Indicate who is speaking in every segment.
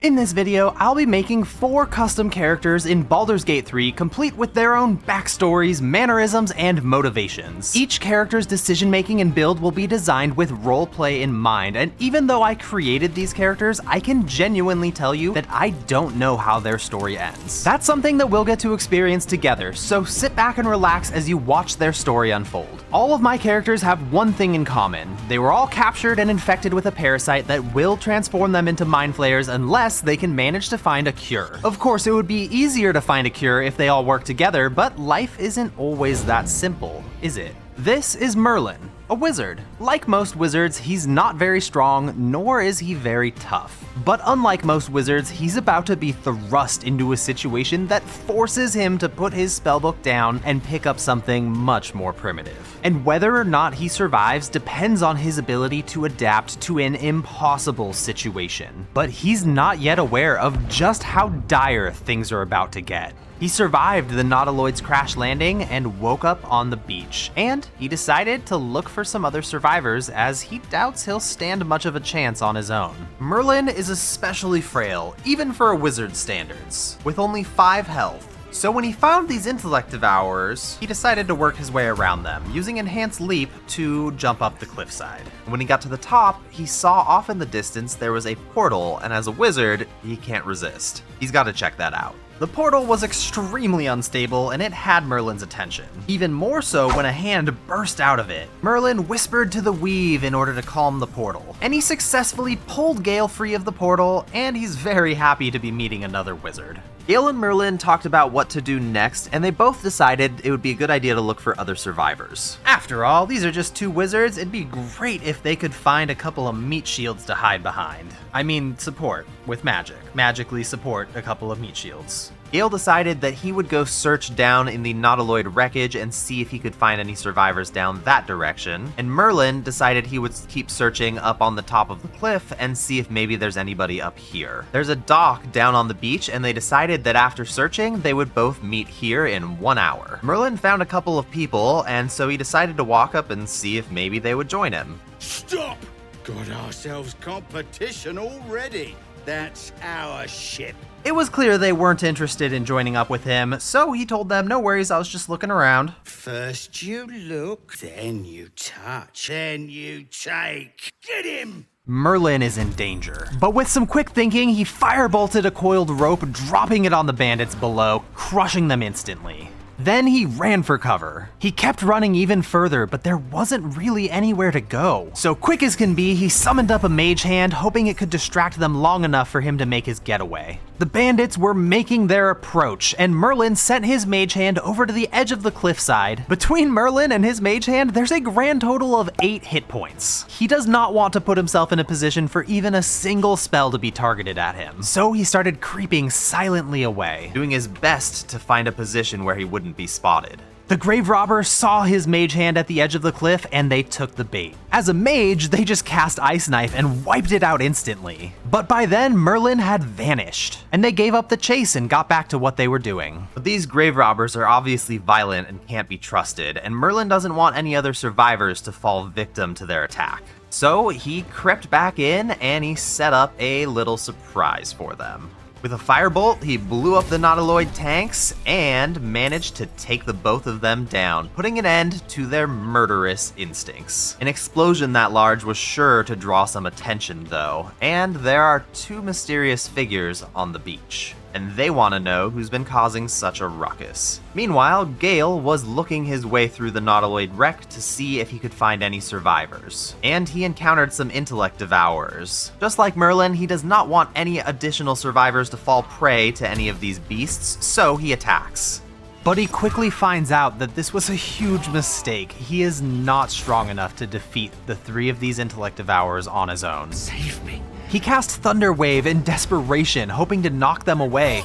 Speaker 1: In this video, I'll be making 4 custom characters in Baldur's Gate 3, complete with their own backstories, mannerisms, and motivations. Each character's decision-making and build will be designed with roleplay in mind, and even though I created these characters, I can genuinely tell you that I don't know how their story ends. That's something that we'll get to experience together, so sit back and relax as you watch their story unfold. All of my characters have one thing in common. They were all captured and infected with a parasite that will transform them into mind flayers unless they can manage to find a cure. Of course, it would be easier to find a cure if they all work together, but life isn't always that simple, is it? This is Merlin, a wizard. Like most wizards, he's not very strong, nor is he very tough. But unlike most wizards, he's about to be thrust into a situation that forces him to put his spellbook down and pick up something much more primitive. And whether or not he survives depends on his ability to adapt to an impossible situation. But he's not yet aware of just how dire things are about to get. He survived the Nautiloid's crash landing and woke up on the beach, and he decided to look for some other survivors as he doubts he'll stand much of a chance on his own. Merlin is especially frail, even for a wizard's standards, with only 5 health. So when he found these intellect devourers, he decided to work his way around them, using Enhanced Leap to jump up the cliffside. When he got to the top, he saw off in the distance there was a portal, and as a wizard, he can't resist. He's got to check that out. The portal was extremely unstable, and it had Merlin's attention. Even more so when a hand burst out of it. Merlin whispered to the weave in order to calm the portal, and he successfully pulled Gale free of the portal, and he's very happy to be meeting another wizard. Gale and Merlin talked about what to do next, and they both decided it would be a good idea to look for other survivors. After all, these are just 2 wizards, it'd be great if they could find a couple of meat shields to hide behind. I mean, support with magic. Magically support a couple of meat shields. Gale decided that he would go search down in the Nautiloid wreckage and see if he could find any survivors down that direction, and Merlin decided he would keep searching up on the top of the cliff and see if maybe there's anybody up here. There's a dock down on the beach, and they decided that after searching, they would both meet here in 1 hour. Merlin found a couple of people, and so he decided to walk up and see if maybe they would join him.
Speaker 2: Stop! Got ourselves competition already. That's our ship.
Speaker 1: It was clear they weren't interested in joining up with him, so he told them, no worries, I was just looking around.
Speaker 2: First you look, then you touch, then you take. Get him!
Speaker 1: Merlin is in danger. But with some quick thinking, he firebolted a coiled rope, dropping it on the bandits below, crushing them instantly. Then he ran for cover. He kept running even further, but there wasn't really anywhere to go. So quick as can be, he summoned up a mage hand, hoping it could distract them long enough for him to make his getaway. The bandits were making their approach, and Merlin sent his mage hand over to the edge of the cliffside. Between Merlin and his mage hand, there's a grand total of 8 hit points. He does not want to put himself in a position for even a single spell to be targeted at him. So he started creeping silently away, doing his best to find a position where he wouldn't be spotted. The grave robber saw his mage hand at the edge of the cliff, and they took the bait. As a mage, they just cast Ice Knife and wiped it out instantly. But by then, Merlin had vanished, and they gave up the chase and got back to what they were doing. But these grave robbers are obviously violent and can't be trusted, and Merlin doesn't want any other survivors to fall victim to their attack. So he crept back in, and he set up a little surprise for them. With a firebolt, he blew up the Nautiloid tanks and managed to take the both of them down, putting an end to their murderous instincts. An explosion that large was sure to draw some attention though, and there are 2 mysterious figures on the beach, and they want to know who's been causing such a ruckus. Meanwhile, Gale was looking his way through the Nautiloid wreck to see if he could find any survivors, and he encountered some intellect devourers. Just like Merlin, he does not want any additional survivors to fall prey to any of these beasts, so he attacks. But he quickly finds out that this was a huge mistake. He is not strong enough to defeat the 3 of these intellect devourers on his own.
Speaker 2: Save me.
Speaker 1: He cast Thunder Wave in desperation, hoping to knock them away.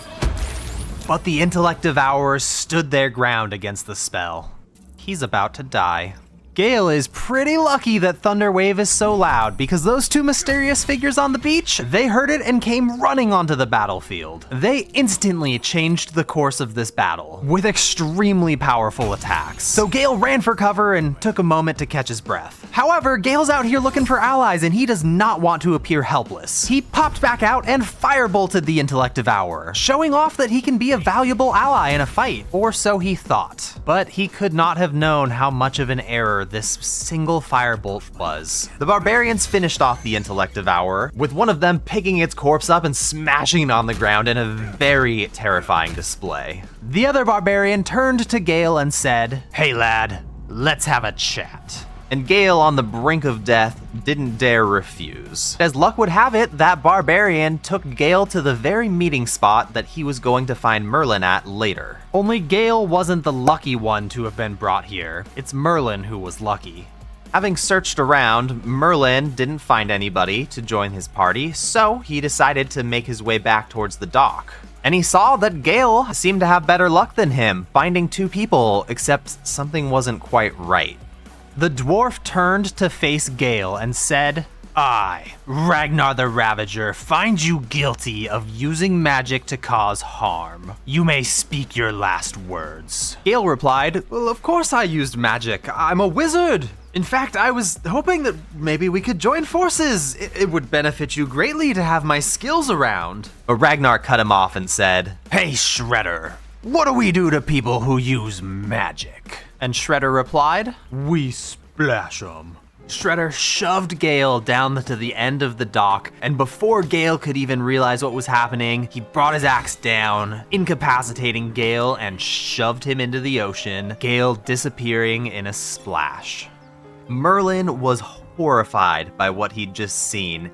Speaker 1: But the intellect devourers stood their ground against the spell. He's about to die. Gale is pretty lucky that Thunderwave is so loud because those two mysterious figures on the beach, they heard it and came running onto the battlefield. They instantly changed the course of this battle with extremely powerful attacks. So Gale ran for cover and took a moment to catch his breath. However, Gale's out here looking for allies and he does not want to appear helpless. He popped back out and firebolted the Intellect Devourer, showing off that he can be a valuable ally in a fight, or so he thought. But he could not have known how much of an error this single firebolt was. The barbarians finished off the Intellect Devourer, with one of them picking its corpse up and smashing it on the ground in a very terrifying display. The other barbarian turned to Gale and said, "Hey lad, let's have a chat." And Gale, on the brink of death, didn't dare refuse. As luck would have it, that barbarian took Gale to the very meeting spot that he was going to find Merlin at later. Only Gale wasn't the lucky one to have been brought here. It's Merlin who was lucky. Having searched around, Merlin didn't find anybody to join his party, so he decided to make his way back towards the dock. And he saw that Gale seemed to have better luck than him, finding two people, except something wasn't quite right. The dwarf turned to face Gale and said, "I, Ragnar the Ravager, find you guilty of using magic to cause harm. You may speak your last words." Gale replied, "Well, of course I used magic. I'm a wizard. In fact, I was hoping that maybe we could join forces. It would benefit you greatly to have my skills around." But Ragnar cut him off and said, "Hey, Shredder, what do we do to people who use magic?" And Shredder replied, "We splash 'em." Shredder shoved Gale down to the end of the dock, and before Gale could even realize what was happening, he brought his axe down, incapacitating Gale and shoved him into the ocean, Gale disappearing in a splash. Merlin was horrified by what he'd just seen,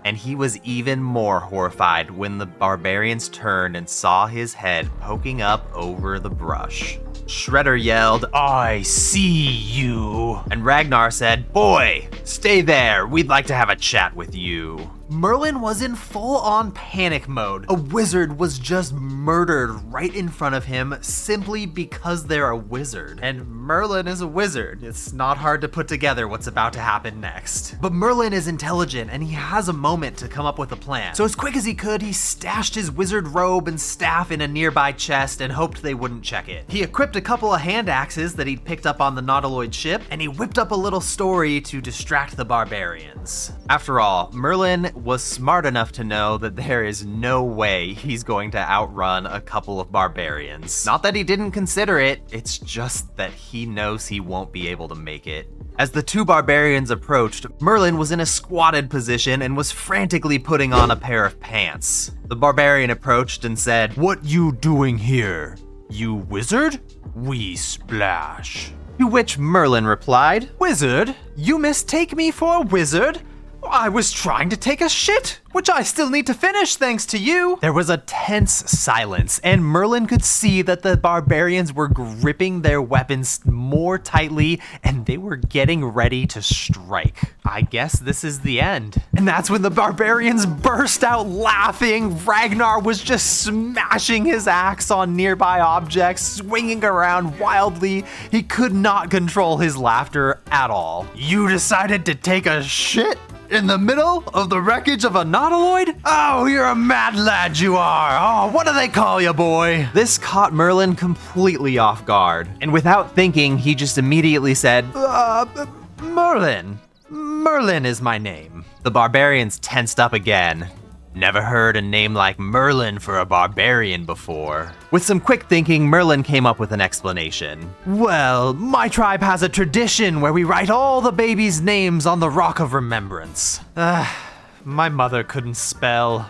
Speaker 1: and he was even more horrified when the barbarians turned and saw his head poking up over the brush. Shredder yelled, "I see you." And Ragnar said, "Boy, stay there. We'd like to have a chat with you." Merlin was in full-on panic mode. A wizard was just murdered right in front of him simply because they're a wizard. And Merlin is a wizard. It's not hard to put together what's about to happen next. But Merlin is intelligent and he has a moment to come up with a plan. So as quick as he could, he stashed his wizard robe and staff in a nearby chest and hoped they wouldn't check it. He equipped a couple of hand axes that he'd picked up on the Nautiloid ship, and he whipped up a little story to distract the barbarians. After all, Merlin was smart enough to know that there is no way he's going to outrun a couple of barbarians. Not that he didn't consider it, it's just that he knows he won't be able to make it. As the two barbarians approached, Merlin was in a squatted position and was frantically putting on a pair of pants. The barbarian approached and said, "What you doing here? You wizard? We splash." To which Merlin replied, "Wizard? You mistake me for a wizard? I was trying to take a shit, which I still need to finish thanks to you." There was a tense silence, and Merlin could see that the barbarians were gripping their weapons more tightly, and they were getting ready to strike. I guess this is the end. And that's when the barbarians burst out laughing. Ragnar was just smashing his axe on nearby objects, swinging around wildly. He could not control his laughter at all. "You decided to take a shit in the middle of the wreckage of a Nautiloid? Oh, you're a mad lad, you are. Oh, what do they call you, boy?" This caught Merlin completely off guard. And without thinking, he just immediately said, Merlin. Merlin is my name." The barbarians tensed up again. Never heard a name like Merlin for a barbarian before. With some quick thinking, Merlin came up with an explanation. "Well, my tribe has a tradition where we write all the babies' names on the Rock of Remembrance. My mother couldn't spell.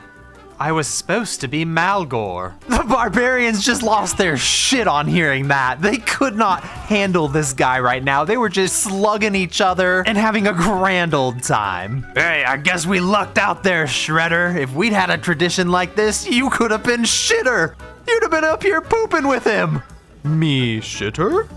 Speaker 1: I was supposed to be Malgor." The barbarians just lost their shit on hearing that. They could not handle this guy right now. They were just slugging each other and having a grand old time. "Hey, I guess we lucked out there, Shredder. If we'd had a tradition like this, you could have been shitter. You'd have been up here pooping with him." "Me shitter?"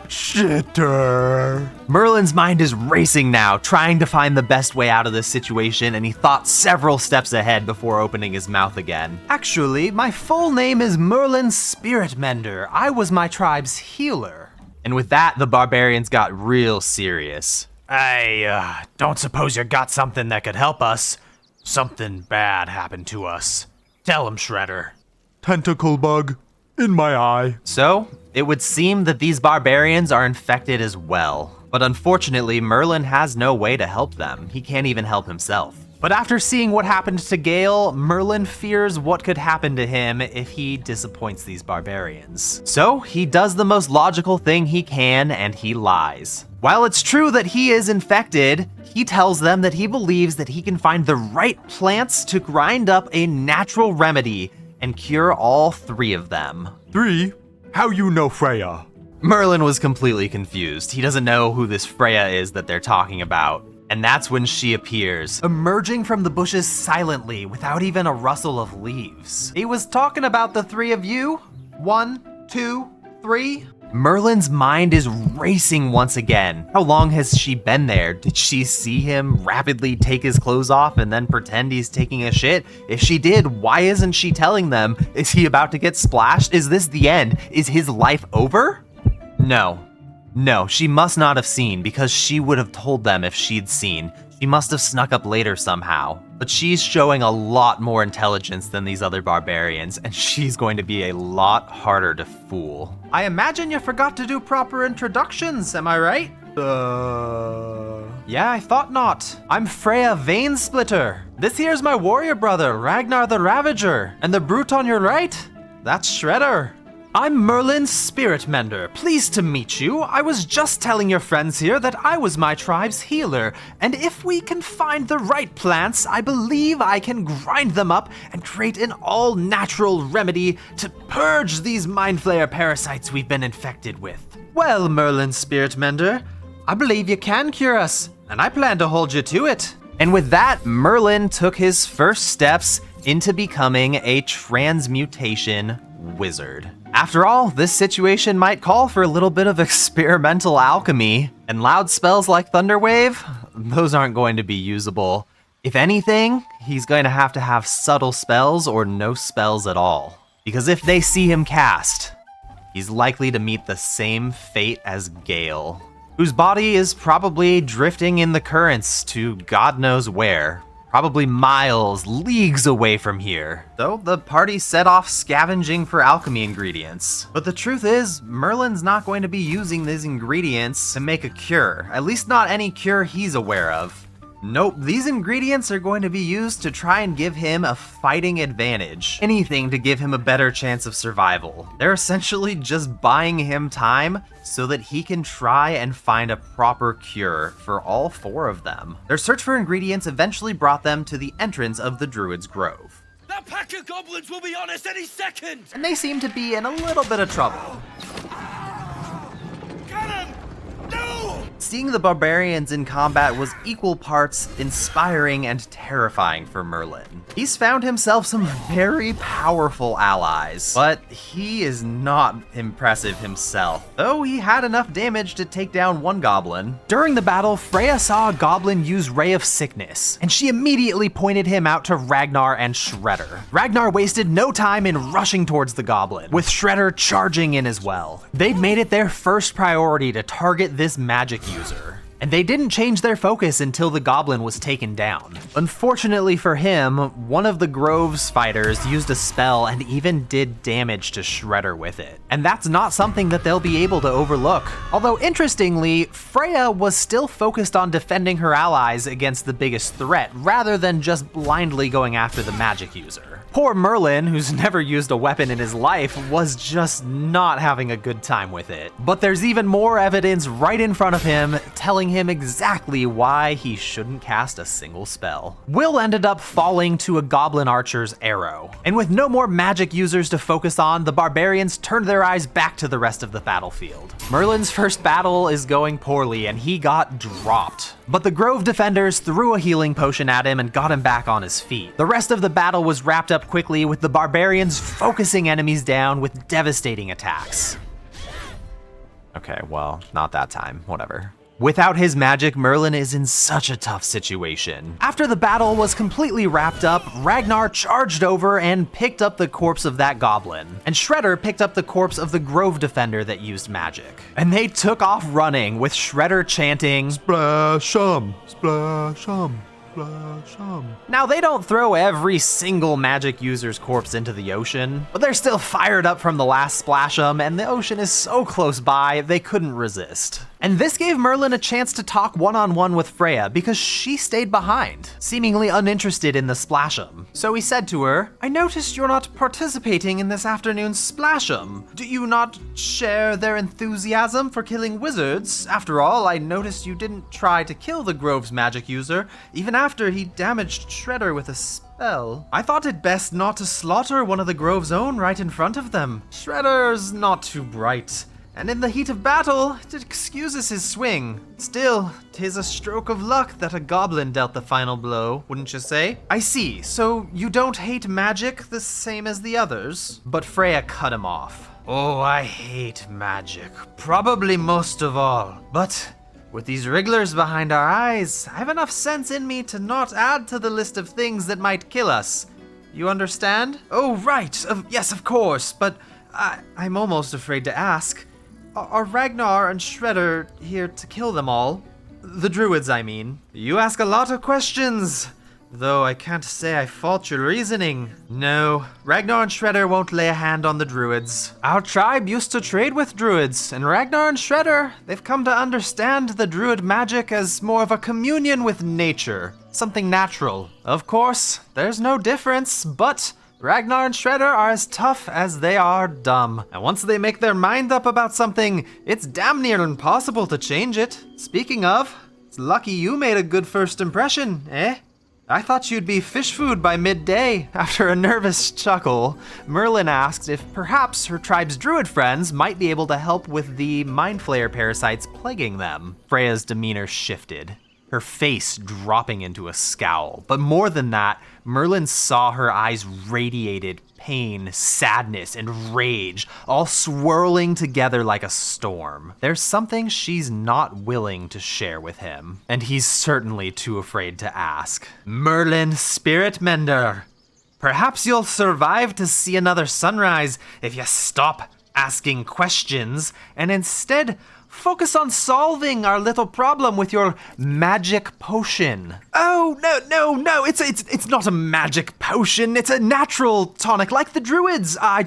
Speaker 3: Shitter.
Speaker 1: Merlin's mind is racing now, trying to find the best way out of this situation, and he thought several steps ahead before opening his mouth again. Actually, my full name is Merlin Spirit Mender. I was my tribe's healer. And with that, the barbarians got real serious.
Speaker 3: I don't suppose you got something that could help us. Something bad happened to us. Tell him, Shredder. Tentacle bug in my eye.
Speaker 1: So, it would seem that these barbarians are infected as well. But unfortunately, Merlin has no way to help them. He can't even help himself. But after seeing what happened to Gale, Merlin fears what could happen to him if he disappoints these barbarians. So, he does the most logical thing he can, and he lies. While it's true that he is infected, he tells them that he believes that he can find the right plants to grind up a natural remedy and cure all 3 of them.
Speaker 3: 3? How you know Freya?
Speaker 1: Merlin was completely confused. He doesn't know who this Freya is that they're talking about. And that's when she appears, emerging from the bushes silently without even a rustle of leaves. He was talking about the 3 of you? 1, 2, 3? Merlin's mind is racing once again. How long has she been there? Did she see him rapidly take his clothes off and then pretend he's taking a shit? If she did, why isn't she telling them? Is he about to get splashed? Is this the end? Is his life over? No, she must not have seen, because she would have told them if she'd seen. She must have snuck up later somehow. But she's showing a lot more intelligence than these other barbarians, and she's going to be a lot harder to fool. I imagine you forgot to do proper introductions, am I right? Yeah, I thought not. I'm Freya Veinsplitter. This here's my warrior brother, Ragnar the Ravager. And the brute on your right? That's Shredder. I'm Merlin's Spirit Mender. Pleased to meet you. I was just telling your friends here that I was my tribe's healer, and if we can find the right plants, I believe I can grind them up and create an all-natural remedy to purge these mind flayer parasites we've been infected with. Well, Merlin's Spirit Mender, I believe you can cure us, and I plan to hold you to it. And with that, Merlin took his first steps into becoming a transmutation wizard. After all, this situation might call for a little bit of experimental alchemy, and loud spells like Thunderwave, those aren't going to be usable. If anything, he's going to have subtle spells or no spells at all. Because if they see him cast, he's likely to meet the same fate as Gale, whose body is probably drifting in the currents to God knows where. Probably miles, leagues away from here. So the party set off scavenging for alchemy ingredients. But the truth is, Merlin's not going to be using these ingredients to make a cure. At least not any cure he's aware of. Nope, these ingredients are going to be used to try and give him a fighting advantage. Anything to give him a better chance of survival. They're essentially just buying him time so that he can try and find a proper cure for all 4 of them. Their search for ingredients eventually brought them to the entrance of the Druid's Grove.
Speaker 2: That pack of goblins will be on us any second!
Speaker 1: And they seem to be in a little bit of trouble.
Speaker 2: Get him! No!
Speaker 1: Seeing the barbarians in combat was equal parts inspiring and terrifying for Merlin. He's found himself some very powerful allies, but he is not impressive himself, though he had enough damage to take down one goblin. During the battle, Freya saw a goblin use Ray of Sickness, and she immediately pointed him out to Ragnar and Shredder. Ragnar wasted no time in rushing towards the goblin, with Shredder charging in as well. They'd made it their first priority to target this magic user, and they didn't change their focus until the goblin was taken down. Unfortunately for him, one of the Grove's fighters used a spell and even did damage to Shredder with it. And that's not something that they'll be able to overlook. Although interestingly, Freya was still focused on defending her allies against the biggest threat, rather than just blindly going after the magic user. Poor Merlin, who's never used a weapon in his life, was just not having a good time with it. But there's even more evidence right in front of him, telling him exactly why he shouldn't cast a single spell. Will ended up falling to a goblin archer's arrow. And with no more magic users to focus on, the barbarians turned their eyes back to the rest of the battlefield. Merlin's first battle is going poorly, and he got dropped. But the Grove defenders threw a healing potion at him and got him back on his feet. The rest of the battle was wrapped up quickly, with the barbarians focusing enemies down with devastating attacks. Okay, well, not that time. Whatever. Without his magic, Merlin is in such a tough situation. After the battle was completely wrapped up, Ragnar charged over and picked up the corpse of that goblin. And Shredder picked up the corpse of the Grove Defender that used magic. And they took off running, with Shredder chanting,
Speaker 3: Splash-um, splash-um.
Speaker 1: Now, they don't throw every single magic user's corpse into the ocean, but they're still fired up from the last splash 'em, and the ocean is so close by, they couldn't resist. And this gave Merlin a chance to talk one-on-one with Freya because she stayed behind, seemingly uninterested in the splash 'em. So he said to her, "I noticed you're not participating in this afternoon's splash 'em. Do you not share their enthusiasm for killing wizards? After all, I noticed you didn't try to kill the Grove's magic user, even after he damaged Shredder with a spell. I thought it best not to slaughter one of the Grove's own right in front of them. Shredder's not too bright, and in the heat of battle, it excuses his swing. Still, 'tis a stroke of luck that a goblin dealt the final blow, wouldn't you say? I see, so you don't hate magic the same as the others?" But Freya cut him off. "Oh, I hate magic, probably most of all, but with these wrigglers behind our eyes, I have enough sense in me to not add to the list of things that might kill us. You understand?" "Oh, right, yes, of course, but I'm almost afraid to ask. Are Ragnar and Shredder here to kill them all? The Druids, I mean." "You ask a lot of questions, though I can't say I fault your reasoning. No, Ragnar and Shredder won't lay a hand on the Druids. Our tribe used to trade with Druids, and Ragnar and Shredder, they've come to understand the Druid magic as more of a communion with nature, something natural. Of course, there's no difference, but Ragnar and Shredder are as tough as they are dumb. And once they make their mind up about something, it's damn near impossible to change it. Speaking of, it's lucky you made a good first impression, eh? I thought you'd be fish food by midday." After a nervous chuckle, Merlin asked if perhaps her tribe's druid friends might be able to help with the mind flayer parasites plaguing them. Freya's demeanor shifted, her face dropping into a scowl. But more than that, Merlin saw her eyes radiated pain, sadness, and rage, all swirling together like a storm. There's something she's not willing to share with him, and he's certainly too afraid to ask. "Merlin, spirit mender, perhaps you'll survive to see another sunrise if you stop asking questions and instead focus on solving our little problem with your magic potion." "Oh, no, it's not a magic potion. It's a natural tonic like the Druids. I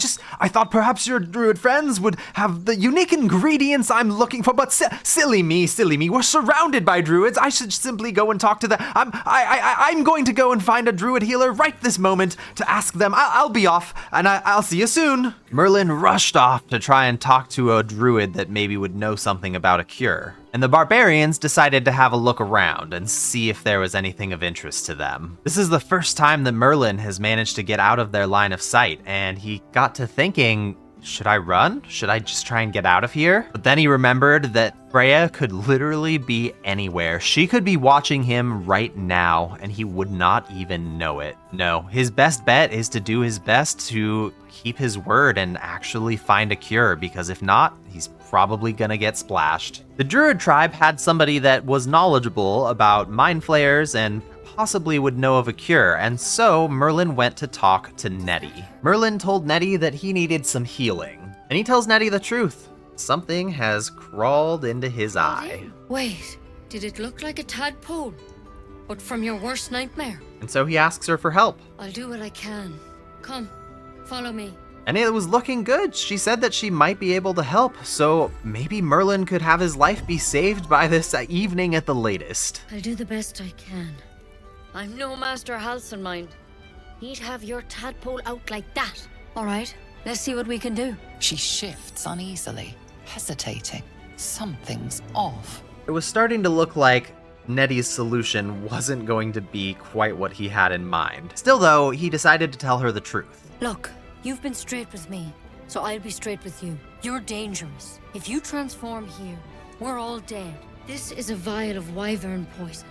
Speaker 1: thought perhaps your Druid friends would have the unique ingredients I'm looking for, but silly me. We're surrounded by Druids. I should simply go and talk to them. I'm going to go and find a Druid healer right this moment to ask them. I'll be off, and I'll see you soon." Merlin rushed off to try and talk to a Druid that maybe would know something about a cure. And the barbarians decided to have a look around and see if there was anything of interest to them. This is the first time that Merlin has managed to get out of their line of sight, and he got to thinking, should I run? Should I just try and get out of here? But then he remembered that Freya could literally be anywhere. She could be watching him right now, and he would not even know it. No, his best bet is to do his best to keep his word and actually find a cure, because if not, he's probably gonna get splashed. The Druid tribe had somebody that was knowledgeable about mind flayers and possibly would know of a cure, and so Merlin went to talk to Nettie. Merlin told Nettie that he needed some healing, and he tells Nettie the truth. Something has crawled into his eye.
Speaker 4: Wait, did it look like a tadpole? But from your worst nightmare?
Speaker 1: And so he asks her for help.
Speaker 4: I'll do what I can. Come, follow me.
Speaker 1: And it was looking good. She said that she might be able to help, so maybe Merlin could have his life be saved by this evening at the latest.
Speaker 4: I'll do the best I can. I'm no Master Halsin, mind. He'd have your tadpole out like that. All right, let's see what we can do.
Speaker 5: She shifts uneasily, hesitating. Something's off.
Speaker 1: It was starting to look like Nettie's solution wasn't going to be quite what he had in mind. Still though, he decided to tell her the truth.
Speaker 4: Look, you've been straight with me, so I'll be straight with you. You're dangerous. If you transform here, we're all dead. This is a vial of wyvern poison.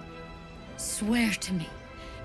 Speaker 4: Swear to me,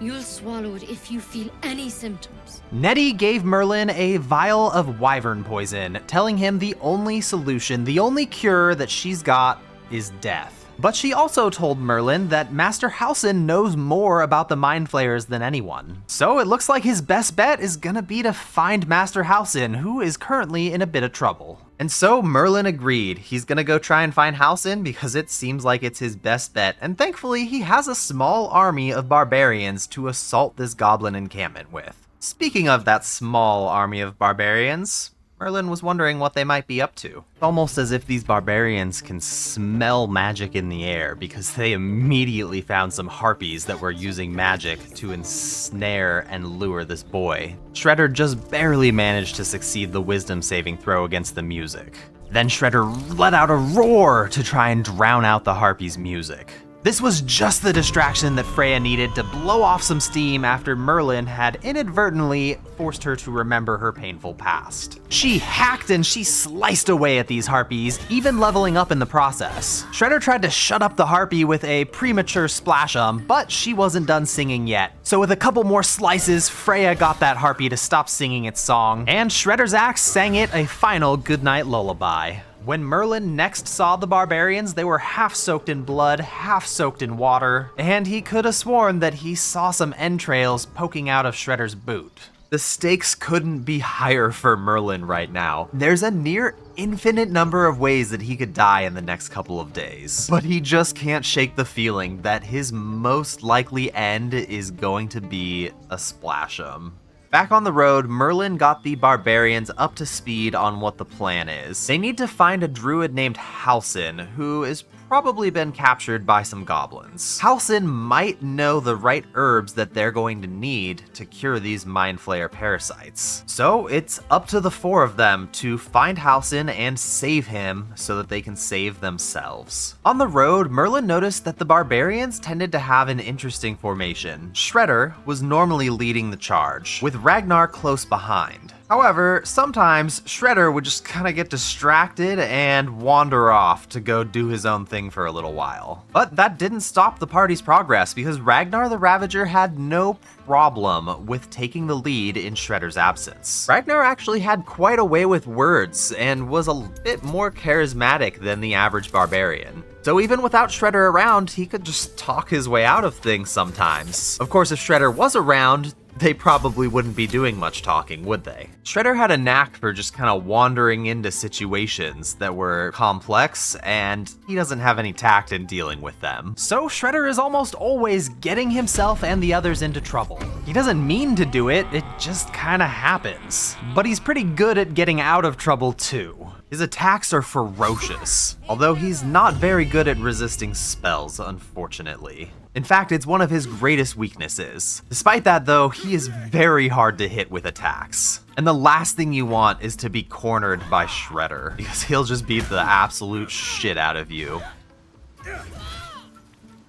Speaker 4: You'll swallow it if you feel any symptoms.
Speaker 1: Nettie gave Merlin a vial of wyvern poison, telling him the only solution, the only cure that she's got is death. But she also told Merlin that Master Halsin knows more about the Mind Flayers than anyone. So it looks like his best bet is gonna be to find Master Halsin, who is currently in a bit of trouble. And so Merlin agreed. He's gonna go try and find Halsin because it seems like it's his best bet, and thankfully he has a small army of barbarians to assault this goblin encampment with. Speaking of that small army of barbarians, Merlin was wondering what they might be up to. Almost as if these barbarians can smell magic in the air because they immediately found some harpies that were using magic to ensnare and lure this boy. Shredder just barely managed to succeed the wisdom saving throw against the music. Then Shredder let out a roar to try and drown out the harpies' music. This was just the distraction that Freya needed to blow off some steam after Merlin had inadvertently forced her to remember her painful past. She hacked and she sliced away at these harpies, even leveling up in the process. Shredder tried to shut up the harpy with a premature splash but she wasn't done singing yet. So with a couple more slices, Freya got that harpy to stop singing its song, and Shredder's axe sang it a final goodnight lullaby. When Merlin next saw the barbarians, they were half soaked in blood, half soaked in water, and he could have sworn that he saw some entrails poking out of Shredder's boot. The stakes couldn't be higher for Merlin right now. There's a near infinite number of ways that he could die in the next couple of days, but he just can't shake the feeling that his most likely end is going to be a splash'em. Back on the road, Merlin got the barbarians up to speed on what the plan is. They need to find a druid named Halsin, who is probably been captured by some goblins. Halsin might know the right herbs that they're going to need to cure these Mind Flayer parasites. So it's up to the four of them to find Halsin and save him so that they can save themselves. On the road, Merlin noticed that the barbarians tended to have an interesting formation. Shredder was normally leading the charge, with Ragnar close behind. However, sometimes Shredder would just kind of get distracted and wander off to go do his own thing for a little while. But that didn't stop the party's progress because Ragnar the Ravager had no problem with taking the lead in Shredder's absence. Ragnar actually had quite a way with words and was a bit more charismatic than the average barbarian. So even without Shredder around, he could just talk his way out of things sometimes. Of course, if Shredder was around, they probably wouldn't be doing much talking, would they? Shredder had a knack for just kind of wandering into situations that were complex, and he doesn't have any tact in dealing with them. So Shredder is almost always getting himself and the others into trouble. He doesn't mean to do it, it just kind of happens. But he's pretty good at getting out of trouble too. His attacks are ferocious, although he's not very good at resisting spells, unfortunately. In fact, it's one of his greatest weaknesses. Despite that though, he is very hard to hit with attacks. And the last thing you want is to be cornered by Shredder, because he'll just beat the absolute shit out of you.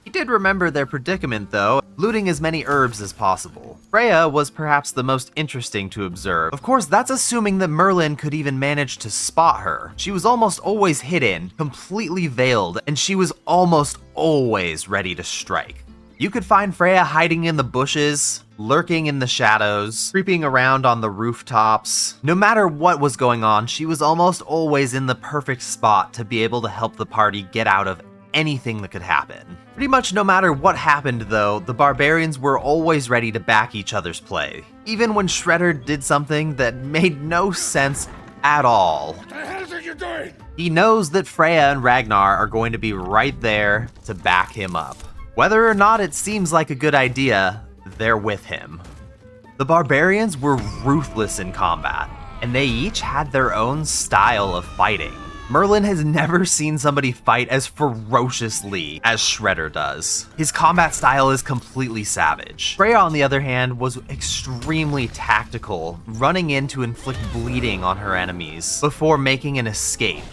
Speaker 1: He did remember their predicament though, looting as many herbs as possible. Freya was perhaps the most interesting to observe. Of course, that's assuming that Merlin could even manage to spot her. She was almost always hidden, completely veiled, and she was almost always ready to strike. You could find Freya hiding in the bushes, lurking in the shadows, creeping around on the rooftops. No matter what was going on, she was almost always in the perfect spot to be able to help the party get out of anything that could happen. Pretty much no matter what happened though, the barbarians were always ready to back each other's play. Even when Shredder did something that made no sense at all.
Speaker 2: What the hell are you doing?
Speaker 1: He knows that Freya and Ragnar are going to be right there to back him up. Whether or not it seems like a good idea, they're with him. The barbarians were ruthless in combat, and they each had their own style of fighting. Merlin has never seen somebody fight as ferociously as Shredder does. His combat style is completely savage. Freya, on the other hand, was extremely tactical, running in to inflict bleeding on her enemies before making an escape.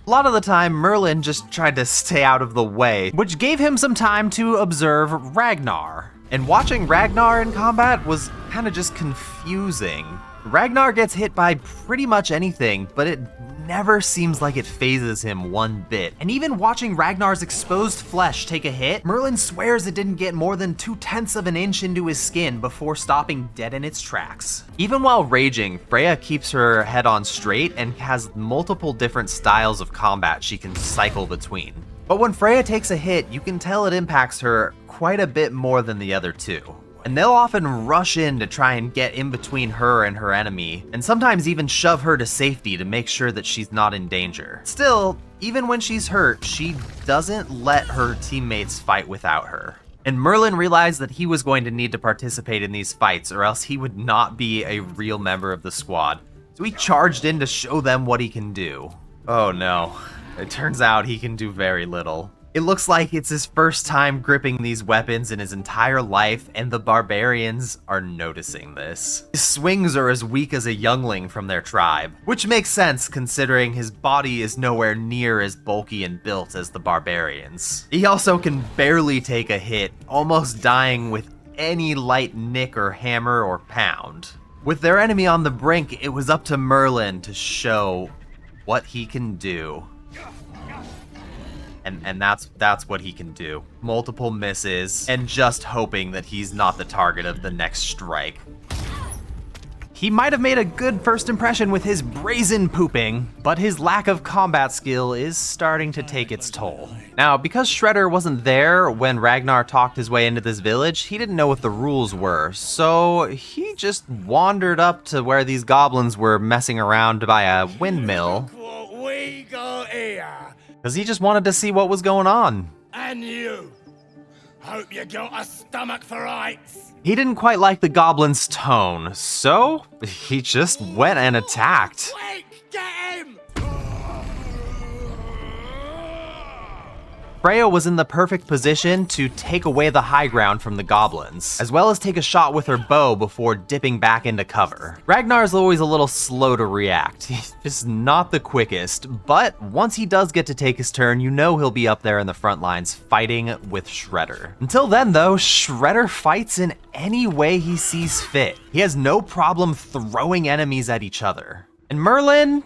Speaker 1: A lot of the time, Merlin just tried to stay out of the way, which gave him some time to observe Ragnar. And watching Ragnar in combat was kind of just confusing. Ragnar gets hit by pretty much anything, but it never seems like it phases him one bit. And even watching Ragnar's exposed flesh take a hit, Merlin swears it didn't get more than 2/10 of an inch into his skin before stopping dead in its tracks. Even while raging, Freya keeps her head on straight and has multiple different styles of combat she can cycle between. But when Freya takes a hit, you can tell it impacts her quite a bit more than the other two. And they'll often rush in to try and get in between her and her enemy, and sometimes even shove her to safety to make sure that she's not in danger. Still, even when she's hurt, she doesn't let her teammates fight without her. And Merlin realized that he was going to need to participate in these fights or else he would not be a real member of the squad. So he charged in to show them what he can do. Oh no, it turns out he can do very little. It looks like it's his first time gripping these weapons in his entire life, and the barbarians are noticing this. His swings are as weak as a youngling from their tribe, which makes sense considering his body is nowhere near as bulky and built as the barbarians. He also can barely take a hit, almost dying with any light nick or hammer or pound. With their enemy on the brink, it was up to Merlin to show what he can do. And that's what he can do. Multiple misses, and just hoping that he's not the target of the next strike. He might have made a good first impression with his brazen pooping, but his lack of combat skill is starting to take its toll. Now, because Shredder wasn't there when Ragnar talked his way into this village, he didn't know what the rules were, so he just wandered up to where these goblins were messing around by a windmill.
Speaker 2: What we got here?
Speaker 1: Because he just wanted to see what was going on.
Speaker 2: And you. Hope you got a stomach for rights.
Speaker 1: He didn't quite like the goblin's tone, so he just went and attacked.
Speaker 2: Quick, get him!
Speaker 1: Freya was in the perfect position to take away the high ground from the goblins, as well as take a shot with her bow before dipping back into cover. Ragnar's always a little slow to react. He's just not the quickest, but once he does get to take his turn, you know he'll be up there in the front lines fighting with Shredder. Until then though, Shredder fights in any way he sees fit. He has no problem throwing enemies at each other. And Merlin,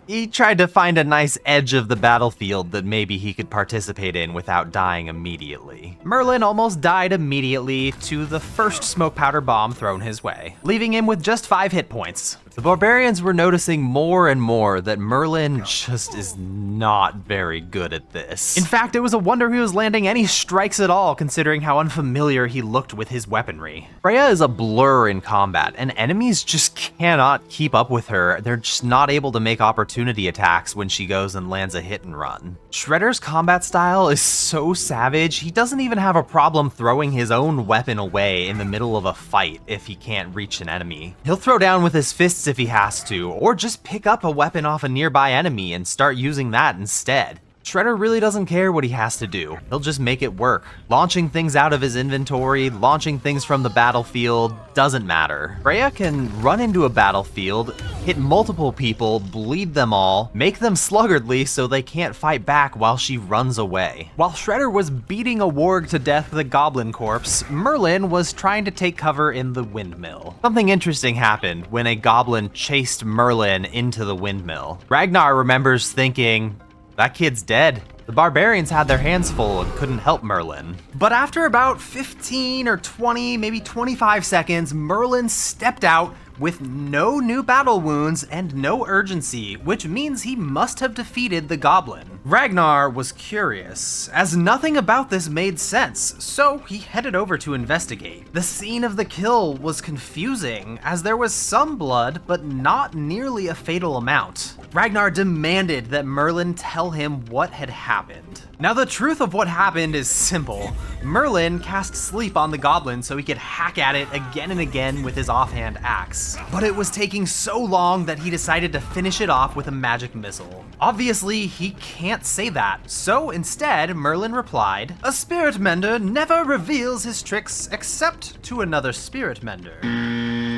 Speaker 1: he tried to find a nice edge of the battlefield that maybe he could participate in without dying immediately. Merlin almost died immediately to the first smoke powder bomb thrown his way, leaving him with just 5 hit points. The barbarians were noticing more and more that Merlin just is not very good at this. In fact, it was a wonder he was landing any strikes at all considering how unfamiliar he looked with his weaponry. Freya is a blur in combat, and enemies just cannot keep up with her. They're just not able to make opportunity attacks when she goes and lands a hit and run. Shredder's combat style is so savage, he doesn't even have a problem throwing his own weapon away in the middle of a fight if he can't reach an enemy. He'll throw down with his fists if he has to, or just pick up a weapon off a nearby enemy and start using that instead. Shredder really doesn't care what he has to do. He'll just make it work. Launching things out of his inventory, launching things from the battlefield, doesn't matter. Freya can run into a battlefield, hit multiple people, bleed them all, make them sluggardly so they can't fight back while she runs away. While Shredder was beating a warg to death with a goblin corpse, Merlin was trying to take cover in the windmill. Something interesting happened when a goblin chased Merlin into the windmill. Ragnar remembers thinking, that kid's dead. The barbarians had their hands full and couldn't help Merlin. But after about 15 or 20, maybe 25 seconds, Merlin stepped out with no new battle wounds and no urgency, which means he must have defeated the goblin. Ragnar was curious, as nothing about this made sense, so he headed over to investigate. The scene of the kill was confusing, as there was some blood, but not nearly a fatal amount. Ragnar demanded that Merlin tell him what had happened. Now the truth of what happened is simple. Merlin cast sleep on the goblin so he could hack at it again and again with his offhand axe. But it was taking so long that he decided to finish it off with a magic missile. Obviously, he can't say that, so instead, Merlin replied, "A spirit mender never reveals his tricks except to another spirit mender."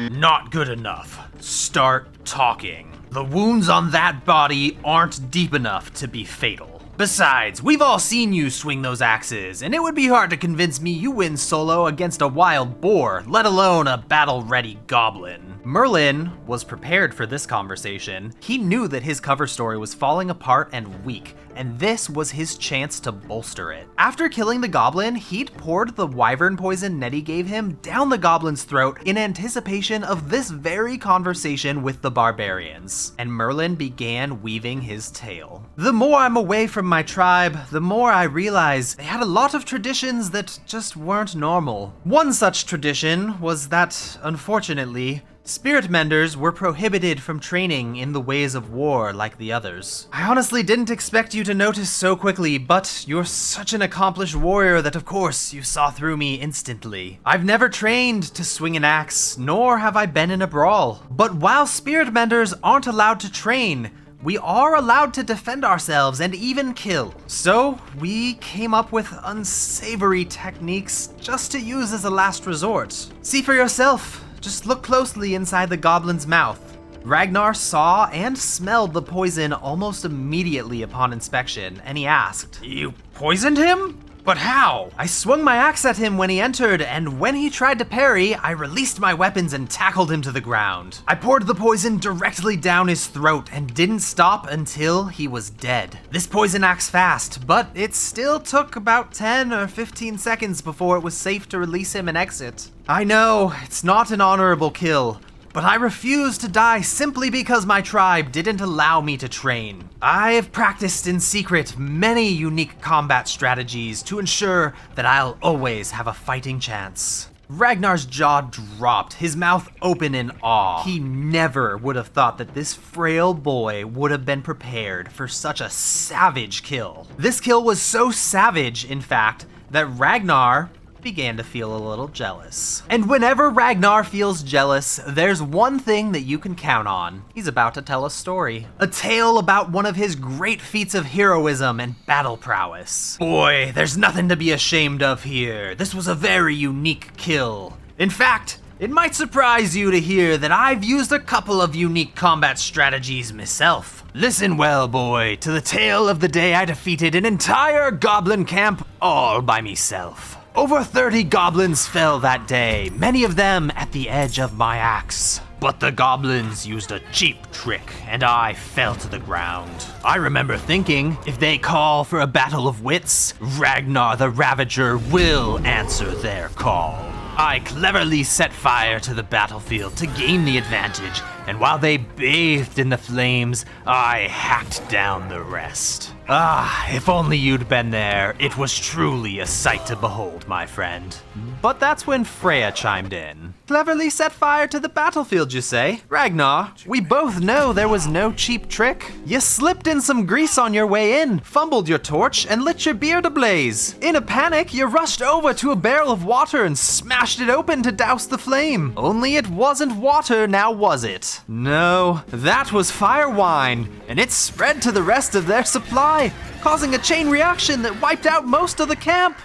Speaker 1: Not good enough. Start talking. The wounds on that body aren't deep enough to be fatal. Besides, we've all seen you swing those axes, and it would be hard to convince me you win solo against a wild boar, let alone a battle-ready goblin. Merlin was prepared for this conversation. He knew that his cover story was falling apart and weak, and this was his chance to bolster it. After killing the goblin, he'd poured the wyvern poison Nettie gave him down the goblin's throat in anticipation of this very conversation with the barbarians. And Merlin began weaving his tale. The more I'm away from my tribe, the more I realize they had a lot of traditions that just weren't normal. One such tradition was that, unfortunately, spirit menders were prohibited from training in the ways of war like the others. I honestly didn't expect you to notice so quickly, but you're such an accomplished warrior that of course you saw through me instantly. I've never trained to swing an axe, nor have I been in a brawl. But while spirit menders aren't allowed to train, we are allowed to defend ourselves and even kill. So we came up with unsavory techniques just to use as a last resort. See for yourself. Just look closely inside the goblin's mouth. Ragnar saw and smelled the poison almost immediately upon inspection, and he asked, "You poisoned him? But how?" I swung my axe at him when he entered, and when he tried to parry, I released my weapons and tackled him to the ground. I poured the poison directly down his throat and didn't stop until he was dead. This poison acts fast, but it still took about 10 or 15 seconds before it was safe to release him and exit. I know, it's not an honorable kill, but I refuse to die simply because my tribe didn't allow me to train. I have practiced in secret many unique combat strategies to ensure that I'll always have a fighting chance. Ragnar's jaw dropped, his mouth open in awe. He never would have thought that this frail boy would have been prepared for such a savage kill. This kill was so savage, in fact, that Ragnar began to feel a little jealous. And whenever Ragnar feels jealous, there's one thing that you can count on. He's about to tell a story. A tale about one of his great feats of heroism and battle prowess. Boy, there's nothing to be ashamed of here. This was a very unique kill. In fact, it might surprise you to hear that I've used a couple of unique combat strategies myself. Listen well, boy, to the tale of the day I defeated an entire goblin camp all by myself. Over 30 goblins fell that day, many of them at the edge of my axe. But the goblins used a cheap trick, and I fell to the ground. I remember thinking, if they call for a battle of wits, Ragnar the Ravager will answer their call. I cleverly set fire to the battlefield to gain the advantage, and while they bathed in the flames, I hacked down the rest. Ah, if only you'd been there. It was truly a sight to behold, my friend. But that's when Freya chimed in. Cleverly set fire to the battlefield, you say? Ragnar, we both know there was no cheap trick. You slipped in some grease on your way in, fumbled your torch, and lit your beard ablaze. In a panic, you rushed over to a barrel of water and smashed it open to douse the flame. Only it wasn't water, now was it? No, that was fire wine, and it spread to the rest of their supply, causing a chain reaction that wiped out most of the camp.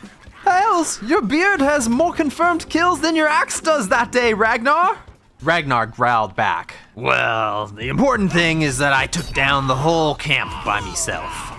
Speaker 1: Hells, your beard has more confirmed kills than your axe does that day, Ragnar. Ragnar growled back. Well, the important thing is that I took down the whole camp by myself.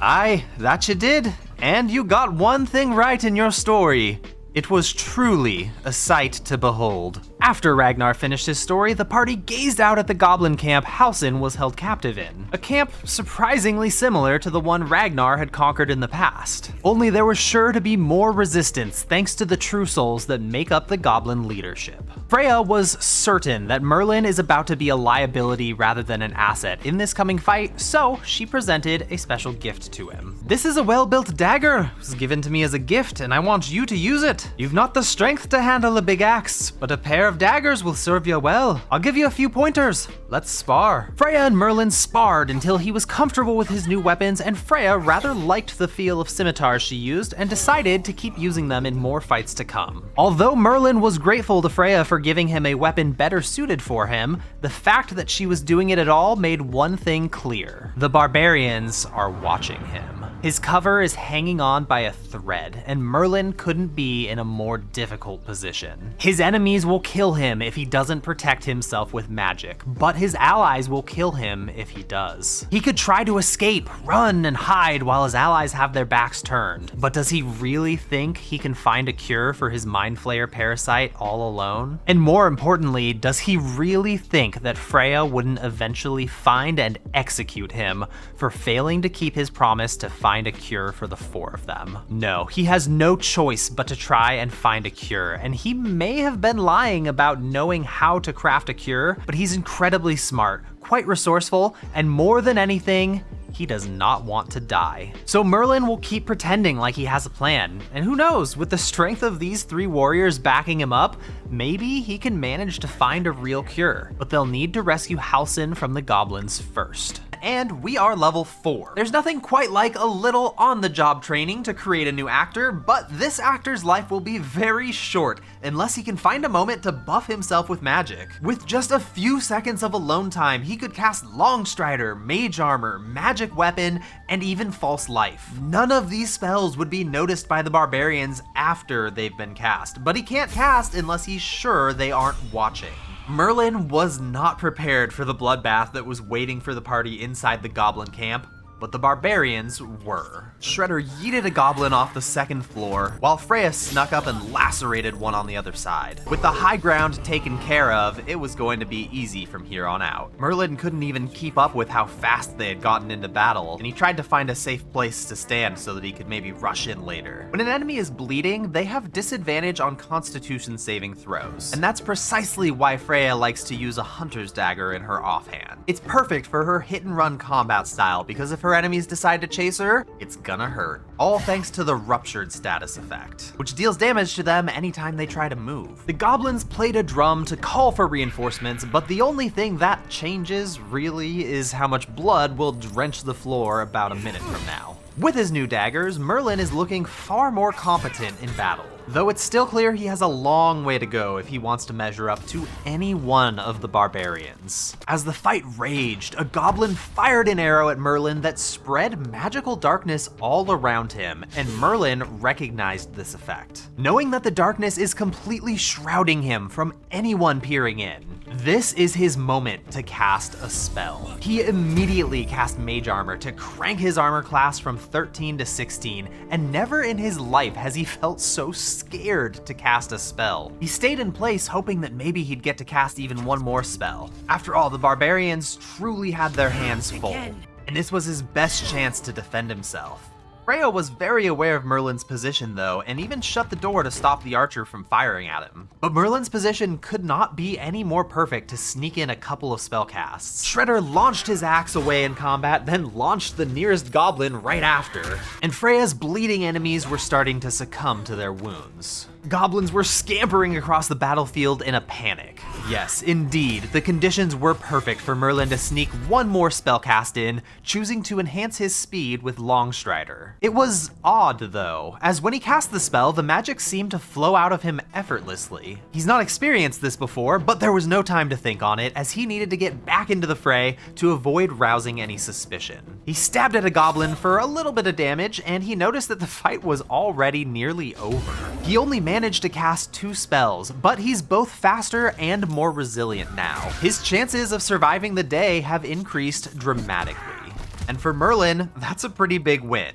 Speaker 1: Aye, that you did, and you got one thing right in your story. It was truly a sight to behold. After Ragnar finished his story, the party gazed out at the goblin camp Halsin was held captive in. A camp surprisingly similar to the one Ragnar had conquered in the past. Only there was sure to be more resistance thanks to the true souls that make up the goblin leadership. Freya was certain that Merlin is about to be a liability rather than an asset in this coming fight, so she presented a special gift to him. This is a well-built dagger. It was given to me as a gift, and I want you to use it. You've not the strength to handle a big axe, but a pair of daggers will serve you well. I'll give you a few pointers. Let's spar. Freya and Merlin sparred until he was comfortable with his new weapons, and Freya rather liked the feel of scimitars she used and decided to keep using them in more fights to come. Although Merlin was grateful to Freya for giving him a weapon better suited for him, the fact that she was doing it at all made one thing clear. The barbarians are watching him. His cover is hanging on by a thread, and Merlin couldn't be in a more difficult position. His enemies will kill him if he doesn't protect himself with magic, but his allies will kill him if he does. He could try to escape, run, and hide while his allies have their backs turned, but does he really think he can find a cure for his Mind Flayer parasite all alone? And more importantly, does he really think that Freya wouldn't eventually find and execute him for failing to keep his promise to find a cure for the 4 of them? No, he has no choice but to try and find a cure, and he may have been lying about knowing how to craft a cure, but he's incredibly smart, quite resourceful, and more than anything, he does not want to die. So Merlin will keep pretending like he has a plan, and who knows, with the strength of these 3 warriors backing him up, maybe he can manage to find a real cure. But they'll need to rescue Halsin from the goblins first. And we are level 4. There's nothing quite like a little on-the-job training to create a new actor, but this actor's life will be very short unless he can find a moment to buff himself with magic. With just a few seconds of alone time, he could cast Longstrider, Mage Armor, Magic Weapon, and even False Life. None of these spells would be noticed by the barbarians after they've been cast, but he can't cast unless he's sure they aren't watching. Merlin was not prepared for the bloodbath that was waiting for the party inside the goblin camp, but the barbarians were. Shredder yeeted a goblin off the 2nd floor, while Freya snuck up and lacerated one on the other side. With the high ground taken care of, it was going to be easy from here on out. Merlin couldn't even keep up with how fast they had gotten into battle, and he tried to find a safe place to stand so that he could maybe rush in later. When an enemy is bleeding, they have disadvantage on Constitution saving throws, and that's precisely why Freya likes to use a hunter's dagger in her offhand. It's perfect for her hit and run combat style, because if her enemies decide to chase her, it's gonna hurt. All thanks to the ruptured status effect, which deals damage to them anytime they try to move. The goblins played a drum to call for reinforcements, but the only thing that changes, really, is how much blood will drench the floor about a minute from now. With his new daggers, Merlin is looking far more competent in battle, though it's still clear he has a long way to go if he wants to measure up to any one of the barbarians. As the fight raged, a goblin fired an arrow at Merlin that spread magical darkness all around him, and Merlin recognized this effect, knowing that the darkness is completely shrouding him from anyone peering in. This is his moment to cast a spell. He immediately cast Mage Armor to crank his armor class from 13 to 16, and never in his life has he felt so scared to cast a spell. He stayed in place hoping that maybe he'd get to cast even one more spell. After all, the barbarians truly had their hands full, and this was his best chance to defend himself. Freya was very aware of Merlin's position though, and even shut the door to stop the archer from firing at him. But Merlin's position could not be any more perfect to sneak in a couple of spell casts. Shredder launched his axe away in combat, then launched the nearest goblin right after. And Freya's bleeding enemies were starting to succumb to their wounds. Goblins were scampering across the battlefield in a panic. Yes, indeed, the conditions were perfect for Merlin to sneak one more spellcast in, choosing to enhance his speed with Longstrider. It was odd though, as when he cast the spell, the magic seemed to flow out of him effortlessly. He's not experienced this before, but there was no time to think on it, as he needed to get back into the fray to avoid rousing any suspicion. He stabbed at a goblin for a little bit of damage, and he noticed that the fight was already nearly over. He only managed to cast 2 spells, but he's both faster and more resilient now. His chances of surviving the day have increased dramatically. And for Merlin, that's a pretty big win.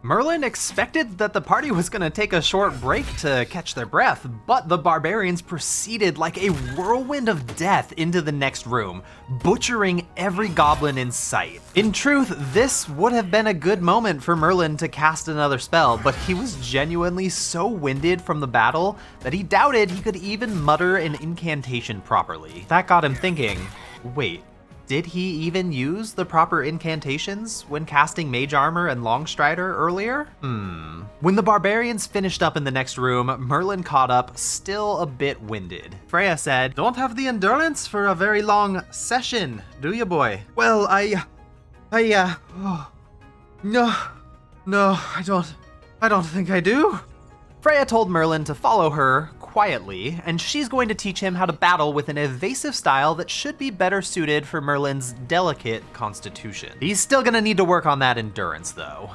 Speaker 1: Merlin expected that the party was gonna take a short break to catch their breath, but the barbarians proceeded like a whirlwind of death into the next room, butchering every goblin in sight. In truth, this would have been a good moment for Merlin to cast another spell, but he was genuinely so winded from the battle that he doubted he could even mutter an incantation properly. That got him thinking, wait, did he even use the proper incantations when casting Mage Armor and Longstrider earlier? When the barbarians finished up in the next room, Merlin caught up, still a bit winded. Freya said, "Don't have the endurance for a very long session, do you, boy?" "Well, no, I don't think I do." Freya told Merlin to follow her quietly, and she's going to teach him how to battle with an evasive style that should be better suited for Merlin's delicate constitution. He's still gonna need to work on that endurance though.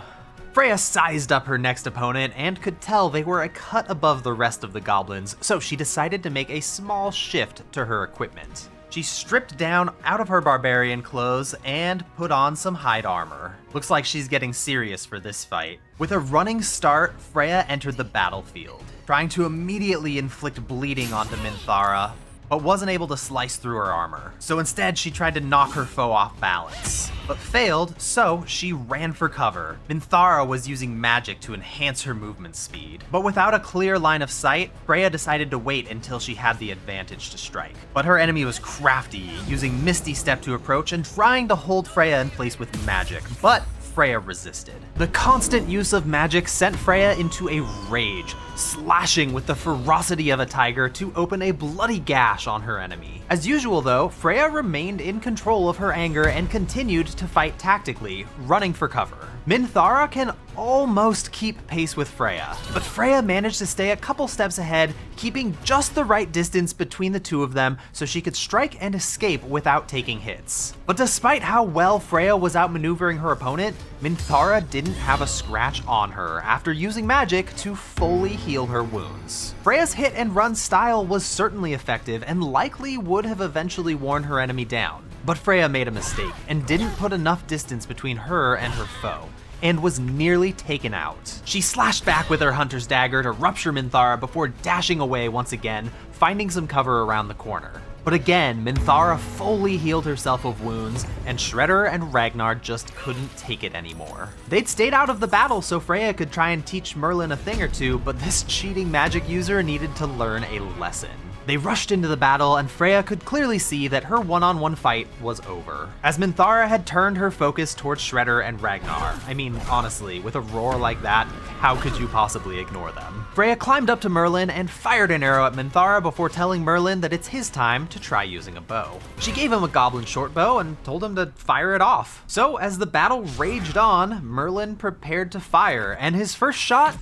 Speaker 1: Freya sized up her next opponent and could tell they were a cut above the rest of the goblins, so she decided to make a small shift to her equipment. She stripped down out of her barbarian clothes and put on some hide armor. Looks like she's getting serious for this fight. With a running start, Freya entered the battlefield, trying to immediately inflict bleeding onto Minthara, but wasn't able to slice through her armor. So instead, she tried to knock her foe off balance, but failed, so she ran for cover. Minthara was using magic to enhance her movement speed, but without a clear line of sight, Freya decided to wait until she had the advantage to strike. But her enemy was crafty, using Misty Step to approach and trying to hold Freya in place with magic, but Freya resisted. The constant use of magic sent Freya into a rage, slashing with the ferocity of a tiger to open a bloody gash on her enemy. As usual though, Freya remained in control of her anger and continued to fight tactically, running for cover. Minthara can almost keep pace with Freya, but Freya managed to stay a couple steps ahead, keeping just the right distance between the two of them so she could strike and escape without taking hits. But despite how well Freya was outmaneuvering her opponent, Minthara didn't have a scratch on her after using magic to fully heal her wounds. Freya's hit and run style was certainly effective and likely would have eventually worn her enemy down. But Freya made a mistake and didn't put enough distance between her and her foe, and was nearly taken out. She slashed back with her hunter's dagger to rupture Minthara before dashing away once again, finding some cover around the corner. But again, Minthara fully healed herself of wounds, and Shredder and Ragnar just couldn't take it anymore. They'd stayed out of the battle so Freya could try and teach Merlin a thing or two, but this cheating magic user needed to learn a lesson. They rushed into the battle, and Freya could clearly see that her one-on-one fight was over, as Minthara had turned her focus towards Shredder and Ragnar. I mean, honestly, with a roar like that, how could you possibly ignore them? Freya climbed up to Merlin and fired an arrow at Minthara before telling Merlin that it's his time to try using a bow. She gave him a goblin shortbow and told him to fire it off. So as the battle raged on, Merlin prepared to fire, and his first shot,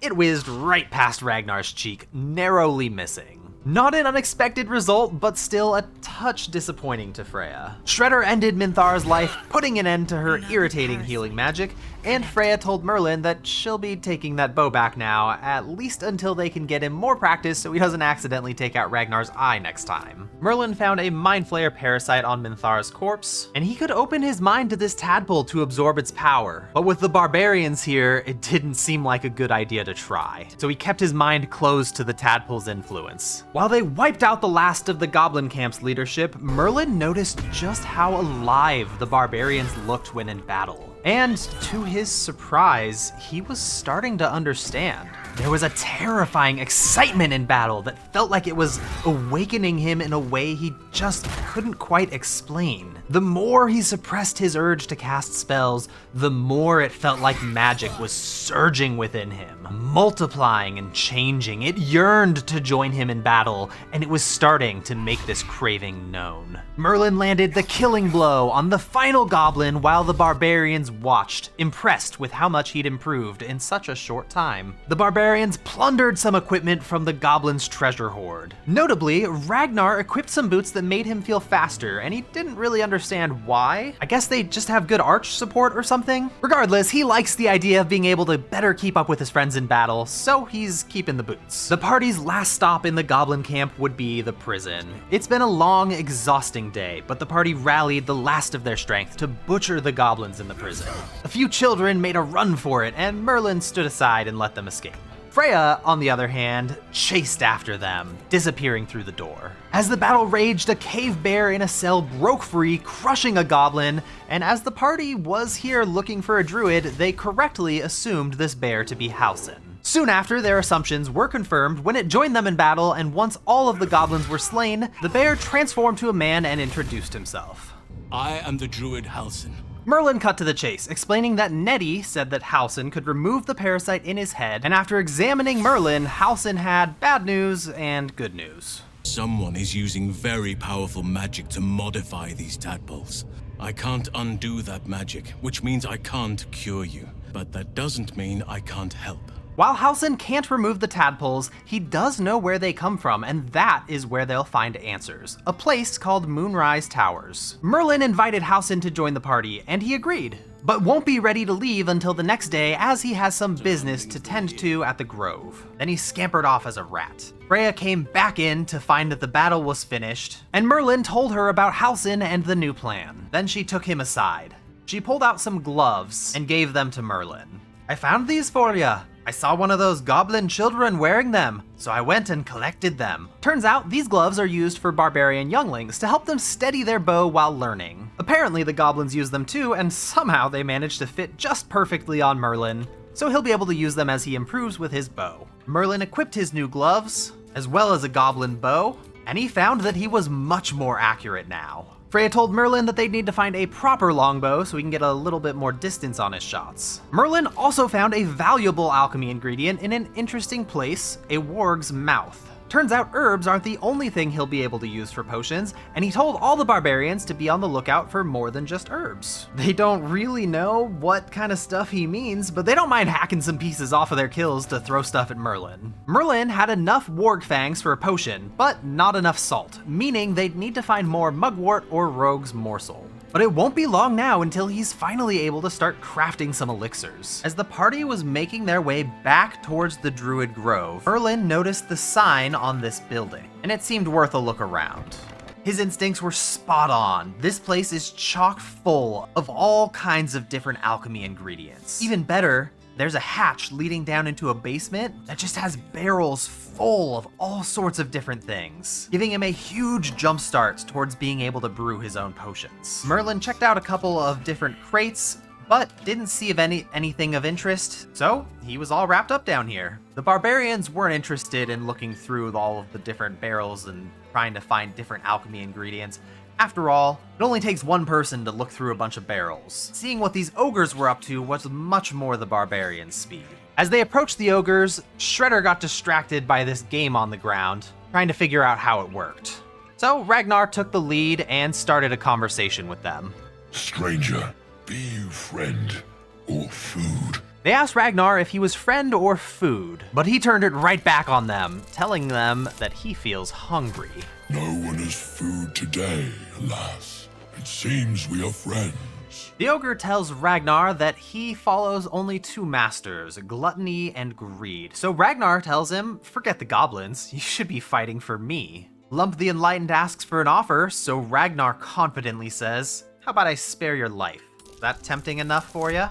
Speaker 1: it whizzed right past Ragnar's cheek, narrowly missing. Not an unexpected result, but still a touch disappointing to Freya. Shredder ended Minthara's life, putting an end to her irritating healing magic, and Freya told Merlin that she'll be taking that bow back now, at least until they can get him more practice so he doesn't accidentally take out Ragnar's eye next time. Merlin found a Mind Flayer parasite on Minthara's corpse, and he could open his mind to this tadpole to absorb its power. But with the barbarians here, it didn't seem like a good idea to try, so he kept his mind closed to the tadpole's influence. While they wiped out the last of the Goblin Camp's leadership, Merlin noticed just how alive the barbarians looked when in battle. And to his surprise, he was starting to understand. There was a terrifying excitement in battle that felt like it was awakening him in a way he just couldn't quite explain. The more he suppressed his urge to cast spells, the more it felt like magic was surging within him, multiplying and changing. It yearned to join him in battle, and it was starting to make this craving known. Merlin landed the killing blow on the final goblin while the barbarians watched, impressed with how much he'd improved in such a short time. The barbarians plundered some equipment from the goblin's treasure hoard. Notably, Ragnar equipped some boots that made him feel faster, and he didn't really understand why. I guess they just have good arch support or something? Regardless, he likes the idea of being able to better keep up with his friends in battle, so he's keeping the boots. The party's last stop in the goblin camp would be the prison. It's been a long, exhausting day, but the party rallied the last of their strength to butcher the goblins in the prison. A few children made a run for it, and Merlin stood aside and let them escape. Freya, on the other hand, chased after them, disappearing through the door. As the battle raged, a cave bear in a cell broke free, crushing a goblin, and as the party was here looking for a druid, they correctly assumed this bear to be Halsin. Soon after, their assumptions were confirmed when it joined them in battle, and once all of the goblins were slain, the bear transformed to a man and introduced himself.
Speaker 6: I am the druid Halsin.
Speaker 1: Merlin cut to the chase, explaining that Nettie said that Halsin could remove the parasite in his head, and after examining Merlin, Halsin had bad news and good news.
Speaker 6: Someone is using very powerful magic to modify these tadpoles. I can't undo that magic, which means I can't cure you. But that doesn't mean I can't help.
Speaker 1: While Halsin can't remove the tadpoles, he does know where they come from, and that is where they'll find answers. A place called Moonrise Towers. Merlin invited Halsin to join the party, and he agreed, but won't be ready to leave until the next day as he has some business to tend to at the grove. Then he scampered off as a rat. Freya came back in to find that the battle was finished, and Merlin told her about Halsin and the new plan. Then she took him aside. She pulled out some gloves and gave them to Merlin. "I found these for ya. I saw one of those goblin children wearing them, so I went and collected them." Turns out these gloves are used for barbarian younglings to help them steady their bow while learning. Apparently the goblins use them too, and somehow they managed to fit just perfectly on Merlin, so he'll be able to use them as he improves with his bow. Merlin equipped his new gloves, as well as a goblin bow, and he found that he was much more accurate now. Freya told Merlin that they'd need to find a proper longbow so he can get a little bit more distance on his shots. Merlin also found a valuable alchemy ingredient in an interesting place, a warg's mouth. Turns out herbs aren't the only thing he'll be able to use for potions, and he told all the barbarians to be on the lookout for more than just herbs. They don't really know what kind of stuff he means, but they don't mind hacking some pieces off of their kills to throw stuff at Merlin. Merlin had enough warg fangs for a potion, but not enough salt, meaning they'd need to find more mugwort or rogue's morsel. But it won't be long now until he's finally able to start crafting some elixirs. As the party was making their way back towards the Druid Grove, Merlin noticed the sign on this building, and it seemed worth a look around. His instincts were spot on. This place is chock full of all kinds of different alchemy ingredients. Even better, there's a hatch leading down into a basement that just has barrels full of all sorts of different things, giving him a huge jumpstart towards being able to brew his own potions. Merlin checked out a couple of different crates, but didn't see anything of interest, so he was all wrapped up down here. The barbarians weren't interested in looking through all of the different barrels and trying to find different alchemy ingredients. After all, it only takes one person to look through a bunch of barrels. Seeing what these ogres were up to was much more the barbarians' speed. As they approached the ogres, Shredder got distracted by this game on the ground, trying to figure out how it worked. So Ragnar took the lead and started a conversation with them.
Speaker 7: "Stranger, be you friend or food?"
Speaker 1: They asked Ragnar if he was friend or food, but he turned it right back on them, telling them that he feels hungry.
Speaker 7: "No one is food today, alas. It seems we are friends."
Speaker 1: The ogre tells Ragnar that he follows only two masters, gluttony and greed. So Ragnar tells him, forget the goblins, you should be fighting for me. Lump the Enlightened asks for an offer, so Ragnar confidently says, how about I spare your life? Is that tempting enough for you?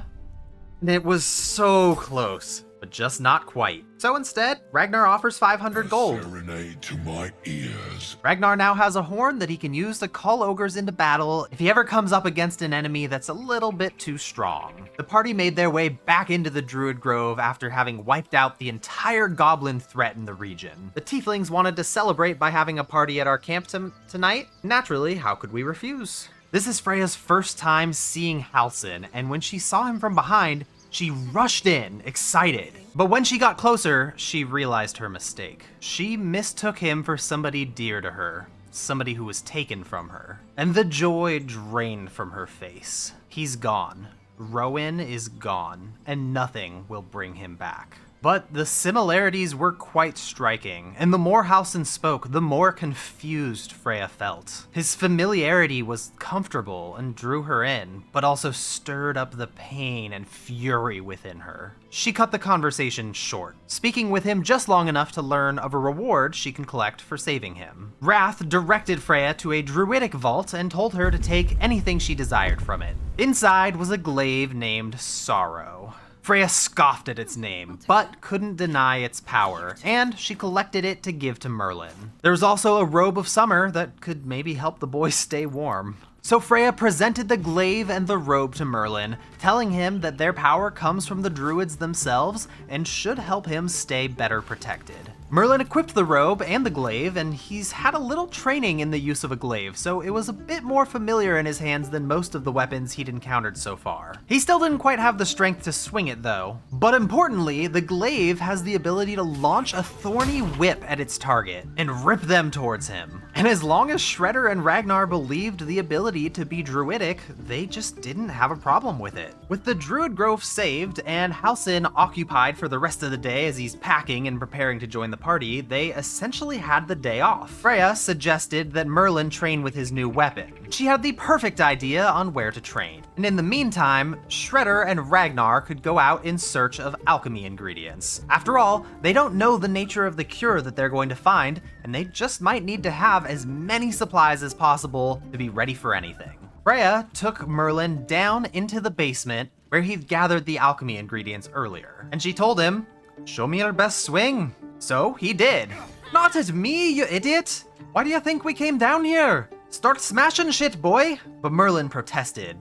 Speaker 1: And it was so close, but just not quite. So instead, Ragnar offers 500 gold.
Speaker 7: Serenade to my ears.
Speaker 1: Ragnar now has a horn that he can use to call ogres into battle if he ever comes up against an enemy that's a little bit too strong. The party made their way back into the Druid Grove after having wiped out the entire goblin threat in the region. The tieflings wanted to celebrate by having a party at our camp tonight. Naturally, how could we refuse? This is Freya's first time seeing Halsin, and when she saw him from behind, she rushed in, excited. But when she got closer, she realized her mistake. She mistook him for somebody dear to her, somebody who was taken from her. And the joy drained from her face. He's gone. Rowan is gone, and nothing will bring him back. But the similarities were quite striking, and the more Halsin spoke, the more confused Freya felt. His familiarity was comfortable and drew her in, but also stirred up the pain and fury within her. She cut the conversation short, speaking with him just long enough to learn of a reward she can collect for saving him. Wrath directed Freya to a druidic vault and told her to take anything she desired from it. Inside was a glaive named Sorrow. Freya scoffed at its name, but couldn't deny its power, and she collected it to give to Merlin. There was also a robe of summer that could maybe help the boys stay warm. So Freya presented the glaive and the robe to Merlin, telling him that their power comes from the druids themselves and should help him stay better protected. Merlin equipped the robe and the glaive, and he's had a little training in the use of a glaive, so it was a bit more familiar in his hands than most of the weapons he'd encountered so far. He still didn't quite have the strength to swing it though. But importantly, the glaive has the ability to launch a thorny whip at its target and rip them towards him. And as long as Shredder and Ragnar believed the ability to be druidic, they just didn't have a problem with it. With the Druid Grove saved and Halsin occupied for the rest of the day as he's packing and preparing to join the party, they essentially had the day off. Freya suggested that Merlin train with his new weapon. She had the perfect idea on where to train. And in the meantime, Shredder and Ragnar could go out in search of alchemy ingredients. After all, they don't know the nature of the cure that they're going to find, and they just might need to have as many supplies as possible to be ready for anything. Freya took Merlin down into the basement where he'd gathered the alchemy ingredients earlier, and she told him, "Show me your best swing." So he did. "Not at me, you idiot! Why do you think we came down here? Start smashing shit, boy!" But Merlin protested.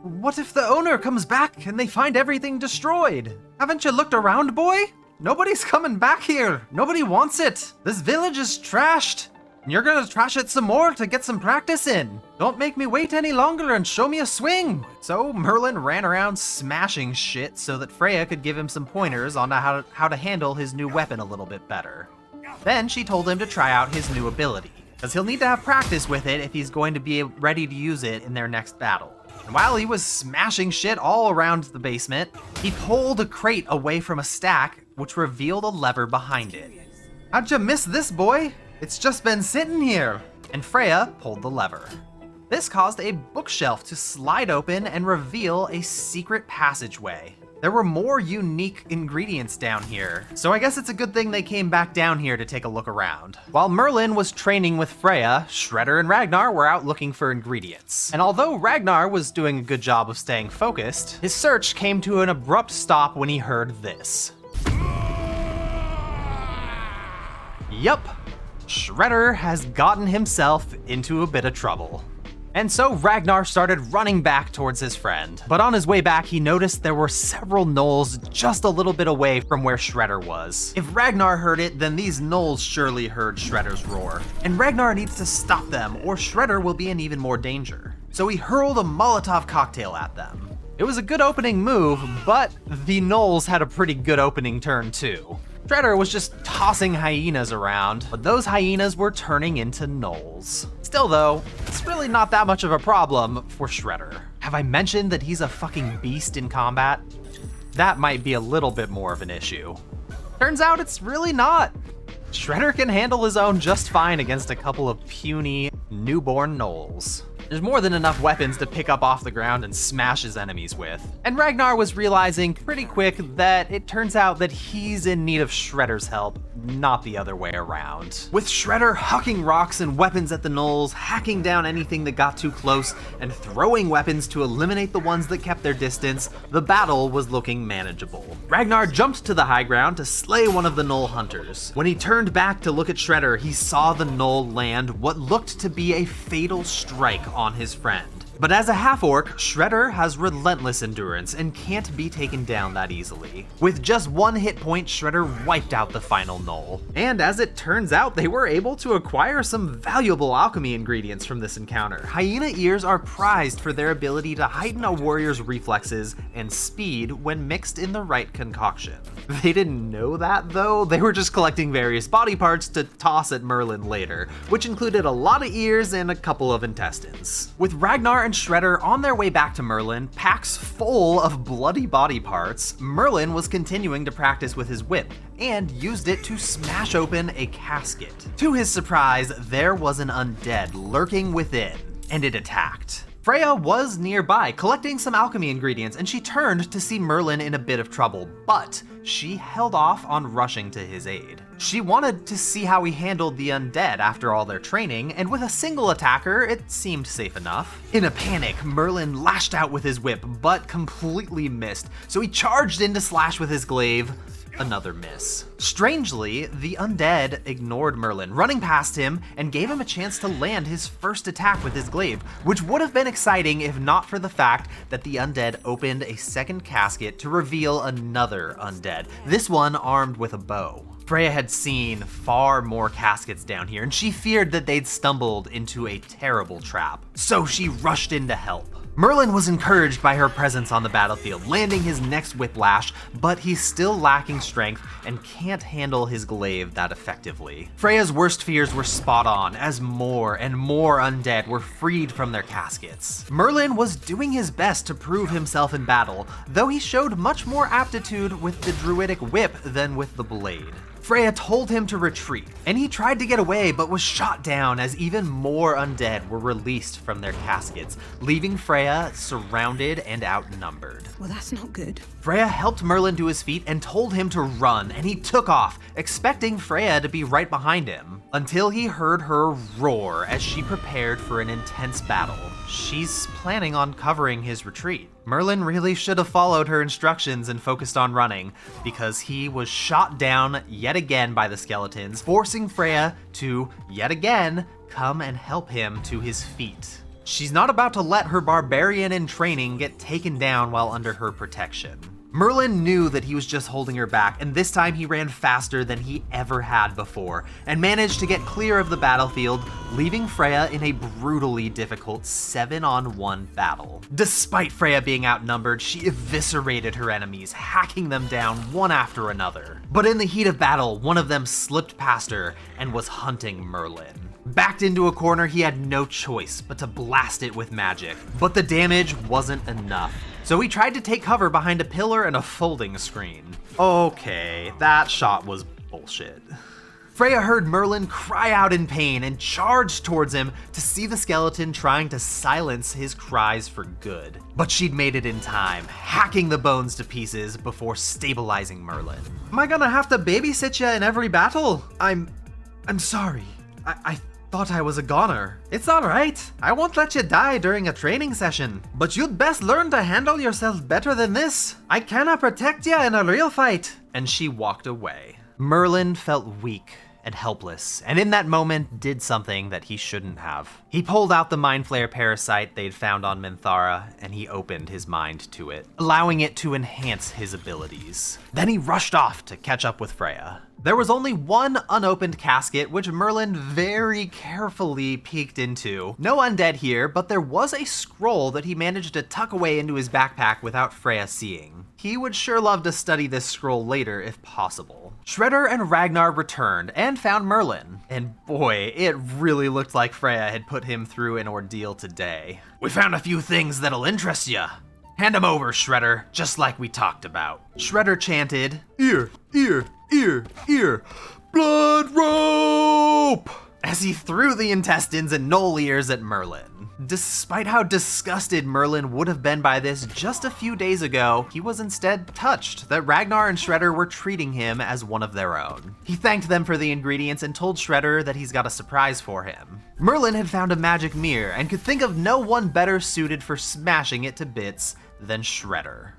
Speaker 1: "What if the owner comes back and they find everything destroyed? Haven't you looked around, boy? Nobody's coming back here. Nobody wants it. This village is trashed. And you're gonna trash it some more to get some practice in. Don't make me wait any longer and show me a swing." So Merlin ran around smashing shit so that Freya could give him some pointers on how to handle his new weapon a little bit better. Then she told him to try out his new ability, because he'll need to have practice with it if he's going to be ready to use it in their next battle. And while he was smashing shit all around the basement, he pulled a crate away from a stack, which revealed a lever behind it. "How'd you miss this, boy? It's just been sitting here." And Freya pulled the lever. This caused a bookshelf to slide open and reveal a secret passageway. There were more unique ingredients down here, so I guess it's a good thing they came back down here to take a look around. While Merlin was training with Freya, Shredder and Ragnar were out looking for ingredients. And although Ragnar was doing a good job of staying focused, his search came to an abrupt stop when he heard this. Yup, Shredder has gotten himself into a bit of trouble. And so Ragnar started running back towards his friend. But on his way back, he noticed there were several gnolls just a little bit away from where Shredder was. If Ragnar heard it, then these gnolls surely heard Shredder's roar. And Ragnar needs to stop them, or Shredder will be in even more danger. So he hurled a Molotov cocktail at them. It was a good opening move, but the gnolls had a pretty good opening turn too. Shredder was just tossing hyenas around, but those hyenas were turning into gnolls. Still though, it's really not that much of a problem for Shredder. Have I mentioned that he's a fucking beast in combat? That might be a little bit more of an issue. Turns out it's really not. Shredder can handle his own just fine against a couple of puny, newborn gnolls. There's more than enough weapons to pick up off the ground and smash his enemies with. And Ragnar was realizing pretty quick that it turns out that he's in need of Shredder's help, not the other way around. With Shredder hucking rocks and weapons at the gnolls, hacking down anything that got too close, and throwing weapons to eliminate the ones that kept their distance, the battle was looking manageable. Ragnar jumped to the high ground to slay one of the gnoll hunters. When he turned back to look at Shredder, he saw the gnoll land what looked to be a fatal strike on his friend. But as a half-orc, Shredder has relentless endurance and can't be taken down that easily. With just one hit point, Shredder wiped out the final gnoll. And as it turns out, they were able to acquire some valuable alchemy ingredients from this encounter. Hyena ears are prized for their ability to heighten a warrior's reflexes and speed when mixed in the right concoction. They didn't know that though, they were just collecting various body parts to toss at Merlin later, which included a lot of ears and a couple of intestines. With Ragnar and Shredder on their way back to Merlin, packs full of bloody body parts, Merlin was continuing to practice with his whip and used it to smash open a casket. To his surprise, there was an undead lurking within, and it attacked. Freya was nearby, collecting some alchemy ingredients, and she turned to see Merlin in a bit of trouble, but she held off on rushing to his aid. She wanted to see how he handled the undead after all their training, and with a single attacker, it seemed safe enough. In a panic, Merlin lashed out with his whip, but completely missed, so he charged in to slash with his glaive. Another miss. Strangely, the undead ignored Merlin, running past him and gave him a chance to land his first attack with his glaive, which would have been exciting if not for the fact that the undead opened a second casket to reveal another undead, this one armed with a bow. Freya had seen far more caskets down here, and she feared that they'd stumbled into a terrible trap, so she rushed in to help. Merlin was encouraged by her presence on the battlefield, landing his next whiplash, but he's still lacking strength and can't handle his glaive that effectively. Freya's worst fears were spot on, as more and more undead were freed from their caskets. Merlin was doing his best to prove himself in battle, though he showed much more aptitude with the druidic whip than with the blade. Freya told him to retreat, and he tried to get away but was shot down as even more undead were released from their caskets, leaving Freya surrounded and outnumbered.
Speaker 8: Well, that's not good.
Speaker 1: Freya helped Merlin to his feet and told him to run, and he took off, expecting Freya to be right behind him, until he heard her roar as she prepared for an intense battle. She's planning on covering his retreat. Merlin really should have followed her instructions and focused on running, because he was shot down yet again by the skeletons, forcing Freya to, yet again, come and help him to his feet. She's not about to let her barbarian in training get taken down while under her protection. Merlin knew that he was just holding her back, and this time he ran faster than he ever had before, and managed to get clear of the battlefield, leaving Freya in a brutally difficult 7-on-1 battle. Despite Freya being outnumbered, she eviscerated her enemies, hacking them down one after another. But in the heat of battle, one of them slipped past her and was hunting Merlin. Backed into a corner, he had no choice but to blast it with magic, but the damage wasn't enough. So he tried to take cover behind a pillar and a folding screen. Okay, that shot was bullshit. Freya heard Merlin cry out in pain and charged towards him to see the skeleton trying to silence his cries for good. But she'd made it in time, hacking the bones to pieces before stabilizing Merlin. Am I gonna have to babysit ya in every battle? I'm sorry. I thought I was a goner. It's alright. I won't let you die during a training session. But you'd best learn to handle yourself better than this. I cannot protect you in a real fight. And she walked away. Merlin felt weak and helpless, and in that moment did something that he shouldn't have. He pulled out the Mind Flayer parasite they'd found on Minthara, and he opened his mind to it, allowing it to enhance his abilities. Then he rushed off to catch up with Freya. There was only one unopened casket, which Merlin very carefully peeked into. No undead here, but there was a scroll that he managed to tuck away into his backpack without Freya seeing. He would sure love to study this scroll later if possible. Shredder and Ragnar returned and found Merlin. And boy, it really looked like Freya had put him through an ordeal today. We found a few things that'll interest ya. Hand 'em over, Shredder, just like we talked about. Shredder chanted, "Ear, ear, ear, ear, blood rope!" as he threw the intestines and knoll ears at Merlin. Despite how disgusted Merlin would have been by this just a few days ago, he was instead touched that Ragnar and Shredder were treating him as one of their own. He thanked them for the ingredients and told Shredder that he's got a surprise for him. Merlin had found a magic mirror and could think of no one better suited for smashing it to bits than Shredder.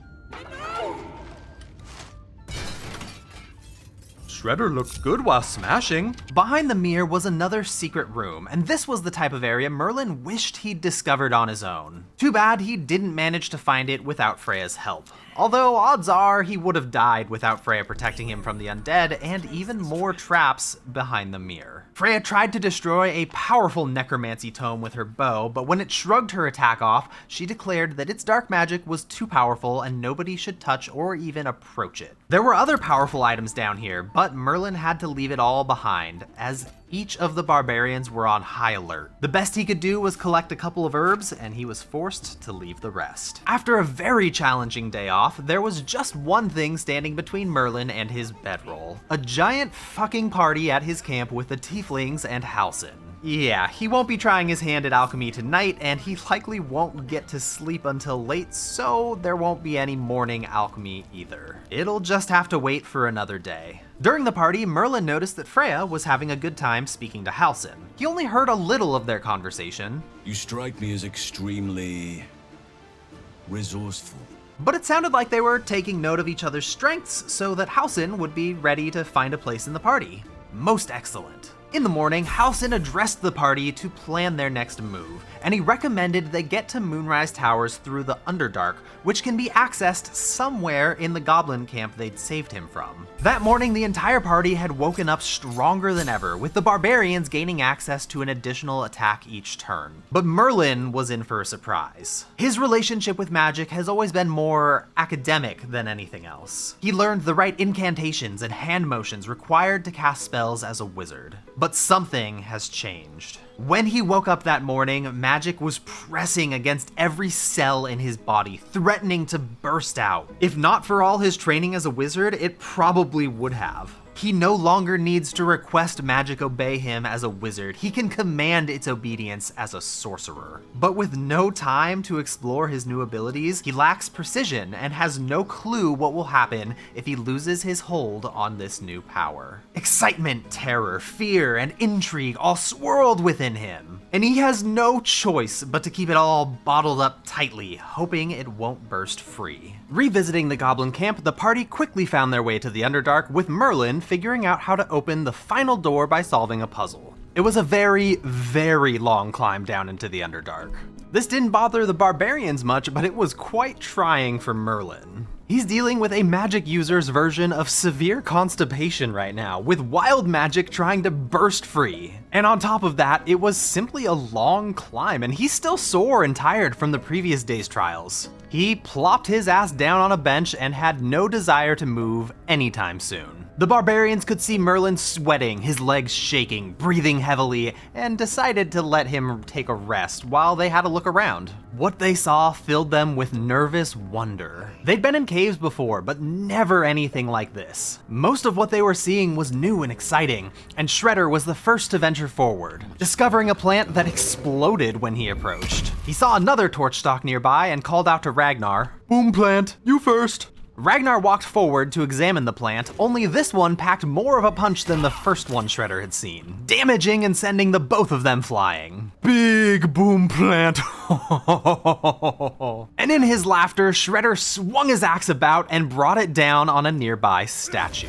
Speaker 1: Shredder looked good while smashing. Behind the mirror was another secret room, and this was the type of area Merlin wished he'd discovered on his own. Too bad he didn't manage to find it without Freya's help. Although odds are he would have died without Freya protecting him from the undead and even more traps behind the mirror. Freya tried to destroy a powerful necromancy tome with her bow, but when it shrugged her attack off, she declared that its dark magic was too powerful and nobody should touch or even approach it. There were other powerful items down here, but Merlin had to leave it all behind, as each of the barbarians were on high alert. The best he could do was collect a couple of herbs, and he was forced to leave the rest. After a very challenging day off, there was just one thing standing between Merlin and his bedroll. A giant fucking party at his camp with the tieflings and Halsin. Yeah, he won't be trying his hand at alchemy tonight, and he likely won't get to sleep until late, so there won't be any morning alchemy either. It'll just have to wait for another day. During the party, Merlin noticed that Freya was having a good time speaking to Halsin. He only heard a little of their conversation.
Speaker 6: You strike me as extremely resourceful.
Speaker 1: But it sounded like they were taking note of each other's strengths so that Halsin would be ready to find a place in the party. Most excellent. In the morning, Halsin addressed the party to plan their next move, and he recommended they get to Moonrise Towers through the Underdark, which can be accessed somewhere in the goblin camp they'd saved him from. That morning, the entire party had woken up stronger than ever, with the barbarians gaining access to an additional attack each turn. But Merlin was in for a surprise. His relationship with magic has always been more academic than anything else. He learned the right incantations and hand motions required to cast spells as a wizard. But something has changed. When he woke up that morning, magic was pressing against every cell in his body, threatening to burst out. If not for all his training as a wizard, it probably would have. He no longer needs to request magic obey him as a wizard. He can command its obedience as a sorcerer. But with no time to explore his new abilities, he lacks precision and has no clue what will happen if he loses his hold on this new power. Excitement, terror, fear, and intrigue all swirled within him. And he has no choice but to keep it all bottled up tightly, hoping it won't burst free. Revisiting the goblin camp, the party quickly found their way to the Underdark, with Merlin figuring out how to open the final door by solving a puzzle. It was a very, very long climb down into the Underdark. This didn't bother the barbarians much, but it was quite trying for Merlin. He's dealing with a magic user's version of severe constipation right now, with wild magic trying to burst free. And on top of that, it was simply a long climb, and he's still sore and tired from the previous day's trials. He plopped his ass down on a bench and had no desire to move anytime soon. The barbarians could see Merlin sweating, his legs shaking, breathing heavily, and decided to let him take a rest while they had a look around. What they saw filled them with nervous wonder. They'd been in caves before, but never anything like this. Most of what they were seeing was new and exciting, and Shredder was the first to venture forward, discovering a plant that exploded when he approached. He saw another torch stalk nearby and called out to Ragnar, "Boom plant, you first." Ragnar walked forward to examine the plant, only this one packed more of a punch than the first one Shredder had seen, damaging and sending the both of them flying. Big boom plant. And in his laughter, Shredder swung his axe about and brought it down on a nearby statue.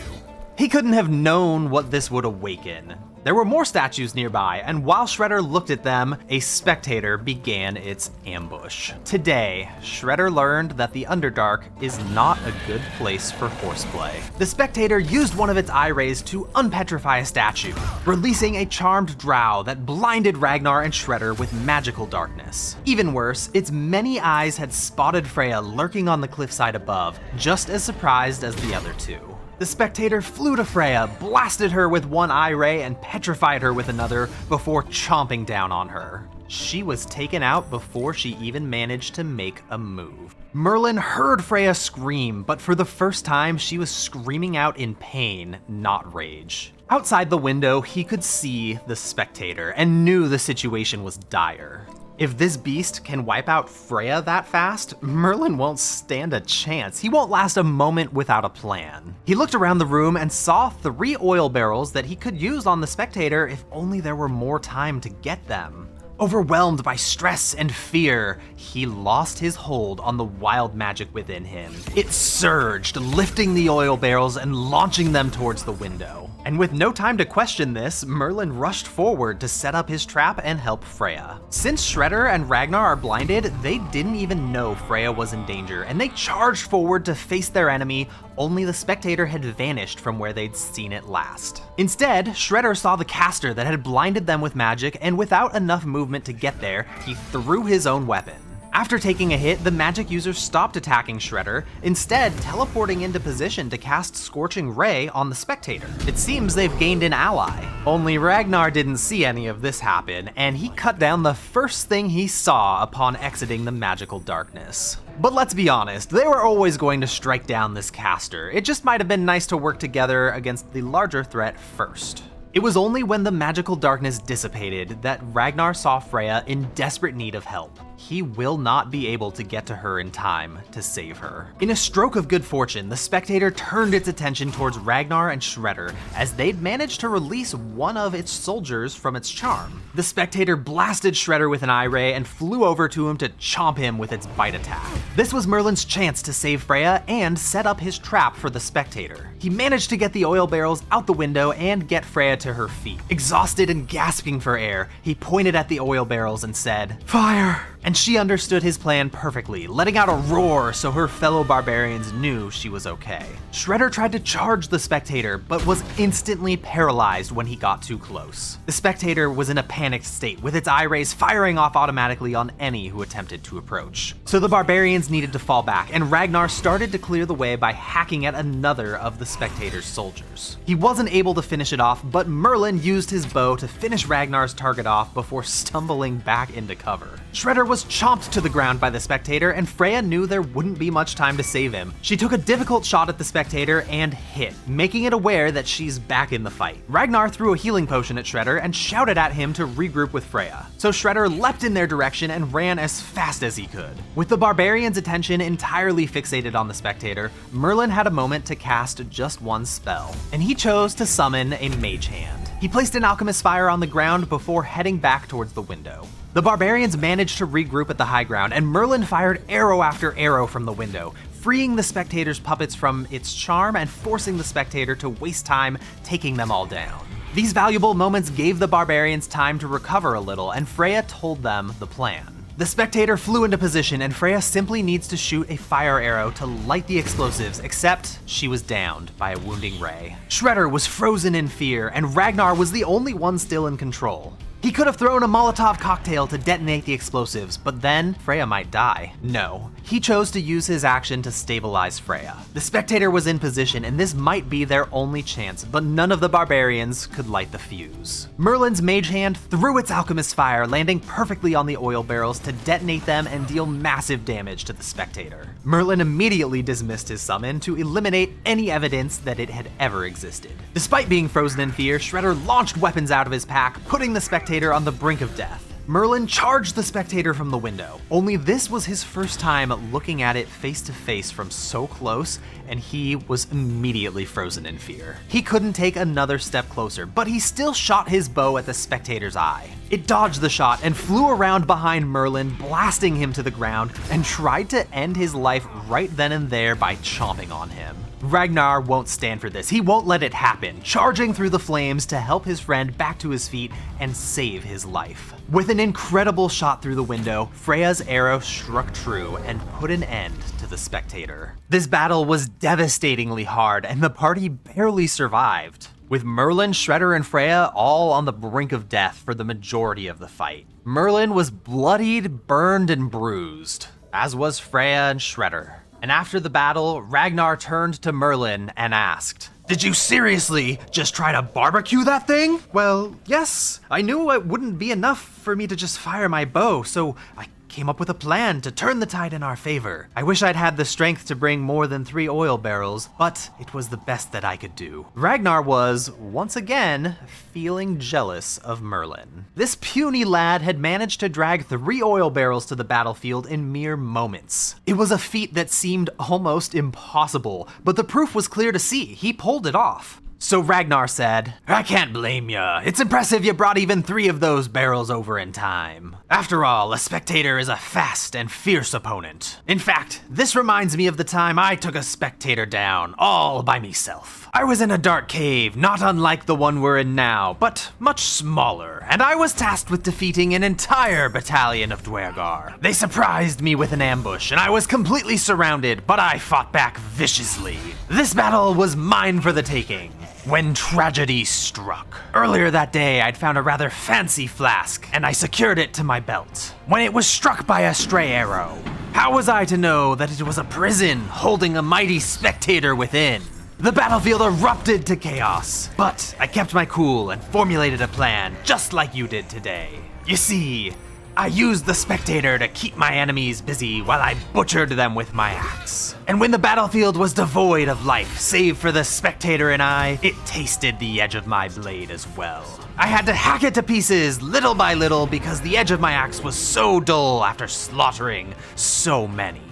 Speaker 1: He couldn't have known what this would awaken. There were more statues nearby, and while Shredder looked at them, a spectator began its ambush. Today, Shredder learned that the Underdark is not a good place for horseplay. The spectator used one of its eye rays to unpetrify a statue, releasing a charmed drow that blinded Ragnar and Shredder with magical darkness. Even worse, its many eyes had spotted Freya lurking on the cliffside above, just as surprised as the other two. The spectator flew to Freya, blasted her with one eye ray, and petrified her with another before chomping down on her. She was taken out before she even managed to make a move. Merlin heard Freya scream, but for the first time, she was screaming out in pain, not rage. Outside the window, he could see the spectator and knew the situation was dire. If this beast can wipe out Freya that fast, Merlin won't stand a chance. He won't last a moment without a plan. He looked around the room and saw 3 oil barrels that he could use on the spectator if only there were more time to get them. Overwhelmed by stress and fear, he lost his hold on the wild magic within him. It surged, lifting the oil barrels and launching them towards the window. And with no time to question this, Merlin rushed forward to set up his trap and help Freya. Since Shredder and Ragnar are blinded, they didn't even know Freya was in danger, and they charged forward to face their enemy, only the spectator had vanished from where they'd seen it last. Instead, Shredder saw the caster that had blinded them with magic, and without enough movement to get there, he threw his own weapon. After taking a hit, the magic user stopped attacking Shredder, instead teleporting into position to cast Scorching Ray on the spectator. It seems they've gained an ally. Only Ragnar didn't see any of this happen, and he cut down the first thing he saw upon exiting the magical darkness. But let's be honest, they were always going to strike down this caster. It just might have been nice to work together against the larger threat first. It was only when the magical darkness dissipated that Ragnar saw Freya in desperate need of help. He will not be able to get to her in time to save her. In a stroke of good fortune, the spectator turned its attention towards Ragnar and Shredder as they'd managed to release one of its soldiers from its charm. The spectator blasted Shredder with an eye ray and flew over to him to chomp him with its bite attack. This was Merlin's chance to save Freya and set up his trap for the spectator. He managed to get the oil barrels out the window and get Freya to her feet. Exhausted and gasping for air, he pointed at the oil barrels and said, "Fire!" And she understood his plan perfectly, letting out a roar so her fellow barbarians knew she was okay. Shredder tried to charge the spectator, but was instantly paralyzed when he got too close. The spectator was in a panicked state, with its eye rays firing off automatically on any who attempted to approach. So the barbarians needed to fall back, and Ragnar started to clear the way by hacking at another of the spectator's soldiers. He wasn't able to finish it off, but Merlin used his bow to finish Ragnar's target off before stumbling back into cover. Shredder was chomped to the ground by the spectator, and Freya knew there wouldn't be much time to save him. She took a difficult shot at the spectator and hit, making it aware that she's back in the fight. Ragnar threw a healing potion at Shredder and shouted at him to regroup with Freya. So Shredder leapt in their direction and ran as fast as he could. With the barbarian's attention entirely fixated on the spectator, Merlin had a moment to cast just one spell, and he chose to summon a mage hand. He placed an alchemist's fire on the ground before heading back towards the window. The barbarians managed to regroup at the high ground, and Merlin fired arrow after arrow from the window, freeing the spectator's puppets from its charm and forcing the spectator to waste time taking them all down. These valuable moments gave the barbarians time to recover a little, and Freya told them the plan. The spectator flew into position, and Freya simply needs to shoot a fire arrow to light the explosives, except she was downed by a wounding ray. Shredder was frozen in fear, and Ragnar was the only one still in control. He could have thrown a Molotov cocktail to detonate the explosives, but then Freya might die. No, he chose to use his action to stabilize Freya. The spectator was in position, and this might be their only chance, but none of the barbarians could light the fuse. Merlin's mage hand threw its alchemist's fire, landing perfectly on the oil barrels to detonate them and deal massive damage to the spectator. Merlin immediately dismissed his summon to eliminate any evidence that it had ever existed. Despite being frozen in fear, Shredder launched weapons out of his pack, putting the spectator on the brink of death. Merlin charged the spectator from the window, only this was his first time looking at it face to face from so close, and he was immediately frozen in fear. He couldn't take another step closer, but he still shot his bow at the spectator's eye. It dodged the shot and flew around behind Merlin, blasting him to the ground, and tried to end his life right then and there by chomping on him. Ragnar won't stand for this. He won't let it happen, charging through the flames to help his friend back to his feet and save his life. With an incredible shot through the window, Freya's arrow struck true and put an end to the spectator. This battle was devastatingly hard, and the party barely survived, with Merlin, Shredder, and Freya all on the brink of death for the majority of the fight. Merlin was bloodied, burned, and bruised, as was Freya and Shredder. And after the battle, Ragnar turned to Merlin and asked, "Did you seriously just try to barbecue that thing?" "Well, yes. I knew it wouldn't be enough for me to just fire my bow, so I came up with a plan to turn the tide in our favor. I wish I'd had the strength to bring more than 3 oil barrels, but it was the best that I could do." Ragnar was, once again, feeling jealous of Merlin. This puny lad had managed to drag 3 oil barrels to the battlefield in mere moments. It was a feat that seemed almost impossible, but the proof was clear to see. He pulled it off. So Ragnar said, "I can't blame ya. It's impressive you brought even 3 of those barrels over in time. After all, a spectator is a fast and fierce opponent. In fact, this reminds me of the time I took a spectator down, all by myself. I was in a dark cave, not unlike the one we're in now, but much smaller, and I was tasked with defeating an entire battalion of Dwergar. They surprised me with an ambush, and I was completely surrounded, but I fought back viciously. This battle was mine for the taking, when tragedy struck. Earlier that day, I'd found a rather fancy flask, and I secured it to my belt, when it was struck by a stray arrow. How was I to know that it was a prison holding a mighty spectator within? The battlefield erupted to chaos, but I kept my cool and formulated a plan just like you did today. You see, I used the spectator to keep my enemies busy while I butchered them with my axe. And when the battlefield was devoid of life, save for the spectator and I, it tasted the edge of my blade as well. I had to hack it to pieces little by little because the edge of my axe was so dull after slaughtering so many.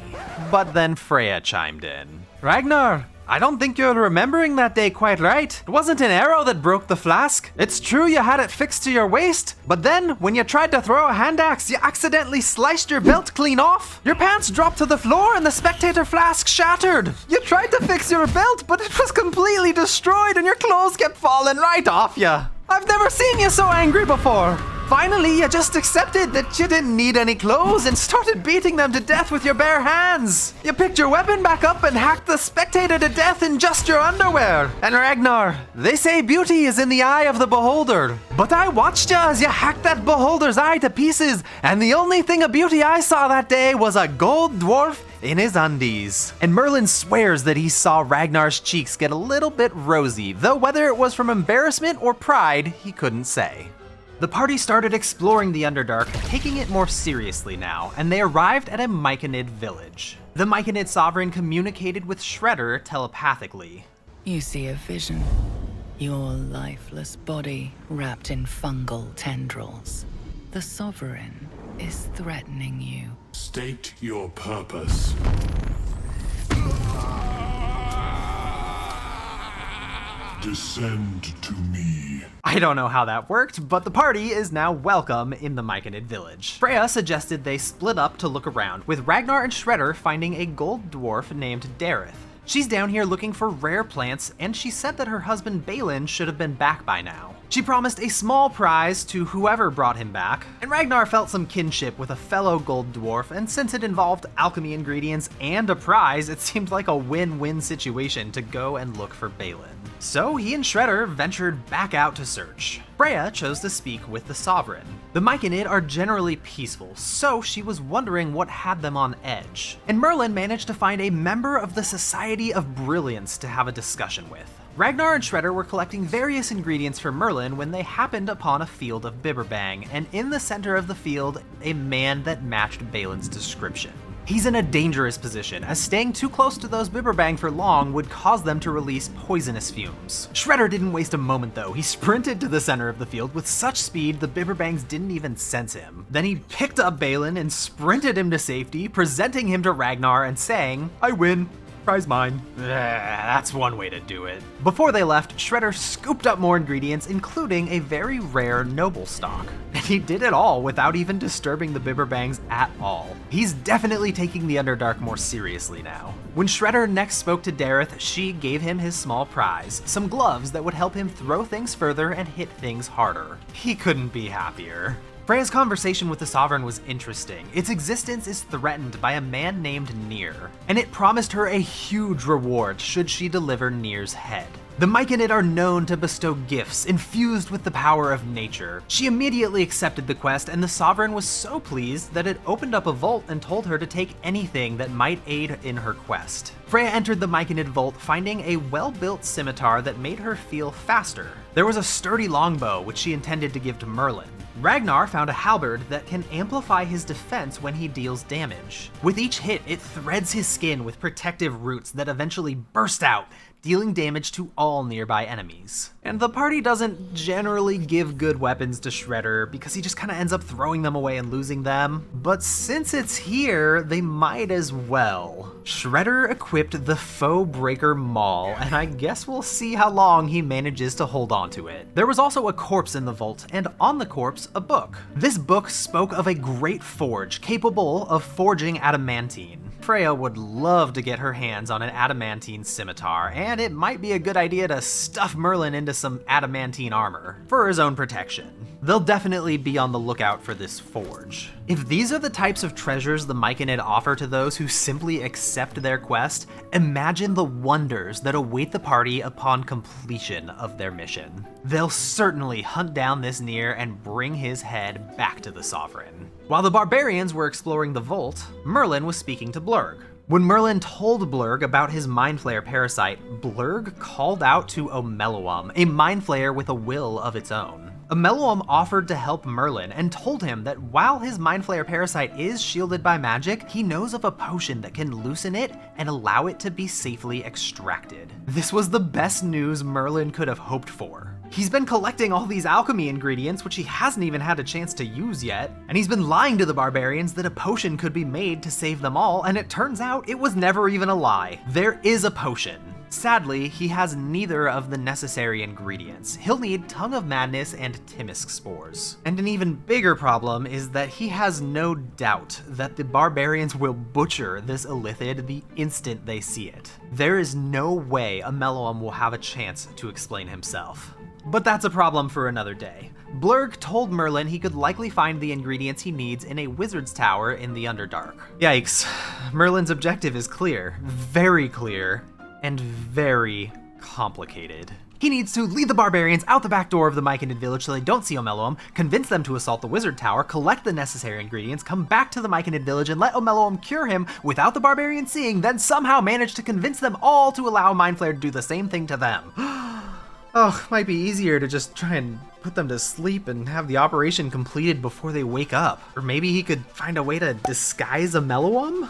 Speaker 1: But then Freya chimed in. "Ragnar, I don't think you're remembering that day quite right. It wasn't an arrow that broke the flask. It's true you had it fixed to your waist, but then when you tried to throw a hand axe, you accidentally sliced your belt clean off. Your pants dropped to the floor and the spectator flask shattered. You tried to fix your belt, but it was completely destroyed and your clothes kept falling right off you. I've never seen you so angry before. Finally, you just accepted that you didn't need any clothes and started beating them to death with your bare hands. You picked your weapon back up and hacked the spectator to death in just your underwear. And Ragnar, they say beauty is in the eye of the beholder. But I watched you as you hacked that beholder's eye to pieces, and the only thing of beauty I saw that day was a gold dwarf in his undies. And Merlin swears that he saw Ragnar's cheeks get a little bit rosy, though whether it was from embarrassment or pride, he couldn't say. The party started exploring the Underdark, taking it more seriously now, and they arrived at a myconid village. The myconid sovereign communicated with Shredder telepathically.
Speaker 5: You see a vision. Your lifeless body wrapped in fungal tendrils. The sovereign is threatening you.
Speaker 7: State your purpose. Descend to me.
Speaker 1: I don't know how that worked, but the party is now welcome in the myconid village. Freya suggested they split up to look around, with Ragnar and Shredder finding a gold dwarf named Dareth. She's down here looking for rare plants, and she said that her husband Balin should have been back by now. She promised a small prize to whoever brought him back, and Ragnar felt some kinship with a fellow gold dwarf, and since it involved alchemy ingredients and a prize, it seemed like a win-win situation to go and look for Balin. So he and Shredder ventured back out to search. Freya chose to speak with the Sovereign. The myconid are generally peaceful, so she was wondering what had them on edge. And Merlin managed to find a member of the Society of Brilliance to have a discussion with. Ragnar and Shredder were collecting various ingredients for Merlin when they happened upon a field of Bibberbang, and in the center of the field, a man that matched Balin's description. He's in a dangerous position, as staying too close to those Bibberbang for long would cause them to release poisonous fumes. Shredder didn't waste a moment though. He sprinted to the center of the field with such speed the Bibberbangs didn't even sense him. Then he picked up Balin and sprinted him to safety, presenting him to Ragnar and saying, "I win. Prize mine." That's one way to do it. Before they left, Shredder scooped up more ingredients, including a very rare noble stock. And he did it all without even disturbing the Bibberbangs at all. He's definitely taking the Underdark more seriously now. When Shredder next spoke to Dareth, she gave him his small prize, some gloves that would help him throw things further and hit things harder. He couldn't be happier. Freya's conversation with the Sovereign was interesting. Its existence is threatened by a man named Nere, and it promised her a huge reward should she deliver Nere's head. The myconid are known to bestow gifts infused with the power of nature. She immediately accepted the quest, and the Sovereign was so pleased that it opened up a vault and told her to take anything that might aid in her quest. Freya entered the myconid vault, finding a well-built scimitar that made her feel faster. There was a sturdy longbow, which she intended to give to Merlin. Ragnar found a halberd that can amplify his defense when he deals damage. With each hit, it threads his skin with protective roots that eventually burst out, dealing damage to all nearby enemies. And the party doesn't generally give good weapons to Shredder because he just kind of ends up throwing them away and losing them. But since it's here, they might as well. Shredder equipped the Foe Breaker Maul, and I guess we'll see how long he manages to hold on to it. There was also a corpse in the vault, and on the corpse, a book. This book spoke of a great forge capable of forging adamantine. Freya would love to get her hands on an adamantine scimitar, and it might be a good idea to stuff Merlin into some adamantine armor for his own protection. They'll definitely be on the lookout for this forge. If these are the types of treasures the myconid offer to those who simply accept their quest, imagine the wonders that await the party upon completion of their mission. They'll certainly hunt down this Nere and bring his head back to the Sovereign. While the barbarians were exploring the vault, Merlin was speaking to Blurg. When Merlin told Blurg about his Mind Flayer parasite, Blurg called out to Omeluum, a Mind Flayer with a will of its own. Omeluum offered to help Merlin and told him that while his Mind Flayer parasite is shielded by magic, he knows of a potion that can loosen it and allow it to be safely extracted. This was the best news Merlin could have hoped for. He's been collecting all these alchemy ingredients, which he hasn't even had a chance to use yet, and he's been lying to the barbarians that a potion could be made to save them all, and it turns out it was never even a lie. There is a potion. Sadly, he has neither of the necessary ingredients. He'll need Tongue of Madness and Timisk spores. And an even bigger problem is that he has no doubt that the barbarians will butcher this illithid the instant they see it. There is no way a Meloam will have a chance to explain himself. But that's a problem for another day. Blurg told Merlin he could likely find the ingredients he needs in a wizard's tower in the Underdark. Yikes. Merlin's objective is clear, and very complicated. He needs to lead the barbarians out the back door of the myconid village so they don't see Omeloam, convince them to assault the wizard tower, collect the necessary ingredients, come back to the myconid village and let Omeloam cure him without the barbarians seeing, then somehow manage to convince them all to allow Mindflayer to do the same thing to them. Oh, might be easier to just try and put them to sleep and have the operation completed before they wake up. Or maybe he could find a way to disguise Omeloam?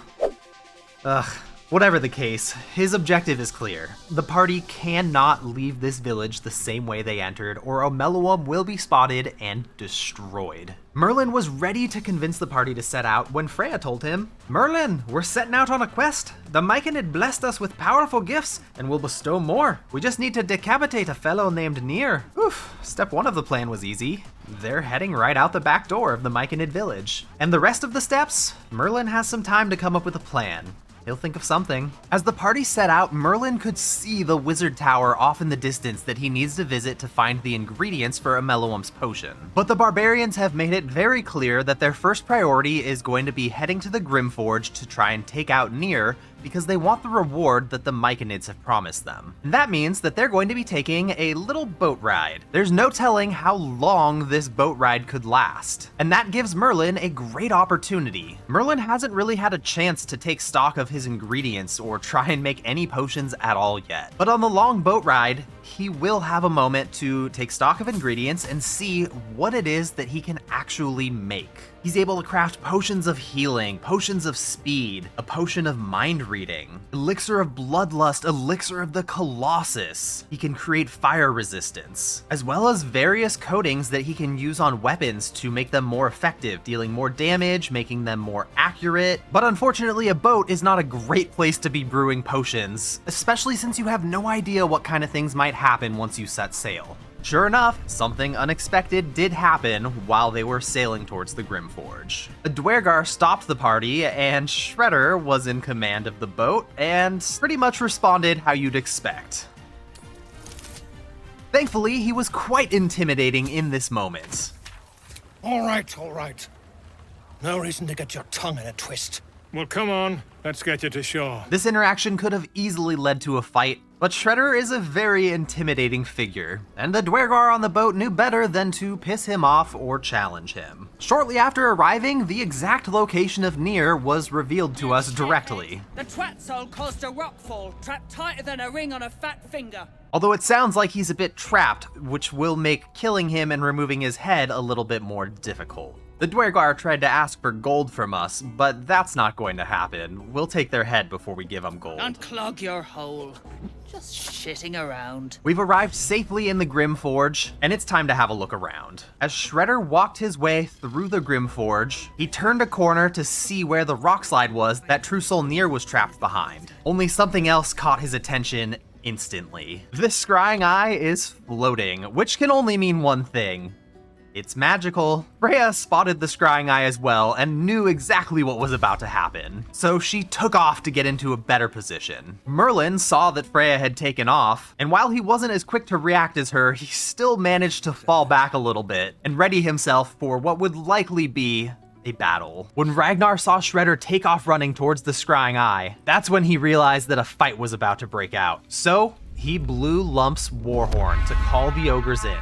Speaker 1: Ugh. Whatever the case, his objective is clear. The party cannot leave this village the same way they entered, or Omeloam will be spotted and destroyed. Merlin was ready to convince the party to set out when Freya told him, "Merlin, we're setting out on a quest. The myconid blessed us with powerful gifts and will bestow more. We just need to decapitate a fellow named Nere." Oof, step one of the plan was easy. They're heading right out the back door of the myconid village. And the rest of the steps? Merlin has some time to come up with a plan. He'll think of something. As the party set out, Merlin could see the wizard tower off in the distance that he needs to visit to find the ingredients for Omeloam's potion. But the barbarians have made it very clear that their first priority is going to be heading to the Grimforge to try and take out Nere, because they want the reward that the myconids have promised them. And that means that they're going to be taking a little boat ride. There's no telling how long this boat ride could last. And that gives Merlin a great opportunity. Merlin hasn't really had a chance to take stock of his ingredients or try and make any potions at all yet. But on the long boat ride, he will have a moment to take stock of ingredients and see what it is that he can actually make. He's able to craft potions of healing, potions of speed, a potion of mind reading, elixir of bloodlust, elixir of the Colossus. He can create fire resistance, as well as various coatings that he can use on weapons to make them more effective, dealing more damage, making them more accurate. But unfortunately, a boat is not a great place to be brewing potions, especially since you have no idea what kind of things might happen once you set sail. Sure enough, something unexpected did happen while they were sailing towards the Grimforge. A Dwergar stopped the party, and Shredder was in command of the boat, and pretty much responded how you'd expect. Thankfully, he was quite intimidating in this moment.
Speaker 8: All right. No reason to get your tongue in a twist. Well, come on. Let's get you to shore.
Speaker 1: This interaction could have easily led to a fight, but Shredder is a very intimidating figure, and the Dwergar on the boat knew better than to piss him off or challenge him. Shortly after arriving, the exact location of Nere was revealed to us directly.
Speaker 9: The twat soul caused a rockfall, trapped tighter than a ring on a fat finger.
Speaker 1: Although it sounds like he's a bit trapped, which will make killing him and removing his head a little bit more difficult. The Dwergar tried to ask for gold from us, but that's not going to happen. We'll take their head before we give them gold.
Speaker 9: Unclog your hole. Just shitting around.
Speaker 1: We've arrived safely in the Grimforge, and it's time to have a look around. As Shredder walked his way through the Grimforge, he turned a corner to see where the rockslide was that True Soul Nere was trapped behind. Only something else caught his attention instantly. This scrying eye is floating, which can only mean one thing. It's magical. Freya spotted the scrying eye as well and knew exactly what was about to happen, so she took off to get into a better position. Merlin saw that Freya had taken off, and while he wasn't as quick to react as her, he still managed to fall back a little bit and ready himself for what would likely be a battle. When Ragnar saw Shredder take off running towards the scrying eye, that's when he realized that a fight was about to break out. So he blew Lump's warhorn to call the ogres in.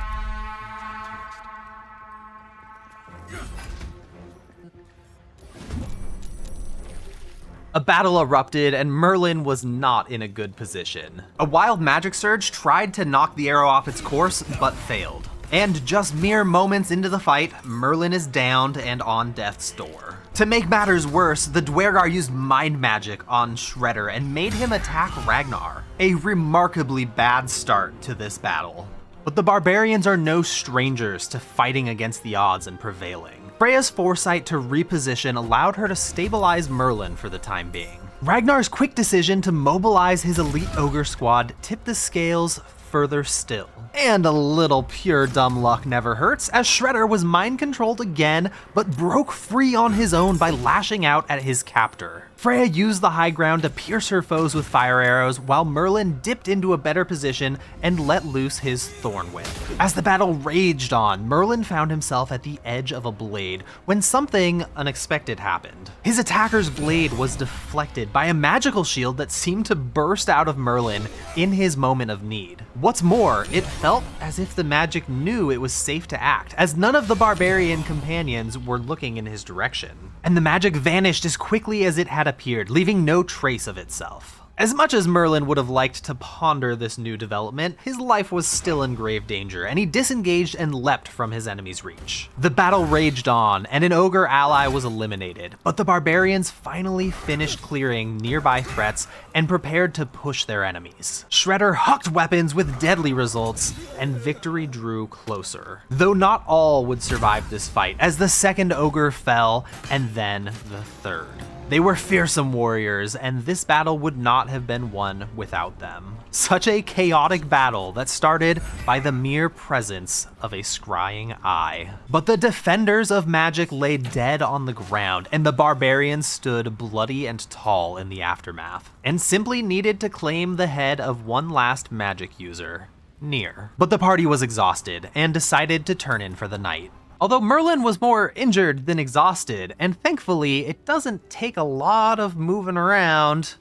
Speaker 1: A battle erupted, and Merlin was not in a good position. A wild magic surge tried to knock the arrow off its course, but failed. And just mere moments into the fight, Merlin is downed and on death's door. To make matters worse, the Dwergar used mind magic on Shredder and made him attack Ragnar. A remarkably bad start to this battle. But the barbarians are no strangers to fighting against the odds and prevailing. Freya's foresight to reposition allowed her to stabilize Merlin for the time being. Ragnar's quick decision to mobilize his elite ogre squad tipped the scales further still. And a little pure dumb luck never hurts, as Shredder was mind-controlled again, but broke free on his own by lashing out at his captor. Freya used the high ground to pierce her foes with fire arrows, while Merlin dipped into a better position and let loose his thorn whip. As the battle raged on, Merlin found himself at the edge of a blade when something unexpected happened. His attacker's blade was deflected by a magical shield that seemed to burst out of Merlin in his moment of need. What's more, it felt as if the magic knew it was safe to act, as none of the barbarian companions were looking in his direction. And the magic vanished as quickly as it had appeared, leaving no trace of itself. As much as Merlin would have liked to ponder this new development, his life was still in grave danger, and he disengaged and leapt from his enemy's reach. The battle raged on, and an ogre ally was eliminated, but the barbarians finally finished clearing nearby threats and prepared to push their enemies. Shredder hucked weapons with deadly results, and victory drew closer. Though not all would survive this fight, as the second ogre fell, and then the third. They were fearsome warriors, and this battle would not have been won without them. Such a chaotic battle that started by the mere presence of a scrying eye. But the defenders of magic lay dead on the ground, and the barbarians stood bloody and tall in the aftermath, and simply needed to claim the head of one last magic user, Nere. But the party was exhausted, and decided to turn in for the night. Although Merlin was more injured than exhausted, and thankfully it doesn't take a lot of moving around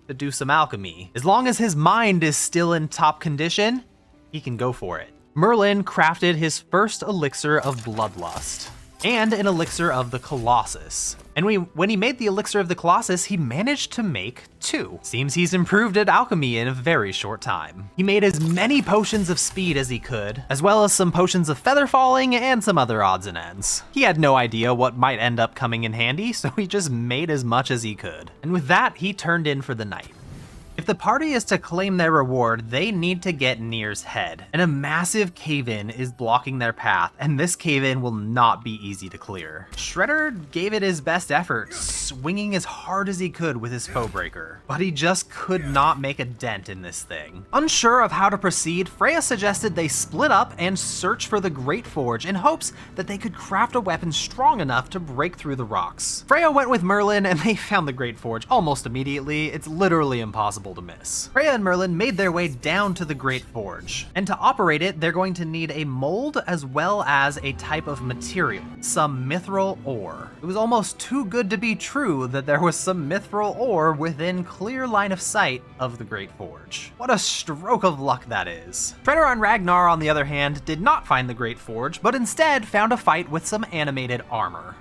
Speaker 1: to do some alchemy. As long as his mind is still in top condition, he can go for it. Merlin crafted his first elixir of bloodlust, and an elixir of the Colossus. And when he made the elixir of the Colossus, he managed to make 2. Seems he's improved at alchemy in a very short time. He made as many potions of speed as he could, as well as some potions of feather falling and some other odds and ends. He had no idea what might end up coming in handy, so he just made as much as he could. And with that, he turned in for the night. If the party is to claim their reward, they need to get Nere's head, and a massive cave-in is blocking their path, and this cave-in will not be easy to clear. Shredder gave it his best effort, swinging as hard as he could with his foe breaker, but he just could not make a dent in this thing. Unsure of how to proceed, Freya suggested they split up and search for the Great Forge in hopes that they could craft a weapon strong enough to break through the rocks. Freya went with Merlin, and they found the Great Forge almost immediately. It's literally impossible to miss. Freya and Merlin made their way down to the Great Forge, and to operate it, they're going to need a mold as well as a type of material, some mithril ore. It was almost too good to be true that there was some mithril ore within clear line of sight of the Great Forge. What a stroke of luck that is. Shredder and Ragnar, on the other hand, did not find the Great Forge, but instead found a fight with some animated armor.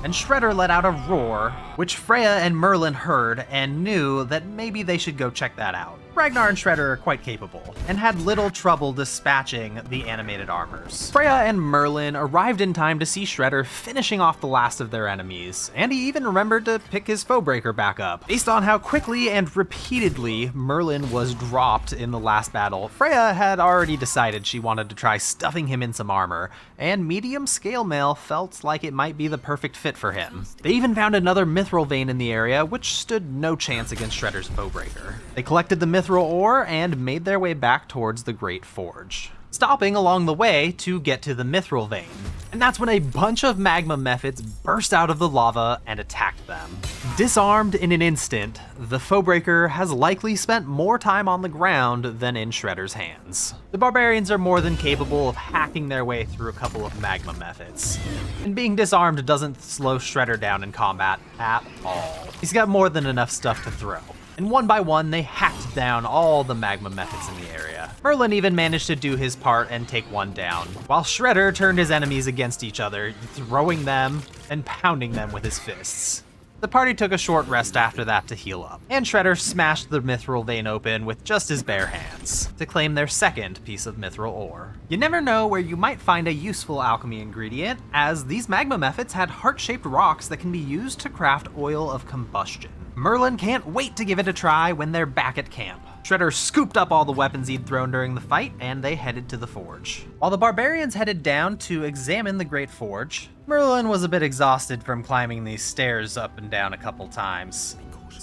Speaker 1: And Shredder let out a roar, which Freya and Merlin heard and knew that maybe they should go check that out. Ragnar and Shredder are quite capable, and had little trouble dispatching the animated armors. Freya and Merlin arrived in time to see Shredder finishing off the last of their enemies, and he even remembered to pick his foe breaker back up. Based on how quickly and repeatedly Merlin was dropped in the last battle, Freya had already decided she wanted to try stuffing him in some armor, and medium scale mail felt like it might be the perfect fit for him. They even found another mithril vein in the area, which stood no chance against Shredder's foe breaker. They collected the mithril ore and made their way back towards the Great Forge, stopping along the way to get to the mithril vein. And that's when a bunch of magma mephits burst out of the lava and attacked them. Disarmed in an instant, the foebreaker has likely spent more time on the ground than in Shredder's hands. The barbarians are more than capable of hacking their way through a couple of magma mephits, and being disarmed doesn't slow Shredder down in combat at all. He's got more than enough stuff to throw. And one by one, they hacked down all the magma mephits in the area. Merlin even managed to do his part and take one down, while Shredder turned his enemies against each other, throwing them and pounding them with his fists. The party took a short rest after that to heal up, and Shredder smashed the mithril vein open with just his bare hands to claim their second piece of mithril ore. You never know where you might find a useful alchemy ingredient, as these magma mephits had heart-shaped rocks that can be used to craft oil of combustion. Merlin can't wait to give it a try when they're back at camp. Shredder scooped up all the weapons he'd thrown during the fight, and they headed to the forge. While the barbarians headed down to examine the Great Forge, Merlin was a bit exhausted from climbing these stairs up and down a couple times.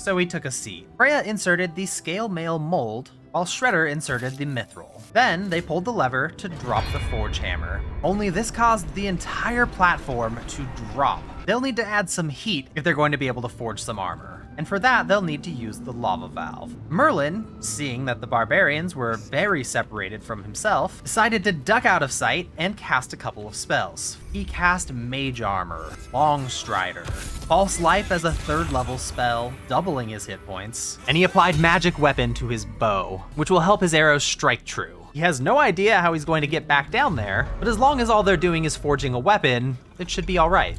Speaker 1: so he took a seat. Freya inserted the scale mail mold, while Shredder inserted the mithril. Then they pulled the lever to drop the forge hammer. Only this caused the entire platform to drop. They'll need to add some heat if they're going to be able to forge some armor. And for that, they'll need to use the lava valve. Merlin, seeing that the barbarians were very separated from himself, decided to duck out of sight and cast a couple of spells. He cast Mage Armor, Long Strider, False Life as a 3rd level spell, doubling his hit points, and he applied Magic Weapon to his bow, which will help his arrows strike true. He has no idea how he's going to get back down there, but as long as all they're doing is forging a weapon, it should be alright.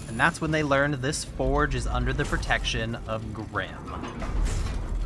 Speaker 1: And that's when they learned this forge is under the protection of Grim.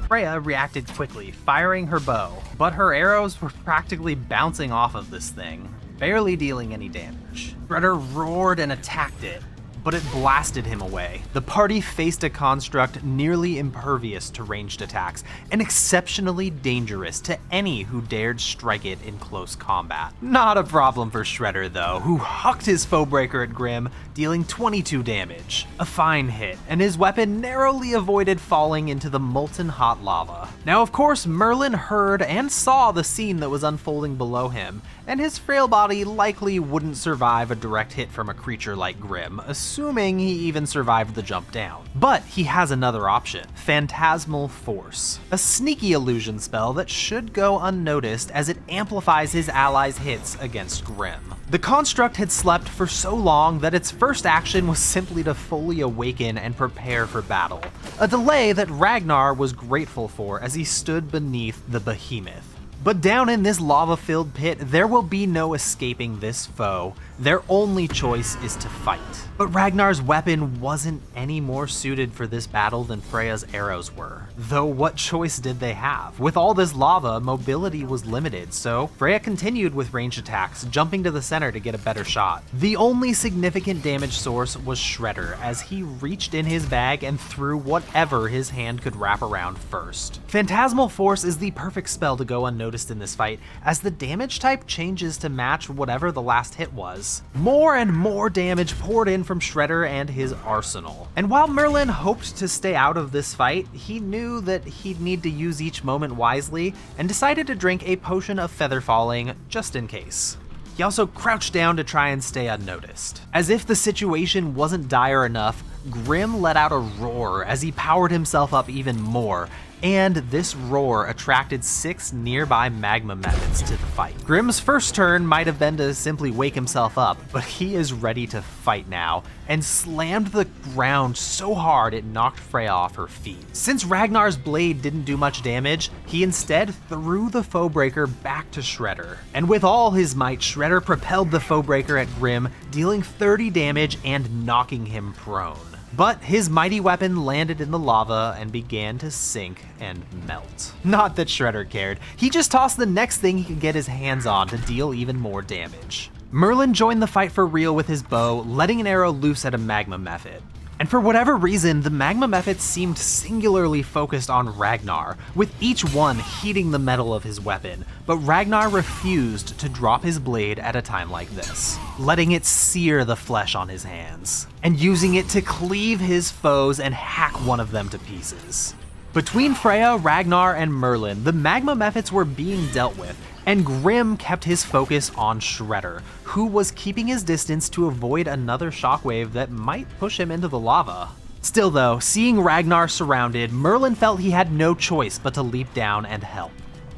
Speaker 1: Freya reacted quickly, firing her bow, but her arrows were practically bouncing off of this thing, barely dealing any damage. Shredder roared and attacked it, but it blasted him away. The party faced a construct nearly impervious to ranged attacks, and exceptionally dangerous to any who dared strike it in close combat. Not a problem for Shredder though, who hucked his Foebreaker at Grim, dealing 22 damage. A fine hit, and his weapon narrowly avoided falling into the molten hot lava. Now of course Merlin heard and saw the scene that was unfolding below him, and his frail body likely wouldn't survive a direct hit from a creature like Grim, assuming he even survived the jump down. But he has another option, Phantasmal Force, a sneaky illusion spell that should go unnoticed as it amplifies his allies' hits against Grim. The construct had slept for so long that its first action was simply to fully awaken and prepare for battle, a delay that Ragnar was grateful for as he stood beneath the behemoth. But down in this lava-filled pit, there will be no escaping this foe. Their only choice is to fight. But Ragnar's weapon wasn't any more suited for this battle than Freya's arrows were. Though what choice did they have? With all this lava, mobility was limited, so Freya continued with ranged attacks, jumping to the center to get a better shot. The only significant damage source was Shredder, as he reached in his bag and threw whatever his hand could wrap around first. Phantasmal Force is the perfect spell to go unnoticed in this fight, as the damage type changes to match whatever the last hit was. More and more damage poured in from Shredder and his arsenal. And while Merlin hoped to stay out of this fight, he knew that he'd need to use each moment wisely and decided to drink a potion of feather falling just in case. He also crouched down to try and stay unnoticed. As if the situation wasn't dire enough, Grim let out a roar as he powered himself up even more, and this roar attracted 6 nearby magma methods to the fight. Grim's first turn might have been to simply wake himself up, but he is ready to fight now, and slammed the ground so hard it knocked Freya off her feet. Since Ragnar's blade didn't do much damage, he instead threw the Foebreaker back to Shredder. And with all his might, Shredder propelled the Foebreaker at Grim, dealing 30 damage and knocking him prone. But his mighty weapon landed in the lava and began to sink and melt. Not that Shredder cared, he just tossed the next thing he could get his hands on to deal even more damage. Merlin joined the fight for real with his bow, letting an arrow loose at a magma mephit. And for whatever reason, the magma mephits seemed singularly focused on Ragnar, with each one heating the metal of his weapon, but Ragnar refused to drop his blade at a time like this, letting it sear the flesh on his hands, and using it to cleave his foes and hack one of them to pieces. Between Freya, Ragnar, and Merlin, the magma mephits were being dealt with, and Grim kept his focus on Shredder, who was keeping his distance to avoid another shockwave that might push him into the lava. Still though, seeing Ragnar surrounded, Merlin felt he had no choice but to leap down and help.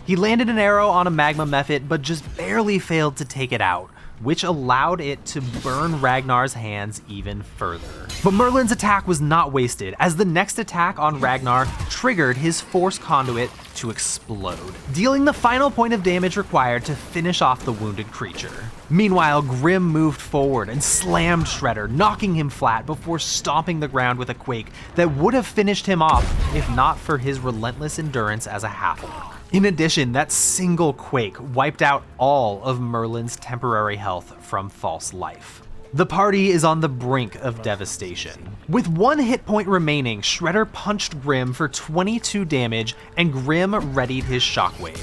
Speaker 1: He landed an arrow on a magma mephit, but just barely failed to take it out, which allowed it to burn Ragnar's hands even further. But Merlin's attack was not wasted, as the next attack on Ragnar triggered his force conduit to explode, dealing the final point of damage required to finish off the wounded creature. Meanwhile, Grim moved forward and slammed Shredder, knocking him flat before stomping the ground with a quake that would have finished him off if not for his relentless endurance as a half-orc. In addition, that single quake wiped out all of Merlin's temporary health from false life. The party is on the brink of devastation. With 1 hit point remaining, Shredder punched Grim for 22 damage, and Grim readied his shockwave.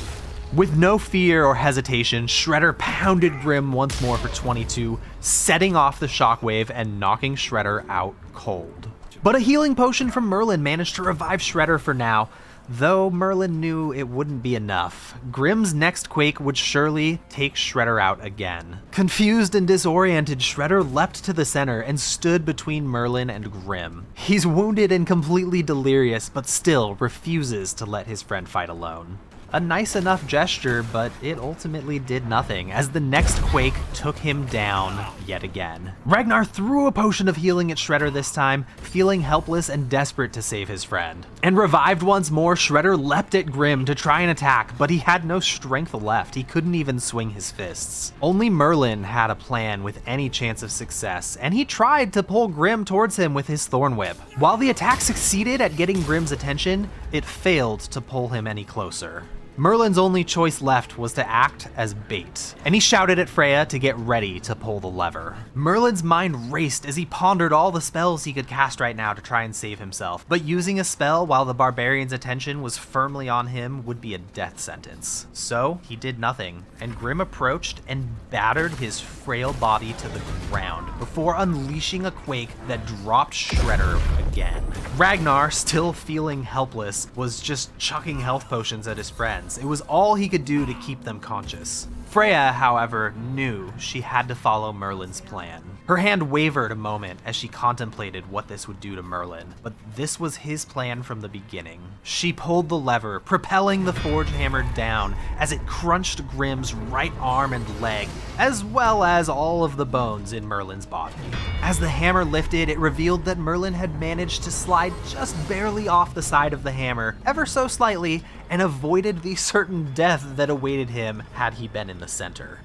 Speaker 1: With no fear or hesitation, Shredder pounded Grim once more for 22, setting off the shockwave and knocking Shredder out cold. But a healing potion from Merlin managed to revive Shredder for now, though Merlin knew it wouldn't be enough. Grim's next quake would surely take Shredder out again. Confused and disoriented, Shredder leapt to the center and stood between Merlin and Grim. He's wounded and completely delirious, but still refuses to let his friend fight alone. A nice enough gesture, but it ultimately did nothing, as the next quake took him down yet again. Ragnar threw a potion of healing at Shredder this time, feeling helpless and desperate to save his friend. And revived once more, Shredder leapt at Grim to try and attack, but he had no strength left. He couldn't even swing his fists. Only Merlin had a plan with any chance of success, and he tried to pull Grim towards him with his Thorn Whip. While the attack succeeded at getting Grim's attention, it failed to pull him any closer. Merlin's only choice left was to act as bait, and he shouted at Freya to get ready to pull the lever. Merlin's mind raced as he pondered all the spells he could cast right now to try and save himself, but using a spell while the barbarian's attention was firmly on him would be a death sentence. So he did nothing, and Grim approached and battered his frail body to the ground before unleashing a quake that dropped Shredder again. Ragnar, still feeling helpless, was just chucking health potions at his friends. It was all he could do to keep them conscious. Freya, however, knew she had to follow Merlin's plan. Her hand wavered a moment as she contemplated what this would do to Merlin, but this was his plan from the beginning. She pulled the lever, propelling the forge hammer down as it crunched Grim's right arm and leg, as well as all of the bones in Merlin's body. As the hammer lifted, it revealed that Merlin had managed to slide just barely off the side of the hammer, ever so slightly, and avoided the certain death that awaited him had he been in the center.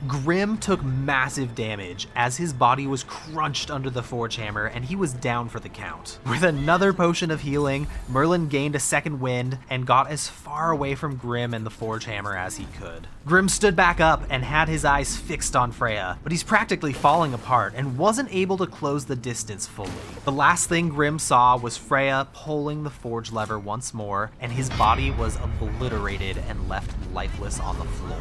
Speaker 1: Grim took massive damage as his body was crunched under the forge hammer and he was down for the count. With another potion of healing, Merlin gained a second wind and got as far away from Grim and the forge hammer as he could. Grim stood back up and had his eyes fixed on Freya, but he's practically falling apart and wasn't able to close the distance fully. The last thing Grim saw was Freya pulling the forge lever once more, and his body was obliterated and left lifeless on the floor.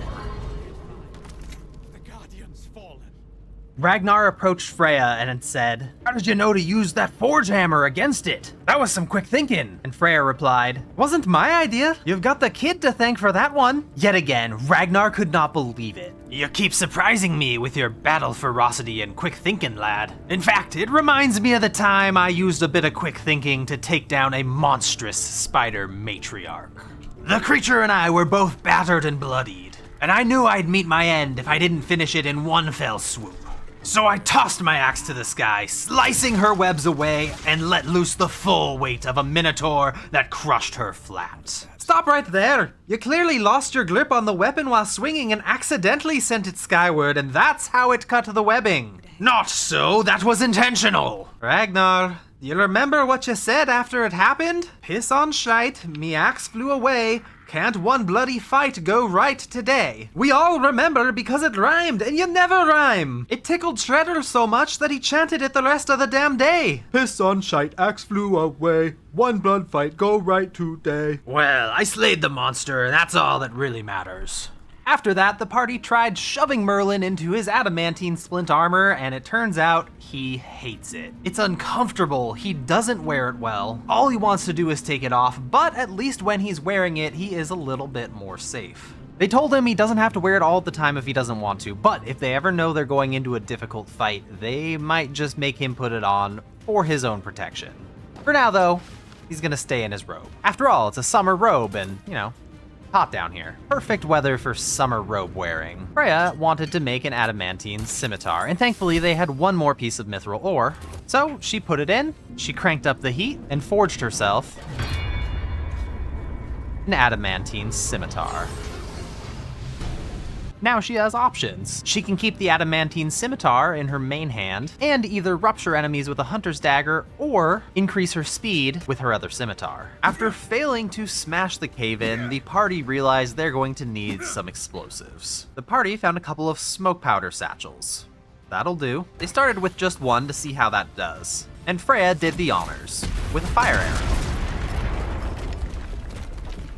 Speaker 1: Ragnar approached Freya and said, "How did you know to use that forge hammer against it? That was some quick thinking." And Freya replied, "Wasn't my idea. You've got the kid to thank for that one." Yet again, Ragnar could not believe it. "You keep surprising me with your battle ferocity and quick thinking, lad. In fact, it reminds me of the time I used a bit of quick thinking to take down a monstrous spider matriarch. The creature and I were both battered and bloodied, and I knew I'd meet my end if I didn't finish it in one fell swoop. So I tossed my axe to the sky, slicing her webs away, and let loose the full weight of a minotaur that crushed her flat." Stop right there! You clearly lost your grip on the weapon while swinging and accidentally sent it skyward, and that's how it cut the webbing. Not so, that was intentional! Ragnar, you remember what you said after it happened? Piss on shite, me axe flew away. Can't one bloody fight go right today? We all remember because it rhymed, and you never rhyme. It tickled Shredder so much that he chanted it the rest of the damn day. Piss on shite, axe flew away. One blood fight go right today. Well, I slayed the monster, and that's all that really matters. After that, the party tried shoving Merlin into his adamantine splint armor, and it turns out he hates it. It's uncomfortable, he doesn't wear it well. All he wants to do is take it off, but at least when he's wearing it, he is a little bit more safe. They told him he doesn't have to wear it all the time if he doesn't want to, but if they ever know they're going into a difficult fight, they might just make him put it on for his own protection. For now though, he's gonna stay in his robe. After all, it's a summer robe and, hot down here. Perfect weather for summer robe wearing. Freya wanted to make an adamantine scimitar, and thankfully they had one more piece of mithril ore. So she put it in, she cranked up the heat, and forged herself an adamantine scimitar. Now she has options. She can keep the adamantine scimitar in her main hand and either rupture enemies with a hunter's dagger or increase her speed with her other scimitar. After failing to smash the cave-in, the party realized they're going to need some explosives. The party found a couple of smoke powder satchels. That'll do. They started with just one to see how that does. And Freya did the honors with a fire arrow.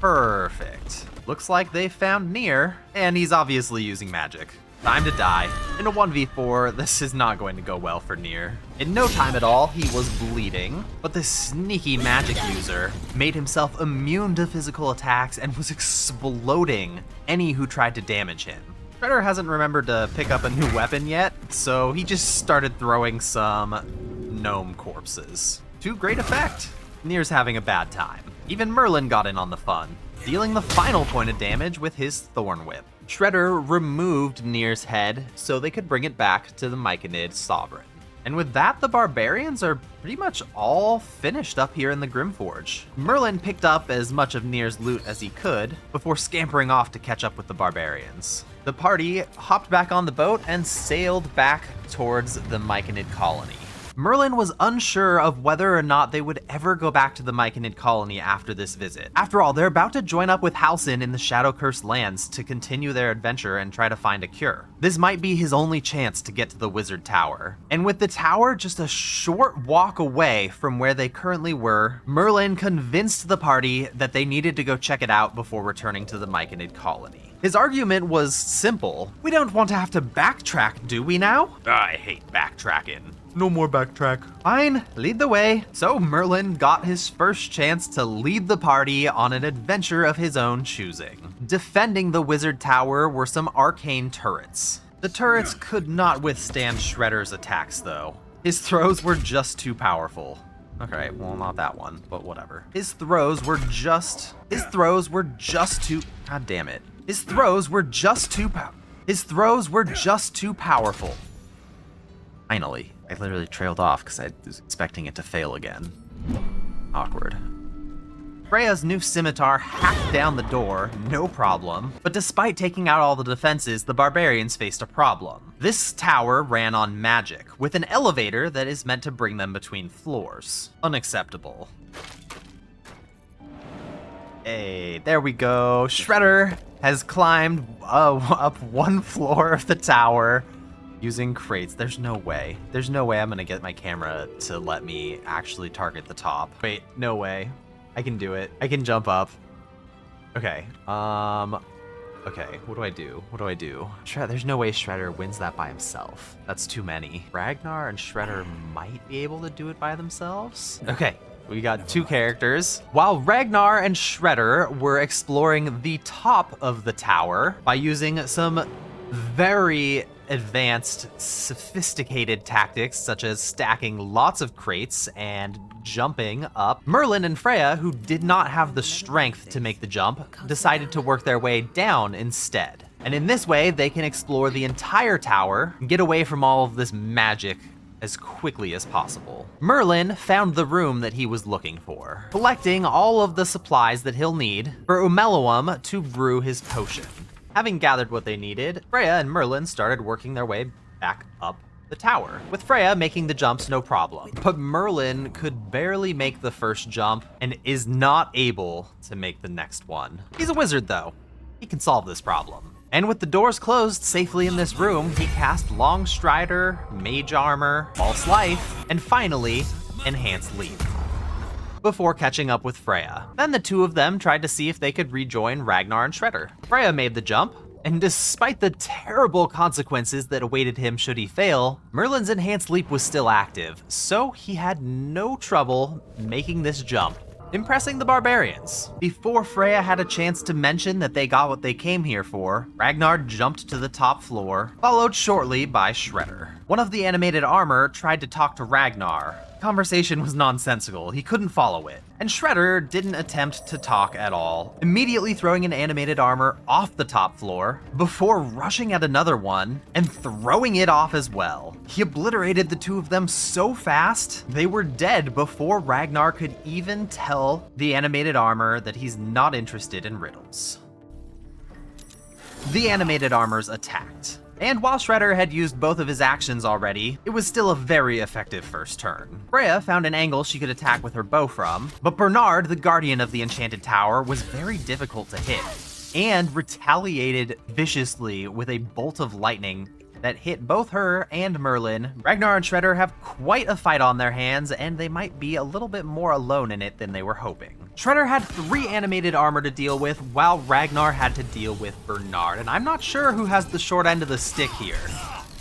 Speaker 1: Perfect. Looks like they found Nere, and he's obviously using magic. Time to die. In a 1v4, this is not going to go well for Nere. In no time at all, he was bleeding, but this sneaky magic user made himself immune to physical attacks and was exploding any who tried to damage him. Shredder hasn't remembered to pick up a new weapon yet, so he just started throwing some gnome corpses. To great effect. Nere's having a bad time. Even Merlin got in on the fun, dealing the final point of damage with his Thorn Whip. Shredder removed Nere's head so they could bring it back to the myconid Sovereign. And with that, the barbarians are pretty much all finished up here in the Grimforge. Merlin picked up as much of Nere's loot as he could before scampering off to catch up with the barbarians. The party hopped back on the boat and sailed back towards the myconid colony. Merlin was unsure of whether or not they would ever go back to the myconid colony after this visit. After all, they're about to join up with Halsin in the Shadow-Cursed lands to continue their adventure and try to find a cure. This might be his only chance to get to the Wizard Tower. And with the tower just a short walk away from where they currently were, Merlin convinced the party that they needed to go check it out before returning to the myconid colony. His argument was simple. We don't want to have to backtrack, do we now? I hate backtracking.
Speaker 3: No more backtrack.
Speaker 1: Fine, lead the way. So Merlin got his first chance to lead the party on an adventure of his own choosing. Defending the Wizard Tower were some arcane turrets. The turrets could not withstand Shredder's attacks though. His throws were just too powerful. Okay, well not that one, but whatever. His throws were just too, god damn it. His throws were just too powerful. Finally. I literally trailed off because I was expecting it to fail again. Awkward. Freya's new scimitar hacked down the door, no problem. But despite taking out all the defenses, the barbarians faced a problem. This tower ran on magic, with an elevator that is meant to bring them between floors. Unacceptable. Hey, there we go. Shredder has climbed up one floor of the tower. Using crates. There's no way I'm gonna get my camera to let me actually target the top. Wait, no way. I can do it. I can jump up. Okay. Okay, what do I do? There's no way Shredder wins that by himself. That's too many. Ragnar and Shredder might be able to do it by themselves. Okay. We got two characters. While Ragnar and Shredder were exploring the top of the tower by using some very advanced, sophisticated tactics such as stacking lots of crates and jumping up, Merlin and Freya, who did not have the strength to make the jump, decided to work their way down instead. And in this way, they can explore the entire tower and get away from all of this magic as quickly as possible. Merlin found the room that he was looking for, collecting all of the supplies that he'll need for Umeluum to brew his potion. Having gathered what they needed, Freya and Merlin started working their way back up the tower, with Freya making the jumps no problem. But Merlin could barely make the first jump and is not able to make the next one. He's a wizard though. He can solve this problem. And with the doors closed safely in this room, he cast Long Strider, Mage Armor, False Life, and finally, Enhanced Leap, before catching up with Freya. Then the two of them tried to see if they could rejoin Ragnar and Shredder. Freya made the jump, and despite the terrible consequences that awaited him should he fail, Merlin's Enhanced Leap was still active, so he had no trouble making this jump, impressing the barbarians. Before Freya had a chance to mention that they got what they came here for, Ragnar jumped to the top floor, followed shortly by Shredder. One of the animated armor tried to talk to Ragnar. Conversation was nonsensical, he couldn't follow it. And Shredder didn't attempt to talk at all, immediately throwing an animated armor off the top floor, before rushing at another one and throwing it off as well. He obliterated the two of them so fast, they were dead before Ragnar could even tell the animated armor that he's not interested in riddles. The animated armors attacked. And while Shredder had used both of his actions already, it was still a very effective first turn. Freya found an angle she could attack with her bow from, but Bernard, the guardian of the enchanted tower, was very difficult to hit, and retaliated viciously with a bolt of lightning that hit both her and Merlin. Ragnar and Shredder have quite a fight on their hands, and they might be a little bit more alone in it than they were hoping. Shredder had 3 animated armor to deal with, while Ragnar had to deal with Bernard, and I'm not sure who has the short end of the stick here.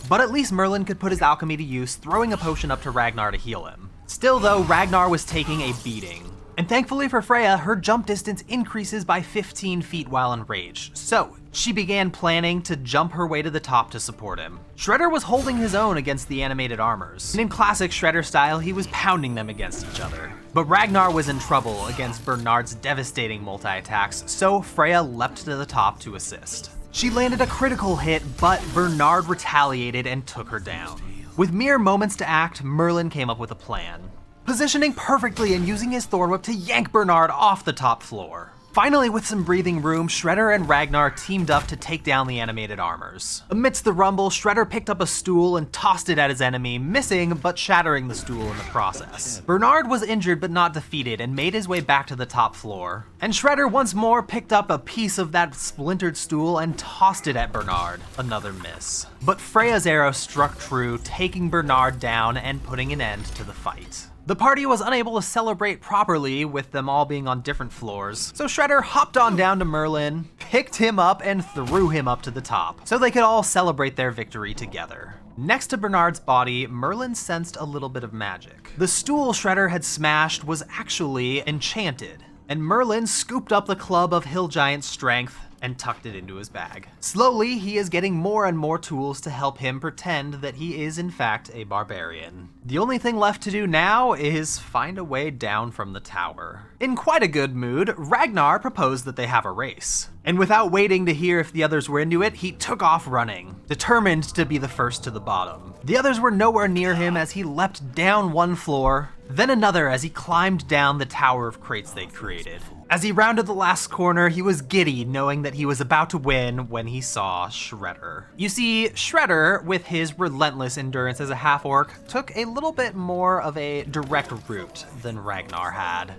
Speaker 1: But at least Merlin could put his alchemy to use, throwing a potion up to Ragnar to heal him. Still though, Ragnar was taking a beating. And thankfully for Freya, her jump distance increases by 15 feet while enraged, so she began planning to jump her way to the top to support him. Shredder was holding his own against the animated armors, and in classic Shredder style, he was pounding them against each other. But Ragnar was in trouble against Bernard's devastating multi-attacks, so Freya leapt to the top to assist. She landed a critical hit, but Bernard retaliated and took her down. With mere moments to act, Merlin came up with a plan, positioning perfectly and using his Thorn Whip to yank Bernard off the top floor. Finally, with some breathing room, Shredder and Ragnar teamed up to take down the animated armors. Amidst the rumble, Shredder picked up a stool and tossed it at his enemy, missing but shattering the stool in the process. Bernard was injured but not defeated and made his way back to the top floor. And Shredder once more picked up a piece of that splintered stool and tossed it at Bernard. Another miss. But Freya's arrow struck true, taking Bernard down and putting an end to the fight. The party was unable to celebrate properly with them all being on different floors, so Shredder hopped on down to Merlin, picked him up, and threw him up to the top, so they could all celebrate their victory together. Next to Bernard's body, Merlin sensed a little bit of magic. The stool Shredder had smashed was actually enchanted, and Merlin scooped up the club of Hill Giant's strength and tucked it into his bag. Slowly, he is getting more and more tools to help him pretend that he is in fact a barbarian. The only thing left to do now is find a way down from the tower. In quite a good mood, Ragnar proposed that they have a race. And without waiting to hear if the others were into it, he took off running, determined to be the first to the bottom. The others were nowhere near him as he leapt down one floor, then another as he climbed down the tower of crates they'd created. As he rounded the last corner, he was giddy, knowing that he was about to win when he saw Shredder. You see, Shredder, with his relentless endurance as a half-orc, took a little bit more of a direct route than Ragnar had.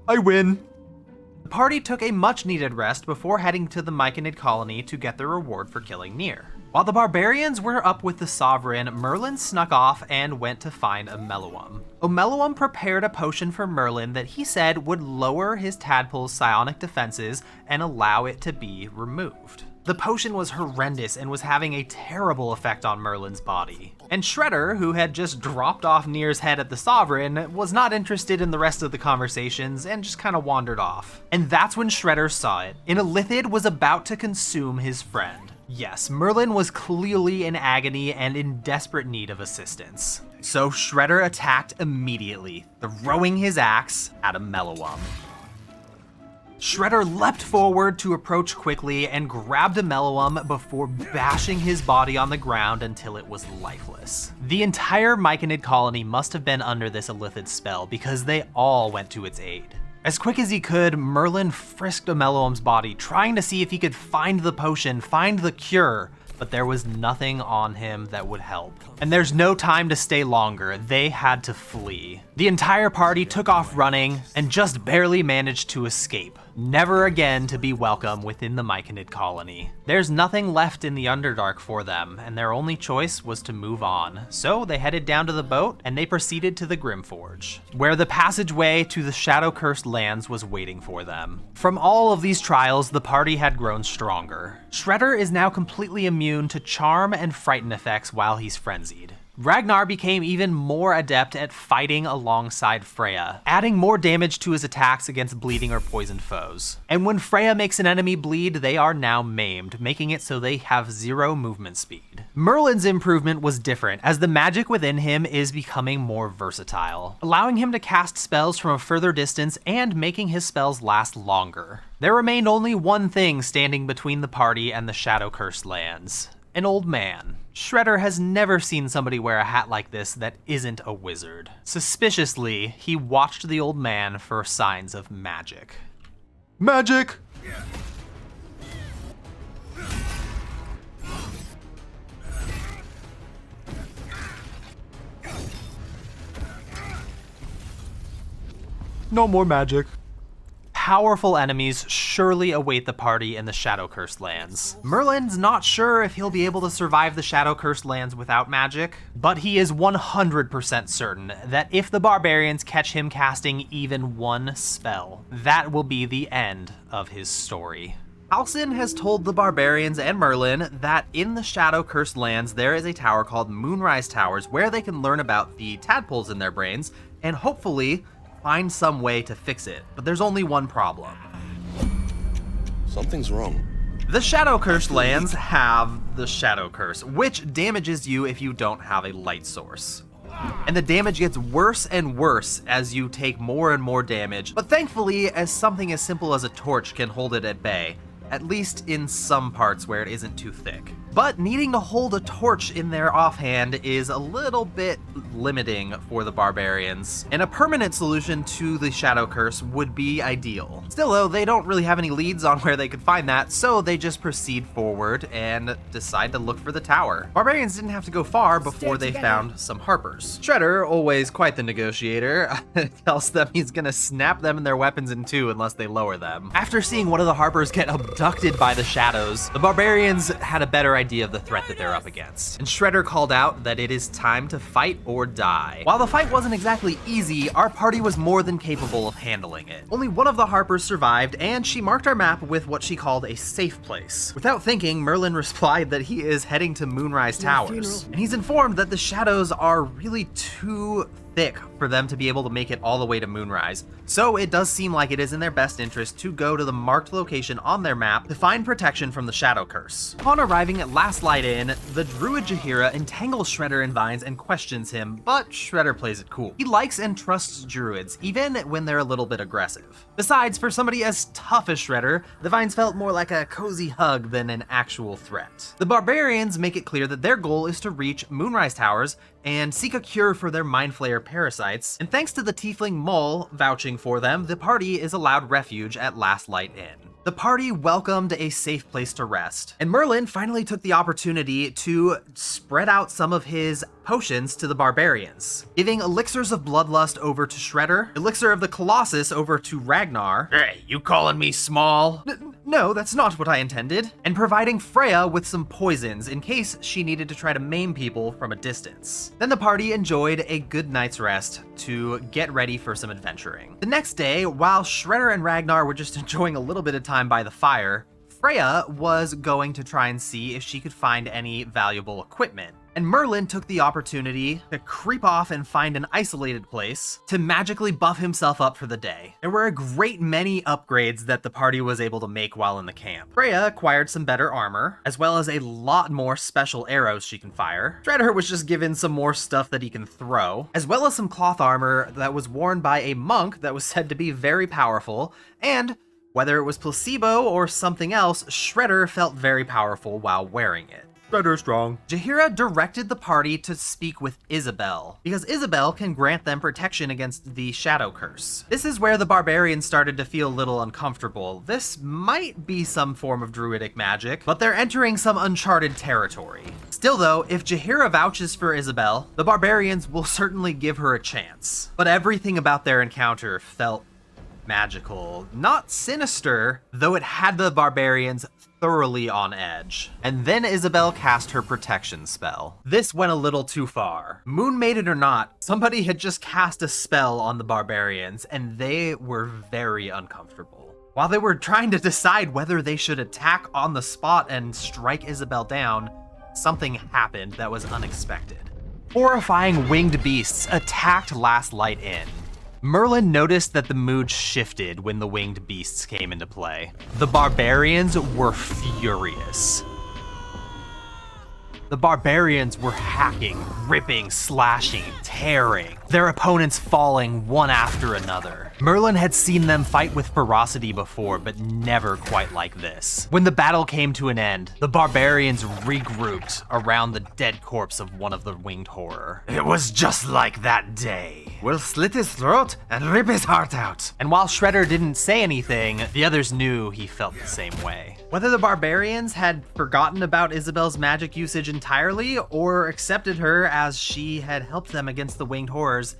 Speaker 1: I win. The party took a much-needed rest before heading to the myconid colony to get their reward for killing Nere. While the barbarians were up with the Sovereign, Merlin snuck off and went to find Omeluum. Omeluum prepared a potion for Merlin that he said would lower his tadpole's psionic defenses and allow it to be removed. The potion was horrendous and was having a terrible effect on Merlin's body. And Shredder, who had just dropped off Nere's head at the Sovereign, was not interested in the rest of the conversations and just kind of wandered off. And that's when Shredder saw it. An Illithid was about to consume his friend. Yes, Merlin was clearly in agony and in desperate need of assistance. So Shredder attacked immediately, throwing his axe at Omeluum. Shredder leapt forward to approach quickly and grabbed Omeluum before bashing his body on the ground until it was lifeless. The entire myconid colony must have been under this Illithid spell because they all went to its aid. As quick as he could, Merlin frisked Omeluum's body, trying to see if he could find the potion, find the cure, but there was nothing on him that would help. And there's no time to stay longer, they had to flee. The entire party took off running and just barely managed to escape, never again to be welcome within the myconid colony. There's nothing left in the Underdark for them, and their only choice was to move on. So they headed down to the boat and they proceeded to the Grimforge, where the passageway to the shadow-cursed lands was waiting for them. From all of these trials, the party had grown stronger. Shredder is now completely immune to charm and frighten effects while he's frenzied. Ragnar became even more adept at fighting alongside Freya, adding more damage to his attacks against bleeding or poisoned foes. And when Freya makes an enemy bleed, they are now maimed, making it so they have 0 movement speed. Merlin's improvement was different, as the magic within him is becoming more versatile, allowing him to cast spells from a further distance and making his spells last longer. There remained only one thing standing between the party and the shadow-cursed lands: an old man. Shredder has never seen somebody wear a hat like this that isn't a wizard. Suspiciously, he watched the old man for signs of magic. Magic! No more magic. Powerful enemies surely await the party in the Shadow-Cursed lands. Merlin's not sure if he'll be able to survive the Shadow-Cursed lands without magic, but he is 100% certain that if the barbarians catch him casting even one spell, that will be the end of his story. Halsin has told the barbarians and Merlin that in the Shadow-Cursed lands there is a tower called Moonrise Towers where they can learn about the tadpoles in their brains and hopefully find some way to fix it. But there's only one problem.
Speaker 10: Something's wrong.
Speaker 1: The Shadow-Cursed lands have the Shadow Curse, which damages you if you don't have a light source. And the damage gets worse and worse as you take more and more damage, but thankfully, as something as simple as a torch can hold it at bay, at least in some parts where it isn't too thick. But needing to hold a torch in their offhand is a little bit limiting for the barbarians, and a permanent solution to the Shadow Curse would be ideal. Still though, they don't really have any leads on where they could find that, so they just proceed forward and decide to look for the tower. Barbarians didn't have to go far before they found some Harpers. Shredder, always quite the negotiator, tells them he's gonna snap them and their weapons in two unless they lower them. After seeing one of the Harpers get abducted by the shadows, the barbarians had a better idea of the threat that they're up against. And Shredder called out that it is time to fight or die. While the fight wasn't exactly easy, our party was more than capable of handling it. Only one of the Harpers survived, and she marked our map with what she called a safe place. Without thinking, Merlin replied that he is heading to Moonrise Towers, and he's informed that the shadows are really too thick for them to be able to make it all the way to Moonrise. So it does seem like it is in their best interest to go to the marked location on their map to find protection from the Shadow Curse. Upon arriving at Last Light Inn, the Druid Jaheira entangles Shredder in vines and questions him, but Shredder plays it cool. He likes and trusts Druids, even when they're a little bit aggressive. Besides, for somebody as tough as Shredder, the vines felt more like a cozy hug than an actual threat. The barbarians make it clear that their goal is to reach Moonrise Towers and seek a cure for their Mind Flayer parasites, and thanks to the Tiefling Mole vouching for them, the party is allowed refuge at Last Light Inn. The party welcomed a safe place to rest, and Merlin finally took the opportunity to spread out some of his potions to the barbarians, giving elixirs of bloodlust over to Shredder, elixir of the Colossus over to Ragnar. Hey, you calling me small? No, that's not what I intended. And providing Freya with some poisons in case she needed to try to maim people from a distance. Then the party enjoyed a good night's rest to get ready for some adventuring. The next day, while Shredder and Ragnar were just enjoying a little bit of time by the fire, Freya was going to try and see if she could find any valuable equipment. And Merlin took the opportunity to creep off and find an isolated place to magically buff himself up for the day. There were a great many upgrades that the party was able to make while in the camp. Freya acquired some better armor, as well as a lot more special arrows she can fire. Shredder was just given some more stuff that he can throw, as well as some cloth armor that was worn by a monk that was said to be very powerful, and whether it was placebo or something else, Shredder felt very powerful while wearing it. Shredder strong. Jaheira directed the party to speak with Isabel, because Isabel can grant them protection against the Shadow Curse. This is where the barbarians started to feel a little uncomfortable. This might be some form of druidic magic, but they're entering some uncharted territory. Still though, if Jaheira vouches for Isabel, the barbarians will certainly give her a chance. But everything about their encounter felt magical, not sinister, though it had the barbarians thoroughly on edge. And then Isabel cast her protection spell. This went a little too far. Moon made it or not, somebody had just cast a spell on the barbarians, and they were very uncomfortable. While they were trying to decide whether they should attack on the spot and strike Isabel down, something happened that was unexpected. Horrifying winged beasts attacked Last Light Inn. Merlin noticed that the mood shifted when the winged beasts came into play. The barbarians were furious. The barbarians were hacking, ripping, slashing, tearing, their opponents falling one after another. Merlin had seen them fight with ferocity before, but never quite like this. When the battle came to an end, the barbarians regrouped around the dead corpse of one of the winged horror. It was just like that day. We'll slit his throat and rip his heart out. And while Shredder didn't say anything, the others knew he felt the same way. Whether the barbarians had forgotten about Isabel's magic usage entirely or accepted her as she had helped them against the winged horrors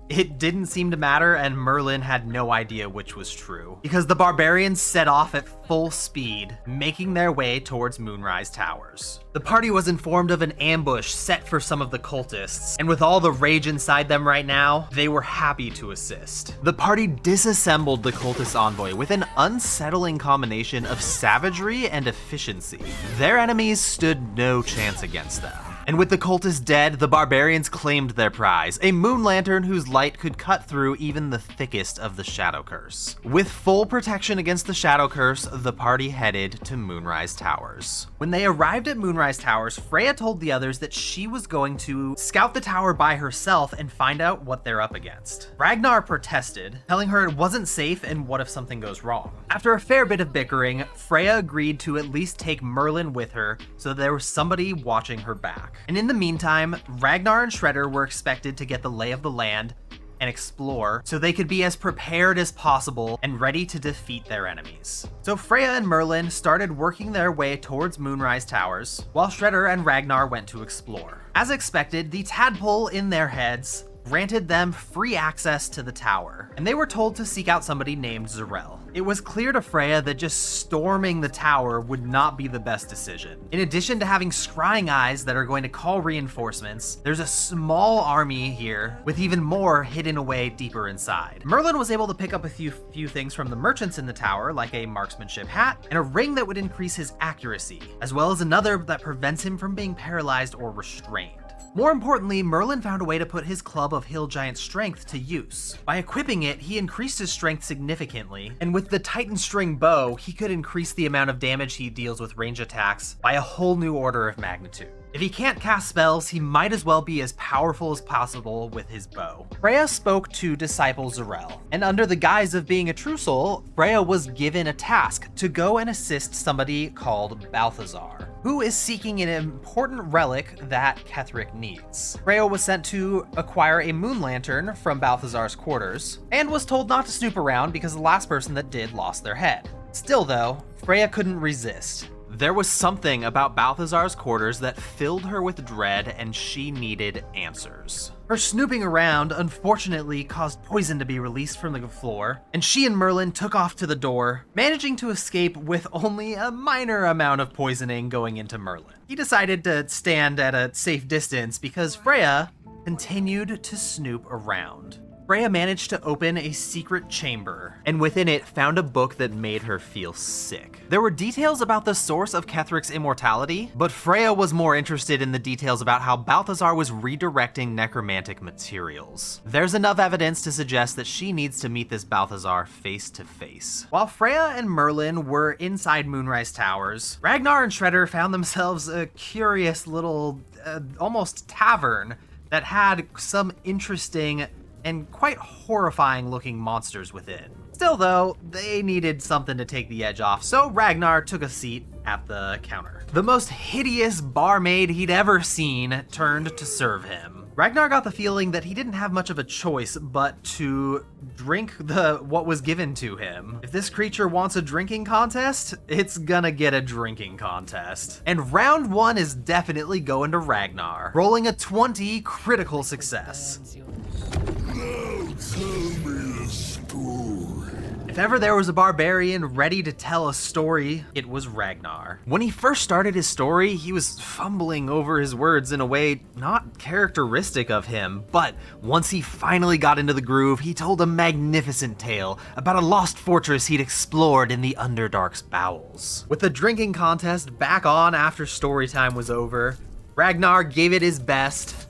Speaker 1: It didn't seem to matter, and Merlin had no idea which was true, because the barbarians set off at full speed, making their way towards Moonrise Towers. The party was informed of an ambush set for some of the cultists, and with all the rage inside them right now, they were happy to assist. The party disassembled the cultist envoy with an unsettling combination of savagery and efficiency. Their enemies stood no chance against them. And with the cultists dead, the barbarians claimed their prize, a moon lantern whose light could cut through even the thickest of the shadow curse. With full protection against the shadow curse, the party headed to Moonrise Towers. When they arrived at Moonrise Towers, Freya told the others that she was going to scout the tower by herself and find out what they're up against. Ragnar protested, telling her it wasn't safe and what if something goes wrong. After a fair bit of bickering, Freya agreed to at least take Merlin with her so there was somebody watching her back. And in the meantime, Ragnar and Shredder were expected to get the lay of the land and explore so they could be as prepared as possible and ready to defeat their enemies. So Freya and Merlin started working their way towards Moonrise Towers, while Shredder and Ragnar went to explore. As expected, the tadpole in their heads granted them free access to the tower, and they were told to seek out somebody named Zarel. It was clear to Freya that just storming the tower would not be the best decision. In addition to having scrying eyes that are going to call reinforcements, there's a small army here with even more hidden away deeper inside. Merlin was able to pick up a few things from the merchants in the tower, like a marksmanship hat and a ring that would increase his accuracy, as well as another that prevents him from being paralyzed or restrained. More importantly, Merlin found a way to put his Club of Hill Giant Strength to use. By equipping it, he increased his strength significantly, and with the Titan String Bow, he could increase the amount of damage he deals with range attacks by a whole new order of magnitude. If he can't cast spells, he might as well be as powerful as possible with his bow. Freya spoke to Disciple Zarel, and under the guise of being a true soul, Freya was given a task to go and assist somebody called Balthazar, who is seeking an important relic that Ketheric needs. Freya was sent to acquire a moon lantern from Balthazar's quarters, and was told not to snoop around because the last person that did lost their head. Still though, Freya couldn't resist. There was something about Balthazar's quarters that filled her with dread, and she needed answers. Her snooping around unfortunately caused poison to be released from the floor, and she and Merlin took off to the door, managing to escape with only a minor amount of poisoning going into Merlin. He decided to stand at a safe distance because Freya continued to snoop around. Freya managed to open a secret chamber, and within it found a book that made her feel sick. There were details about the source of Ketheric's immortality, but Freya was more interested in the details about how Balthazar was redirecting necromantic materials. There's enough evidence to suggest that she needs to meet this Balthazar face to face. While Freya and Merlin were inside Moonrise Towers, Ragnar and Shredder found themselves a curious little, almost tavern that had some interesting and quite horrifying looking monsters within. Still though, they needed something to take the edge off, so Ragnar took a seat at the counter. The most hideous barmaid he'd ever seen turned to serve him. Ragnar got the feeling that he didn't have much of a choice but to drink what was given to him. If this creature wants a drinking contest, it's gonna get a drinking contest. And round 1 is definitely going to Ragnar, rolling a 20 critical success.
Speaker 7: Tell me a story.
Speaker 1: If ever there was a barbarian ready to tell a story, it was Ragnar. When he first started his story, he was fumbling over his words in a way not characteristic of him, but once he finally got into the groove, he told a magnificent tale about a lost fortress he'd explored in the Underdark's bowels. With the drinking contest back on after story time was over, Ragnar gave it his best.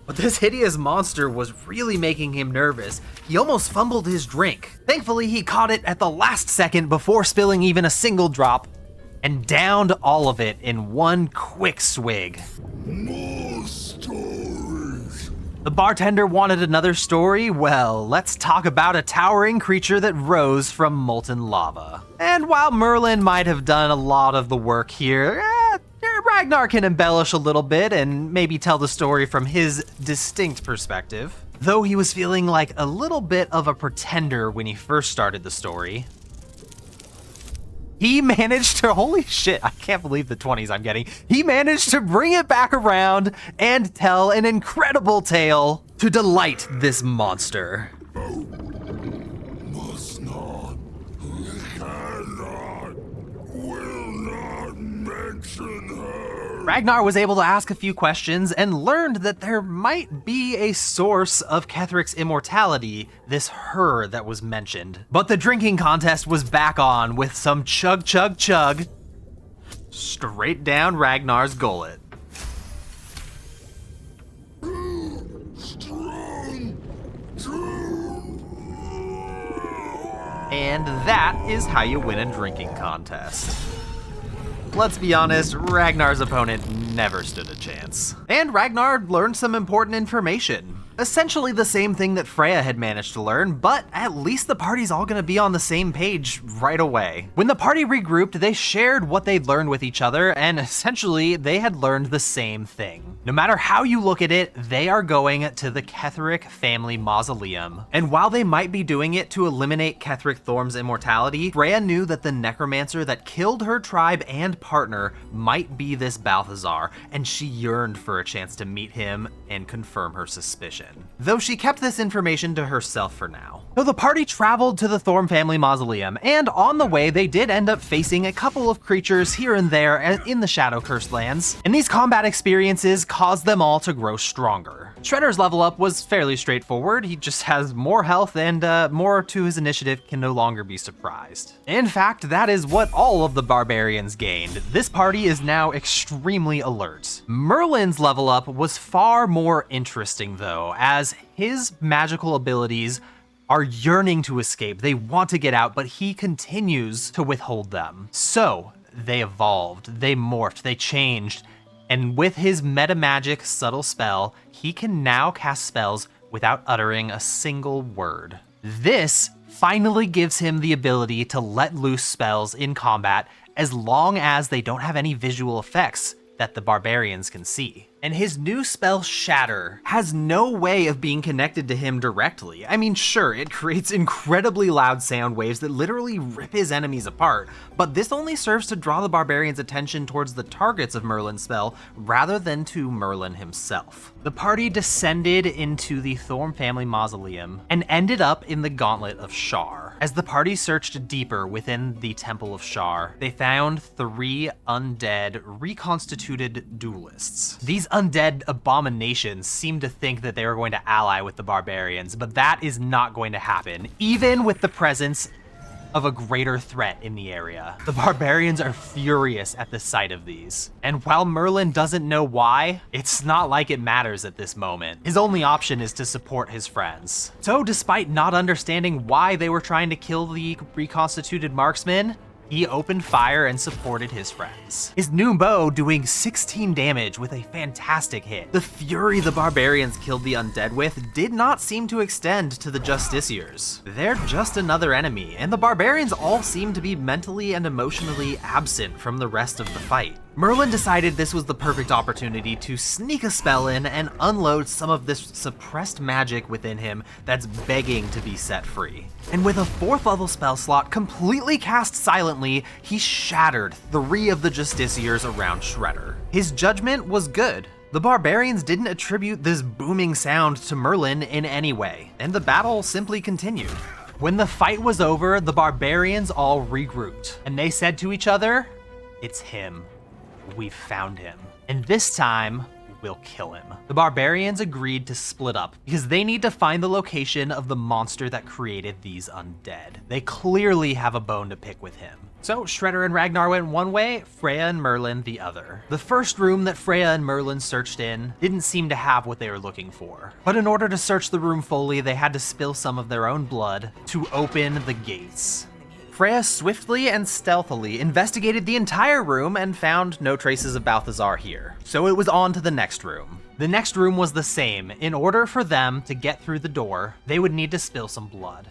Speaker 1: But this hideous monster was really making him nervous. He almost fumbled his drink. Thankfully, he caught it at the last second before spilling even a single drop, and downed all of it in one quick swig.
Speaker 7: More stories.
Speaker 1: The bartender wanted another story? Well, let's talk about a towering creature that rose from molten lava. And while Merlin might have done a lot of the work here, Ragnar can embellish a little bit and maybe tell the story from his distinct perspective. Though he was feeling like a little bit of a pretender when he first started the story, he managed to, holy shit, I can't believe the 20s I'm getting. He managed to bring it back around and tell an incredible tale to delight this monster.
Speaker 7: Must not, cannot, will not mention her.
Speaker 1: Ragnar was able to ask a few questions and learned that there might be a source of Kethric's immortality, this her that was mentioned. But the drinking contest was back on with some chug chug chug straight down Ragnar's gullet. And that is how you win a drinking contest. Let's be honest, Ragnar's opponent never stood a chance. And Ragnar learned some important information. Essentially the same thing that Freya had managed to learn, but at least the party's all gonna be on the same page right away. When the party regrouped, they shared what they'd learned with each other, and essentially they had learned the same thing. No matter how you look at it, they are going to the Ketheric family mausoleum. And while they might be doing it to eliminate Ketheric Thorm's immortality, Freya knew that the necromancer that killed her tribe and partner might be this Balthazar, and she yearned for a chance to meet him and confirm her suspicion. Though she kept this information to herself for now. So the party traveled to the Thorm family mausoleum, and on the way they did end up facing a couple of creatures here and there in the Shadow Cursed lands, and these combat experiences caused them all to grow stronger. Shredder's level up was fairly straightforward. He just has more health and more to his initiative, can no longer be surprised. In fact, that is what all of the barbarians gained. This party is now extremely alert. Merlin's level up was far more interesting though, as his magical abilities are yearning to escape. They want to get out, but he continues to withhold them. So they evolved, they morphed, they changed, and with his meta magic subtle spell, he can now cast spells without uttering a single word. This finally gives him the ability to let loose spells in combat as long as they don't have any visual effects that the barbarians can see. And his new spell, Shatter, has no way of being connected to him directly. I mean, sure, it creates incredibly loud sound waves that literally rip his enemies apart, but this only serves to draw the barbarians' attention towards the targets of Merlin's spell rather than to Merlin himself. The party descended into the Thorm family mausoleum and ended up in the Gauntlet of Shar. As the party searched deeper within the Temple of Shar, they found 3 undead, reconstituted duelists. These undead abominations seem to think that they were going to ally with the barbarians, but that is not going to happen, even with the presence of a greater threat in the area. The barbarians are furious at the sight of these. And while Merlin doesn't know why, it's not like it matters at this moment. His only option is to support his friends. So despite not understanding why they were trying to kill the reconstituted marksman, he opened fire and supported his friends. His new bow doing 16 damage with a fantastic hit. The fury the barbarians killed the undead with did not seem to extend to the justiciars. They're just another enemy, and the barbarians all seem to be mentally and emotionally absent from the rest of the fight. Merlin decided this was the perfect opportunity to sneak a spell in and unload some of this suppressed magic within him that's begging to be set free. And with a 4th level spell slot completely cast silently, he shattered 3 of the justiciars around Shredder. His judgment was good. The barbarians didn't attribute this booming sound to Merlin in any way, and the battle simply continued. When the fight was over, the barbarians all regrouped, and they said to each other, "It's him. We've found him. And this time, we'll kill him." The barbarians agreed to split up because they need to find the location of the monster that created these undead. They clearly have a bone to pick with him. So Shredder and Ragnar went one way, Freya and Merlin the other. The first room that Freya and Merlin searched in didn't seem to have what they were looking for. But in order to search the room fully, they had to spill some of their own blood to open the gates. Freya swiftly and stealthily investigated the entire room and found no traces of Balthazar here. So it was on to the next room. The next room was the same. In order for them to get through the door, they would need to spill some blood.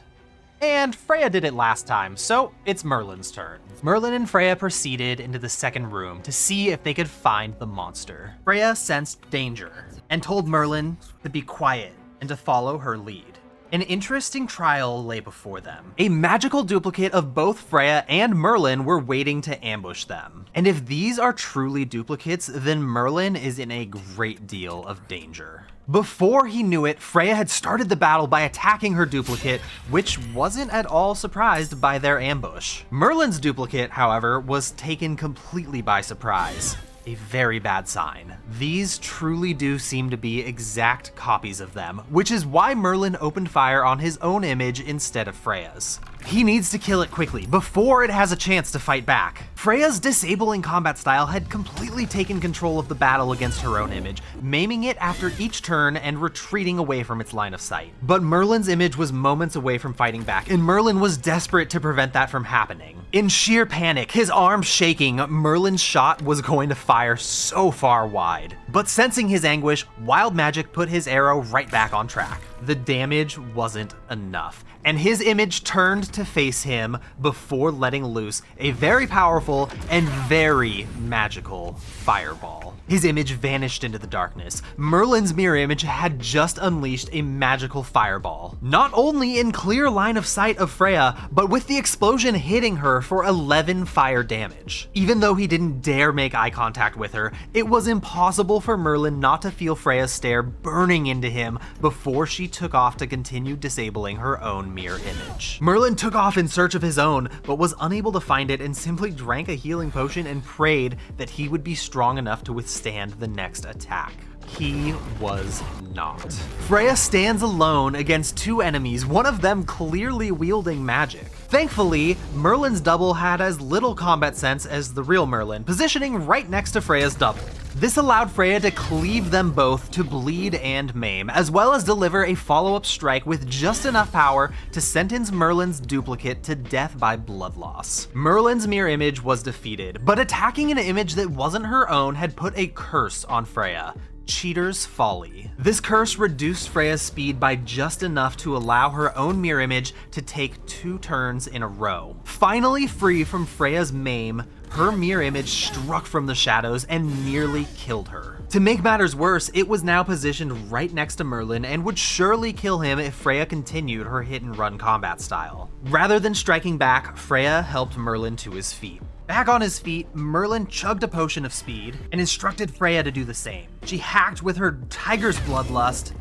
Speaker 1: And Freya did it last time, so it's Merlin's turn. Merlin and Freya proceeded into the second room to see if they could find the monster. Freya sensed danger and told Merlin to be quiet and to follow her lead. An interesting trial lay before them. A magical duplicate of both Freya and Merlin were waiting to ambush them. And if these are truly duplicates, then Merlin is in a great deal of danger. Before he knew it, Freya had started the battle by attacking her duplicate, which wasn't at all surprised by their ambush. Merlin's duplicate, however, was taken completely by surprise. A very bad sign. These truly do seem to be exact copies of them, which is why Merlin opened fire on his own image instead of Freya's. He needs to kill it quickly, before it has a chance to fight back. Freya's disabling combat style had completely taken control of the battle against her own image, maiming it after each turn and retreating away from its line of sight. But Merlin's image was moments away from fighting back, and Merlin was desperate to prevent that from happening. In sheer panic, his arms shaking, Merlin's shot was going to fire so far wide. But sensing his anguish, wild magic put his arrow right back on track. The damage wasn't enough, and his image turned to face him before letting loose a very powerful and very magical fireball. His image vanished into the darkness. Merlin's mirror image had just unleashed a magical fireball, not only in clear line of sight of Freya, but with the explosion hitting her for 11 fire damage. Even though he didn't dare make eye contact with her, it was impossible for Merlin not to feel Freya's stare burning into him before she took off to continue disabling her own mirror image. Merlin took off in search of his own, but was unable to find it and simply drank a healing potion and prayed that he would be strong enough to withstand the next attack. He was not. Freya stands alone against two enemies, one of them clearly wielding magic. Thankfully, Merlin's double had as little combat sense as the real Merlin, positioning right next to Freya's double. This allowed Freya to cleave them both to bleed and maim, as well as deliver a follow-up strike with just enough power to sentence Merlin's duplicate to death by blood loss. Merlin's mirror image was defeated, but attacking an image that wasn't her own had put a curse on Freya. Cheater's Folly. This curse reduced Freya's speed by just enough to allow her own mirror image to take 2 turns in a row. Finally free from Freya's maim, her mirror image struck from the shadows and nearly killed her. To make matters worse, it was now positioned right next to Merlin and would surely kill him if Freya continued her hit and run combat style. Rather than striking back, Freya helped Merlin to his feet. Back on his feet, Merlin chugged a potion of speed and instructed Freya to do the same. She hacked with her tiger's bloodlust,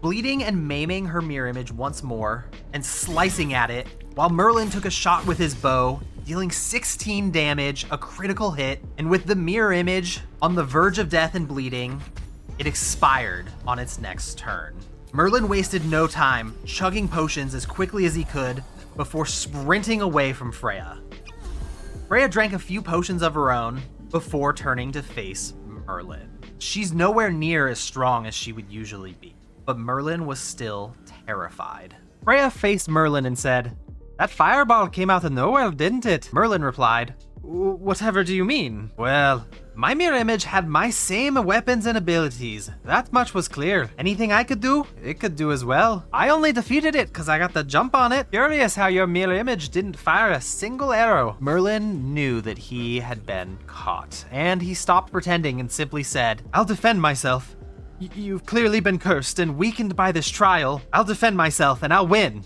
Speaker 1: bleeding and maiming her mirror image once more, and slicing at it, while Merlin took a shot with his bow, dealing 16 damage, a critical hit, and with the mirror image on the verge of death and bleeding, it expired on its next turn. Merlin wasted no time, chugging potions as quickly as he could before sprinting away from Freya. Freya drank a few potions of her own before turning to face Merlin. She's nowhere near as strong as she would usually be, but Merlin was still terrified. Freya faced Merlin and said, "That fireball came out of nowhere, didn't it?" Merlin replied, "Whatever do you mean?" "Well, my mirror image had my same weapons and abilities. That much was clear. Anything I could do, it could do as well. I only defeated it because I got the jump on it. Curious how your mirror image didn't fire a single arrow." Merlin knew that he had been caught, and he stopped pretending and simply said, "I'll defend myself. You've clearly been cursed and weakened by this trial. I'll defend myself and I'll win.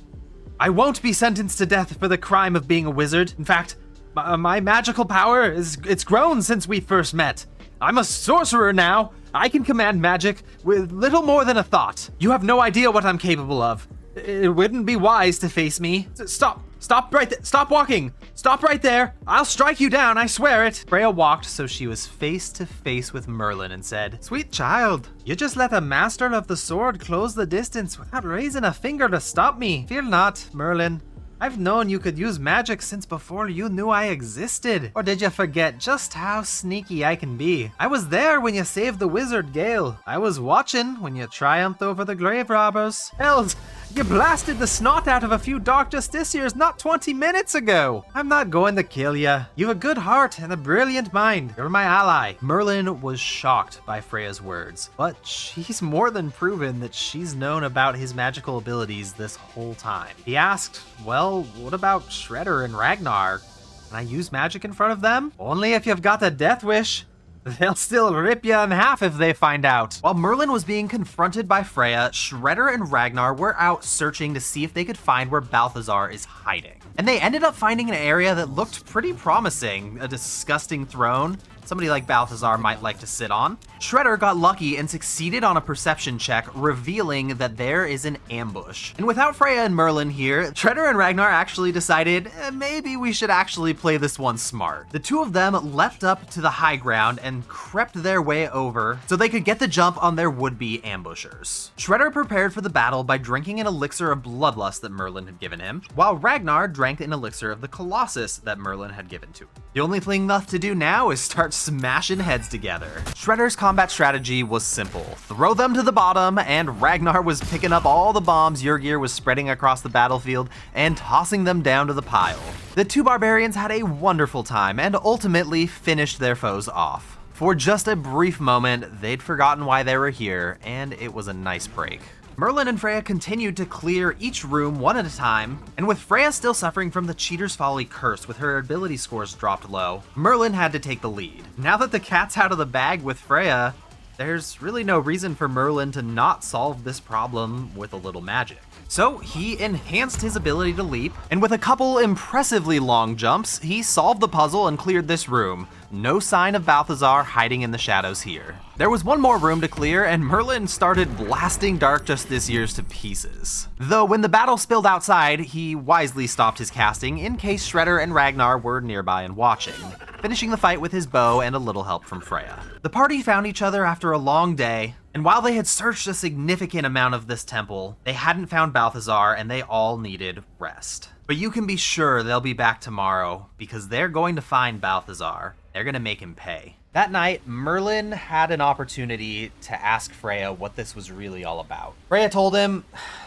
Speaker 1: I won't be sentenced to death for the crime of being a wizard. In fact, my magical power it's grown since we first met. I'm a sorcerer now. I can command magic with little more than a thought. You have no idea what I'm capable of. It wouldn't be wise to face me. Stop right there. Stop walking. Stop right there. I'll strike you down, I swear it." Freya walked so she was face to face with Merlin and said, "Sweet child, you just let a master of the sword close the distance without raising a finger to stop me. Fear not, Merlin. I've known you could use magic since before you knew I existed. Or did you forget just how sneaky I can be? I was there when you saved the wizard Gale. I was watching when you triumphed over the grave robbers. Hells, you blasted the snot out of a few dark justiciars not 20 minutes ago. I'm not going to kill you. You've a good heart and a brilliant mind. You're my ally." Merlin was shocked by Freya's words, but she's more than proven that she's known about his magical abilities this whole time. He asked, "Well, what about Shredder and Ragnar? Can I use magic in front of them?" "Only if you've got a death wish. They'll still rip you in half if they find out. While Merlin was being confronted by Freya, Shredder and Ragnar were out searching to see if they could find where Balthazar is hiding. And they ended up finding an area that looked pretty promising, a disgusting throne somebody like Balthazar might like to sit on. Shredder got lucky and succeeded on a perception check, revealing that there is an ambush. And without Freya and Merlin here, Shredder and Ragnar actually decided, maybe we should actually play this one smart. The two of them leapt up to the high ground and crept their way over so they could get the jump on their would-be ambushers. Shredder prepared for the battle by drinking an elixir of bloodlust that Merlin had given him, while Ragnar drank an elixir of the Colossus that Merlin had given to him. The only thing left to do now is start smashing heads together. Shredder's combat strategy was simple. Throw them to the bottom, and Ragnar was picking up all the bombs Yrgir was spreading across the battlefield and tossing them down to the pile. The two barbarians had a wonderful time and ultimately finished their foes off. For just a brief moment, they'd forgotten why they were here, and it was a nice break. Merlin and Freya continued to clear each room one at a time, and with Freya still suffering from the Cheater's Folly curse with her ability scores dropped low, Merlin had to take the lead. Now that the cat's out of the bag with Freya, there's really no reason for Merlin to not solve this problem with a little magic. So he enhanced his ability to leap, and with a couple impressively long jumps, he solved the puzzle and cleared this room. No sign of Balthazar hiding in the shadows here. There was one more room to clear, and Merlin started blasting Dark Justiciars to pieces. Though when the battle spilled outside, he wisely stopped his casting in case Shredder and Ragnar were nearby and watching, finishing the fight with his bow and a little help from Freya. The party found each other after a long day, and while they had searched a significant amount of this temple, they hadn't found Balthazar and they all needed rest. But you can be sure they'll be back tomorrow because they're going to find Balthazar. They're going to make him pay. That night, Merlin had an opportunity to ask Freya what this was really all about. Freya told him,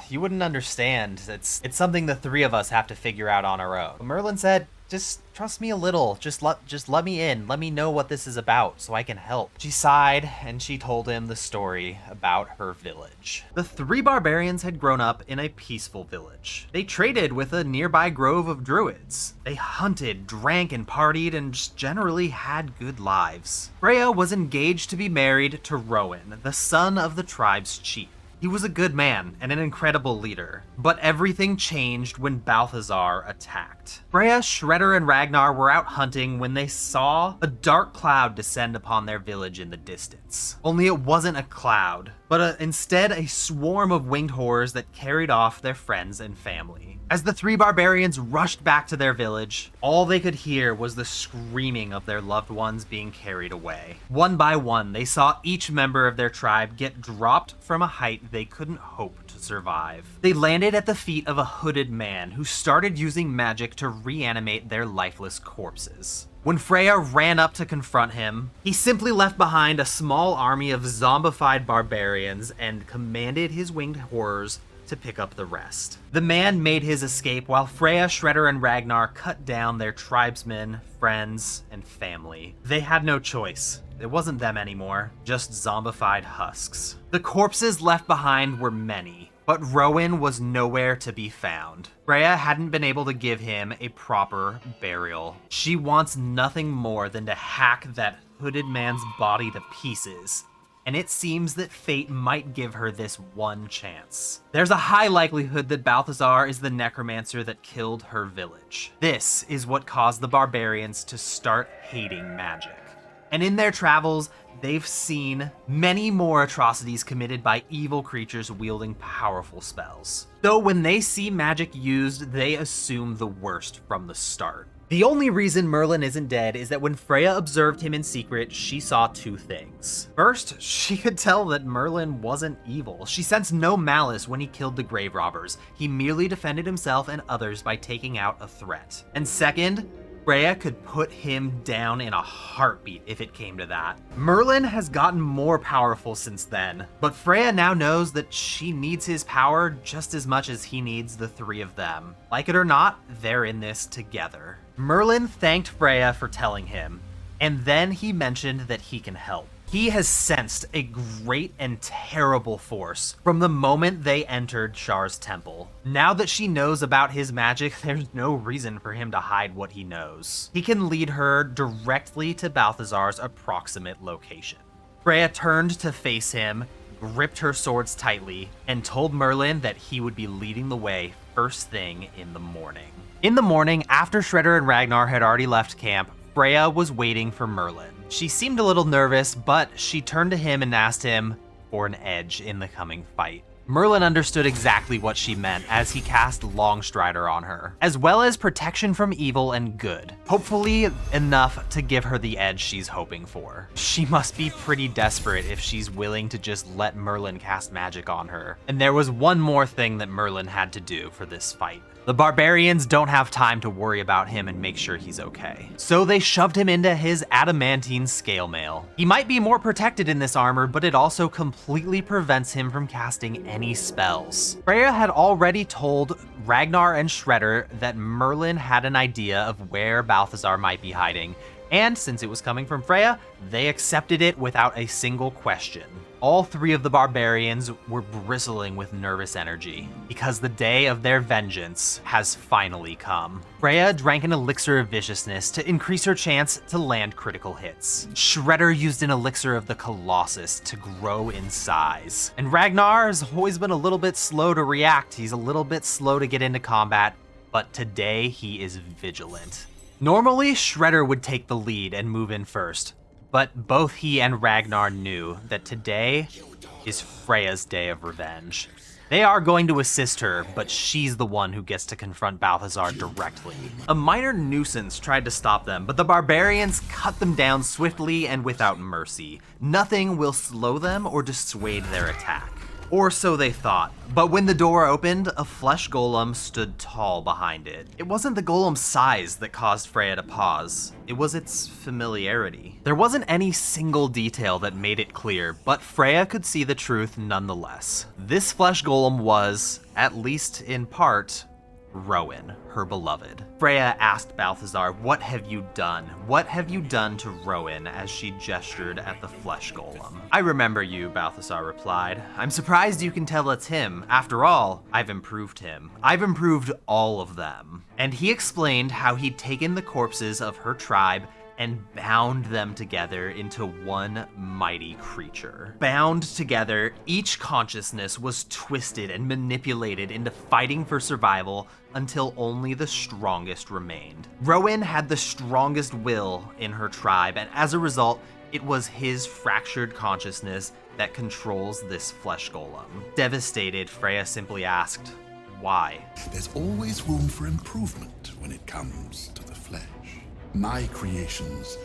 Speaker 1: "You wouldn't understand. It's something the three of us have to figure out on our own." But Merlin said, "Just trust me a little. Just let me in. Let me know what this is about so I can help." She sighed and she told him the story about her village. The three barbarians had grown up in a peaceful village. They traded with a nearby grove of druids. They hunted, drank, and partied and just generally had good lives. Freya was engaged to be married to Rowan, the son of the tribe's chief. He was a good man and an incredible leader, but everything changed when Balthazar attacked. Freya, Shredder, and Ragnar were out hunting when they saw a dark cloud descend upon their village in the distance. Only it wasn't a cloud, but instead a swarm of winged horrors that carried off their friends and family. As the three barbarians rushed back to their village, all they could hear was the screaming of their loved ones being carried away. One by one, they saw each member of their tribe get dropped from a height they couldn't hope to survive. They landed at the feet of a hooded man who started using magic to reanimate their lifeless corpses. When Freya ran up to confront him, he simply left behind a small army of zombified barbarians and commanded his winged horrors to pick up the rest. The man made his escape while Freya, Shredder, and Ragnar cut down their tribesmen, friends, and family. They had no choice. It wasn't them anymore, just zombified husks. The corpses left behind were many, but Rowan was nowhere to be found. Freya hadn't been able to give him a proper burial. She wants nothing more than to hack that hooded man's body to pieces, and it seems that fate might give her this one chance. There's a high likelihood that Balthazar is the necromancer that killed her village. This is what caused the barbarians to start hating magic. And in their travels, they've seen many more atrocities committed by evil creatures wielding powerful spells. Though when they see magic used, they assume the worst from the start. The only reason Merlin isn't dead is that when Freya observed him in secret, she saw two things. First, she could tell that Merlin wasn't evil. She sensed no malice when he killed the grave robbers. He merely defended himself and others by taking out a threat. And second, Freya could put him down in a heartbeat if it came to that. Merlin has gotten more powerful since then, but Freya now knows that she needs his power just as much as he needs the three of them. Like it or not, they're in this together. Merlin thanked Freya for telling him, and then he mentioned that he can help. He has sensed a great and terrible force from the moment they entered Shar's temple. Now that she knows about his magic, there's no reason for him to hide what he knows. He can lead her directly to Balthazar's approximate location. Freya turned to face him, gripped her swords tightly, and told Merlin that he would be leading the way first thing in the morning. In the morning, after Shredder and Ragnar had already left camp, Freya was waiting for Merlin. She seemed a little nervous, but she turned to him and asked him for an edge in the coming fight. Merlin understood exactly what she meant as he cast Longstrider on her, as well as protection from evil and good. Hopefully enough to give her the edge she's hoping for. She must be pretty desperate if she's willing to just let Merlin cast magic on her. And there was one more thing that Merlin had to do for this fight. The barbarians don't have time to worry about him and make sure he's okay. So they shoved him into his adamantine scale mail. He might be more protected in this armor, but it also completely prevents him from casting any spells. Freya had already told Ragnar and Shredder that Merlin had an idea of where Balthazar might be hiding, and since it was coming from Freya, they accepted it without a single question. All three of the barbarians were bristling with nervous energy, because the day of their vengeance has finally come. Freya drank an elixir of viciousness to increase her chance to land critical hits. Shredder used an elixir of the Colossus to grow in size. And Ragnar has always been a little bit slow to react. He's a little bit slow to get into combat, but today he is vigilant. Normally, Shredder would take the lead and move in first, but both he and Ragnar knew that today is Freya's day of revenge. They are going to assist her, but she's the one who gets to confront Balthazar directly. A minor nuisance tried to stop them, but the barbarians cut them down swiftly and without mercy. Nothing will slow them or dissuade their attack. Or so they thought. But when the door opened, a flesh golem stood tall behind it. It wasn't the golem's size that caused Freya to pause. It was its familiarity. There wasn't any single detail that made it clear, but Freya could see the truth nonetheless. This flesh golem was, at least in part, Rowan, her beloved. Freya asked Balthazar, "What have you done? What have you done to Rowan?" as she gestured at the flesh golem. "I remember you," Balthazar replied. "I'm surprised you can tell it's him. After all, I've improved him. I've improved all of them." And he explained how he'd taken the corpses of her tribe and bound them together into one mighty creature. Bound together, each consciousness was twisted and manipulated into fighting for survival until only the strongest remained. Rowan had the strongest will in her tribe, and as a result, it was his fractured consciousness that controls this flesh golem. Devastated, Freya simply asked, "Why?"
Speaker 7: There's always room for improvement when it comes to the flesh. My creations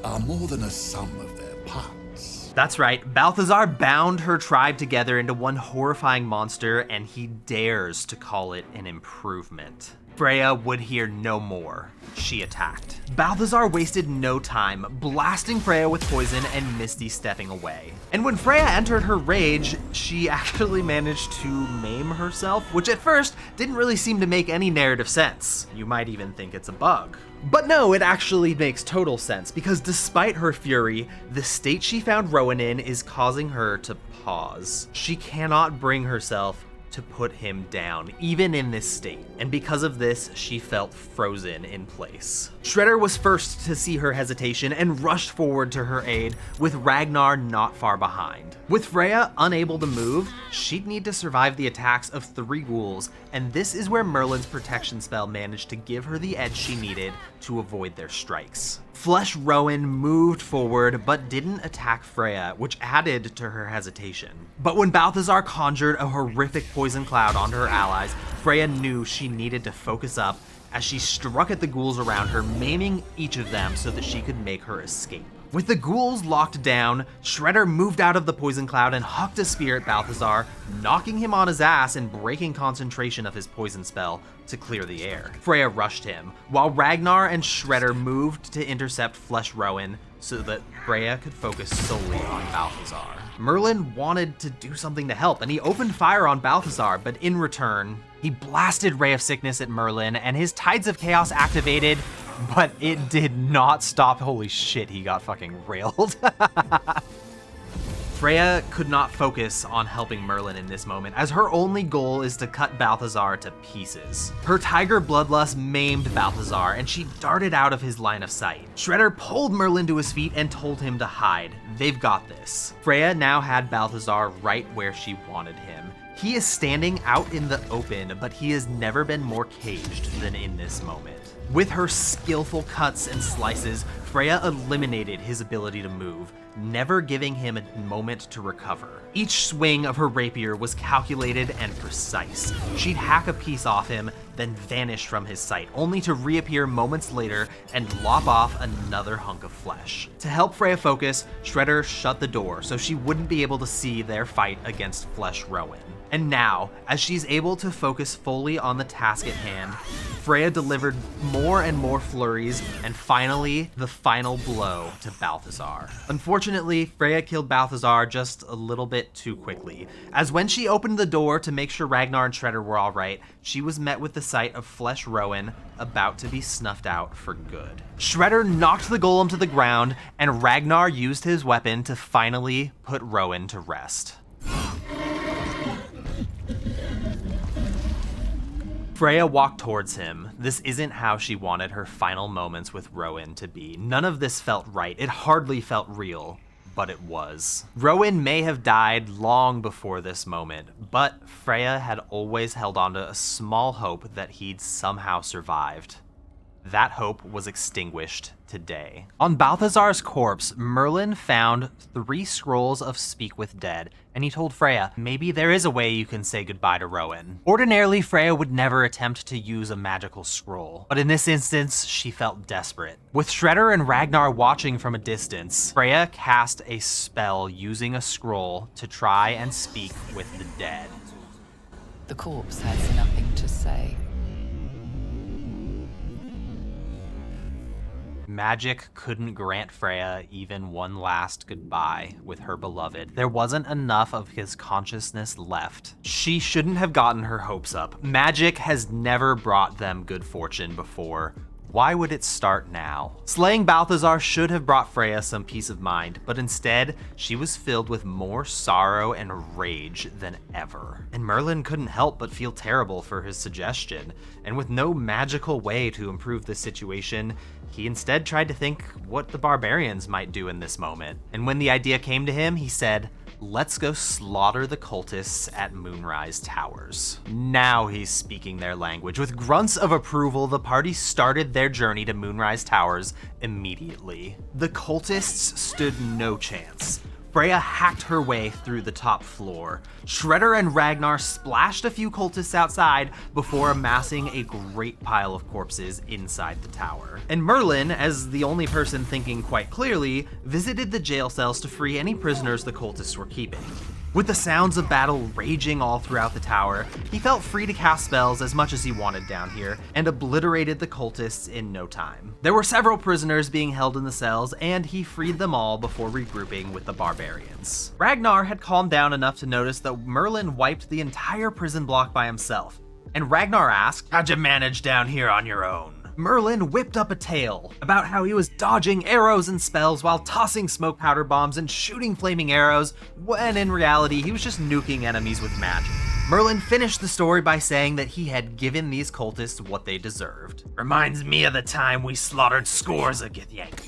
Speaker 7: are more than a sum of their parts.
Speaker 1: That's right, Balthazar bound her tribe together into one horrifying monster, and he dares to call it an improvement. Freya would hear no more. She attacked. Balthazar wasted no time, blasting Freya with poison and Misty stepping away. And when Freya entered her rage, she actually managed to maim herself, which at first didn't really seem to make any narrative sense. You might even think it's a bug. But no, it actually makes total sense, because despite her fury, the state she found Rowan in is causing her to pause. She cannot bring herself to put him down, even in this state. And because of this, she felt frozen in place. Shredder was first to see her hesitation and rushed forward to her aid, with Ragnar not far behind. With Freya unable to move, she'd need to survive the attacks of 3 ghouls, and this is where Merlin's protection spell managed to give her the edge she needed to avoid their strikes. Flesh Rowan moved forward, but didn't attack Freya, which added to her hesitation. But when Balthazar conjured a horrific poison cloud onto her allies, Freya knew she needed to focus up as she struck at the ghouls around her, maiming each of them so that she could make her escape. With the ghouls locked down, Shredder moved out of the poison cloud and hucked a spear at Balthazar, knocking him on his ass and breaking concentration of his poison spell to clear the air. Freya rushed him, while Ragnar and Shredder moved to intercept Flesh Rowan so that Freya could focus solely on Balthazar. Merlin wanted to do something to help, and he opened fire on Balthazar, but in return, he blasted Ray of Sickness at Merlin, and his Tides of Chaos activated, but it did not stop. Holy shit, he got fucking railed. Freya could not focus on helping Merlin in this moment, as her only goal is to cut Balthazar to pieces. Her tiger bloodlust maimed Balthazar, and she darted out of his line of sight. Shredder pulled Merlin to his feet and told him to hide. They've got this. Freya now had Balthazar right where she wanted him. He is standing out in the open, but he has never been more caged than in this moment. With her skillful cuts and slices, Freya eliminated his ability to move, never giving him a moment to recover. Each swing of her rapier was calculated and precise. She'd hack a piece off him, then vanish from his sight, only to reappear moments later and lop off another hunk of flesh. To help Freya focus, Shredder shut the door so she wouldn't be able to see their fight against Flesh Rowan. And now, as she's able to focus fully on the task at hand, Freya delivered more and more flurries, and finally, the final blow to Balthazar. Unfortunately, Freya killed Balthazar just a little bit too quickly, as when she opened the door to make sure Ragnar and Shredder were alright, she was met with the sight of Flesh Rowan about to be snuffed out for good. Shredder knocked the golem to the ground, and Ragnar used his weapon to finally put Rowan to rest. Freya walked towards him. This isn't how she wanted her final moments with Rowan to be. None of this felt right. It hardly felt real, but it was. Rowan may have died long before this moment, but Freya had always held on to a small hope that he'd somehow survived. That hope was extinguished today. On Balthazar's corpse, Merlin found 3 scrolls of Speak with Dead, and he told Freya, maybe there is a way you can say goodbye to Rowan. Ordinarily, Freya would never attempt to use a magical scroll, but in this instance, she felt desperate. With Shredder and Ragnar watching from a distance, Freya cast a spell using a scroll to try and speak with the dead.
Speaker 5: The corpse has nothing to say.
Speaker 1: Magic couldn't grant Freya even one last goodbye with her beloved. There wasn't enough of his consciousness left. She shouldn't have gotten her hopes up. Magic has never brought them good fortune before. Why would it start now? Slaying Balthazar should have brought Freya some peace of mind, but instead, she was filled with more sorrow and rage than ever. And Merlin couldn't help but feel terrible for his suggestion, and with no magical way to improve the situation, he instead tried to think what the barbarians might do in this moment. And when the idea came to him, he said, let's go slaughter the cultists at Moonrise Towers. Now he's speaking their language. With grunts of approval, the party started their journey to Moonrise Towers immediately. The cultists stood no chance. Freya hacked her way through the top floor. Shredder and Ragnar splashed a few cultists outside before amassing a great pile of corpses inside the tower. And Merlin, as the only person thinking quite clearly, visited the jail cells to free any prisoners the cultists were keeping. With the sounds of battle raging all throughout the tower, he felt free to cast spells as much as he wanted down here, and obliterated the cultists in no time. There were several prisoners being held in the cells, and he freed them all before regrouping with the barbarians. Ragnar had calmed down enough to notice that Merlin wiped the entire prison block by himself, and Ragnar asked, how'd you manage down here on your own? Merlin whipped up a tale about how he was dodging arrows and spells while tossing smoke powder bombs and shooting flaming arrows, when in reality he was just nuking enemies with magic. Merlin finished the story by saying that he had given these cultists what they deserved. Reminds me of the time we slaughtered scores of Githyank.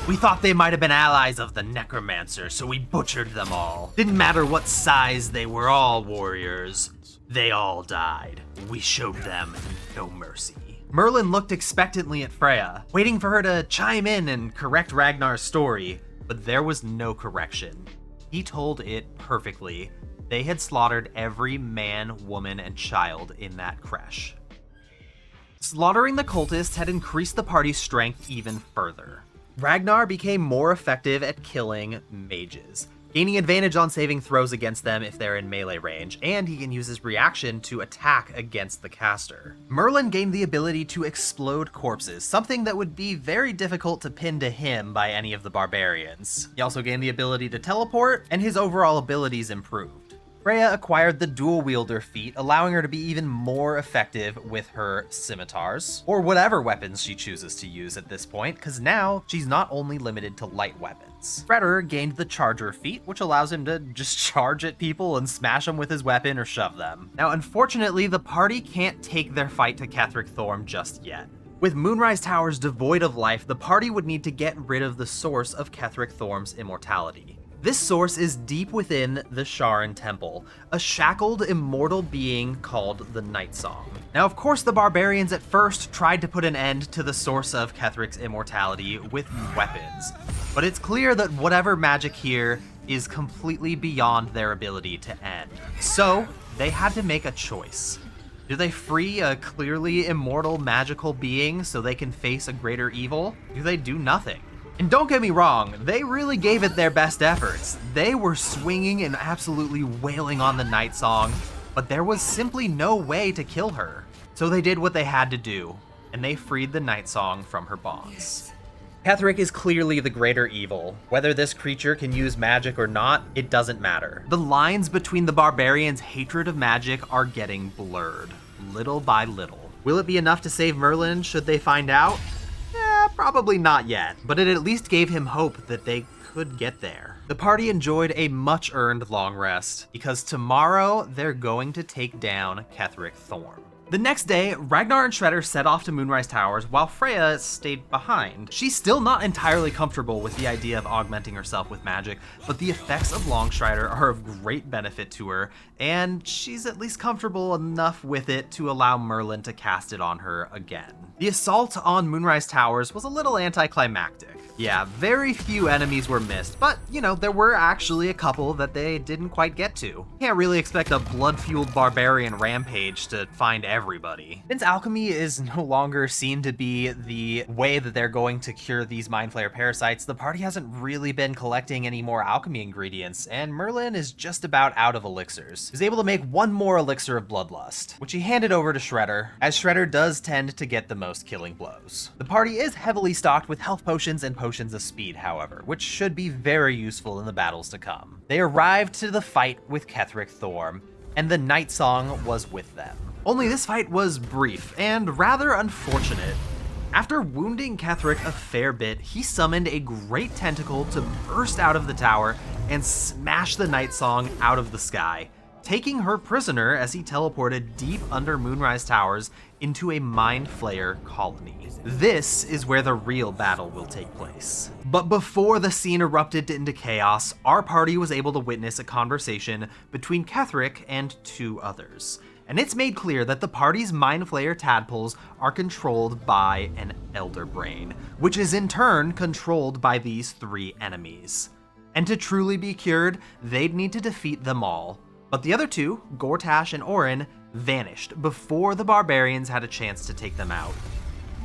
Speaker 1: We thought they might have been allies of the necromancer, so we butchered them all. Didn't matter what size they were, all warriors. They all died. We showed them no mercy. Merlin looked expectantly at Freya, waiting for her to chime in and correct Ragnar's story, but there was no correction. He told it perfectly. They had slaughtered every man, woman, and child in that creche. Slaughtering the cultists had increased the party's strength even further. Ragnar became more effective at killing mages, gaining advantage on saving throws against them if they're in melee range, and he can use his reaction to attack against the caster. Merlin gained the ability to explode corpses, something that would be very difficult to pin to him by any of the barbarians. He also gained the ability to teleport, and his overall abilities improved. Freya acquired the dual wielder feat, allowing her to be even more effective with her scimitars, or whatever weapons she chooses to use at this point, because now she's not only limited to light weapons. Shredder gained the charger feat, which allows him to just charge at people and smash them with his weapon or shove them. Now, unfortunately, the party can't take their fight to Ketheric Thorm just yet. With Moonrise Towers devoid of life, the party would need to get rid of the source of Ketheric Thorm's immortality. This source is deep within the Sharan Temple, a shackled immortal being called the Night Song. Now, of course, the barbarians at first tried to put an end to the source of Ketheric's immortality with weapons, but it's clear that whatever magic here is completely beyond their ability to end. So, they had to make a choice. Do they free a clearly immortal magical being so they can face a greater evil? Do they do nothing? And don't get me wrong, they really gave it their best efforts. They were swinging and absolutely wailing on the Night Song, but there was simply no way to kill her. So they did what they had to do, and they freed the Night Song from her bonds. Ketheric is clearly the greater evil. Whether this creature can use magic or not, it doesn't matter. The lines between the barbarians' hatred of magic are getting blurred, little by little. Will it be enough to save Merlin should they find out? Probably not yet, but it at least gave him hope that they could get there. The party enjoyed a much-earned long rest, because tomorrow they're going to take down Ketheric Thorm. The next day, Ragnar and Shredder set off to Moonrise Towers while Freya stayed behind. She's still not entirely comfortable with the idea of augmenting herself with magic, but the effects of Longstrider are of great benefit to her, and she's at least comfortable enough with it to allow Merlin to cast it on her again. The assault on Moonrise Towers was a little anticlimactic. Yeah, very few enemies were missed, but, you know, there were actually a couple that they didn't quite get to. Can't really expect a blood-fueled barbarian rampage to find everybody. Since alchemy is no longer seen to be the way that they're going to cure these Mind Flayer parasites, the party hasn't really been collecting any more alchemy ingredients, and Merlin is just about out of elixirs. He's able to make one more elixir of bloodlust, which he handed over to Shredder, as Shredder does tend to get the most killing blows. The party is heavily stocked with health potions and potions of speed, however, which should be very useful in the battles to come. They arrived to the fight with Ketheric Thorm, and the Night Song was with them. Only this fight was brief and rather unfortunate. After wounding Ketheric a fair bit, he summoned a great tentacle to burst out of the tower and smash the Night Song out of the sky, taking her prisoner as he teleported deep under Moonrise Towers into a Mind Flayer colony. This is where the real battle will take place. But before the scene erupted into chaos, our party was able to witness a conversation between Ketheric and two others. And it's made clear that the party's Mind Flayer tadpoles are controlled by an Elderbrain, which is in turn controlled by these three enemies. And to truly be cured, they'd need to defeat them all. But the other two, Gortash and Orin, vanished before the barbarians had a chance to take them out.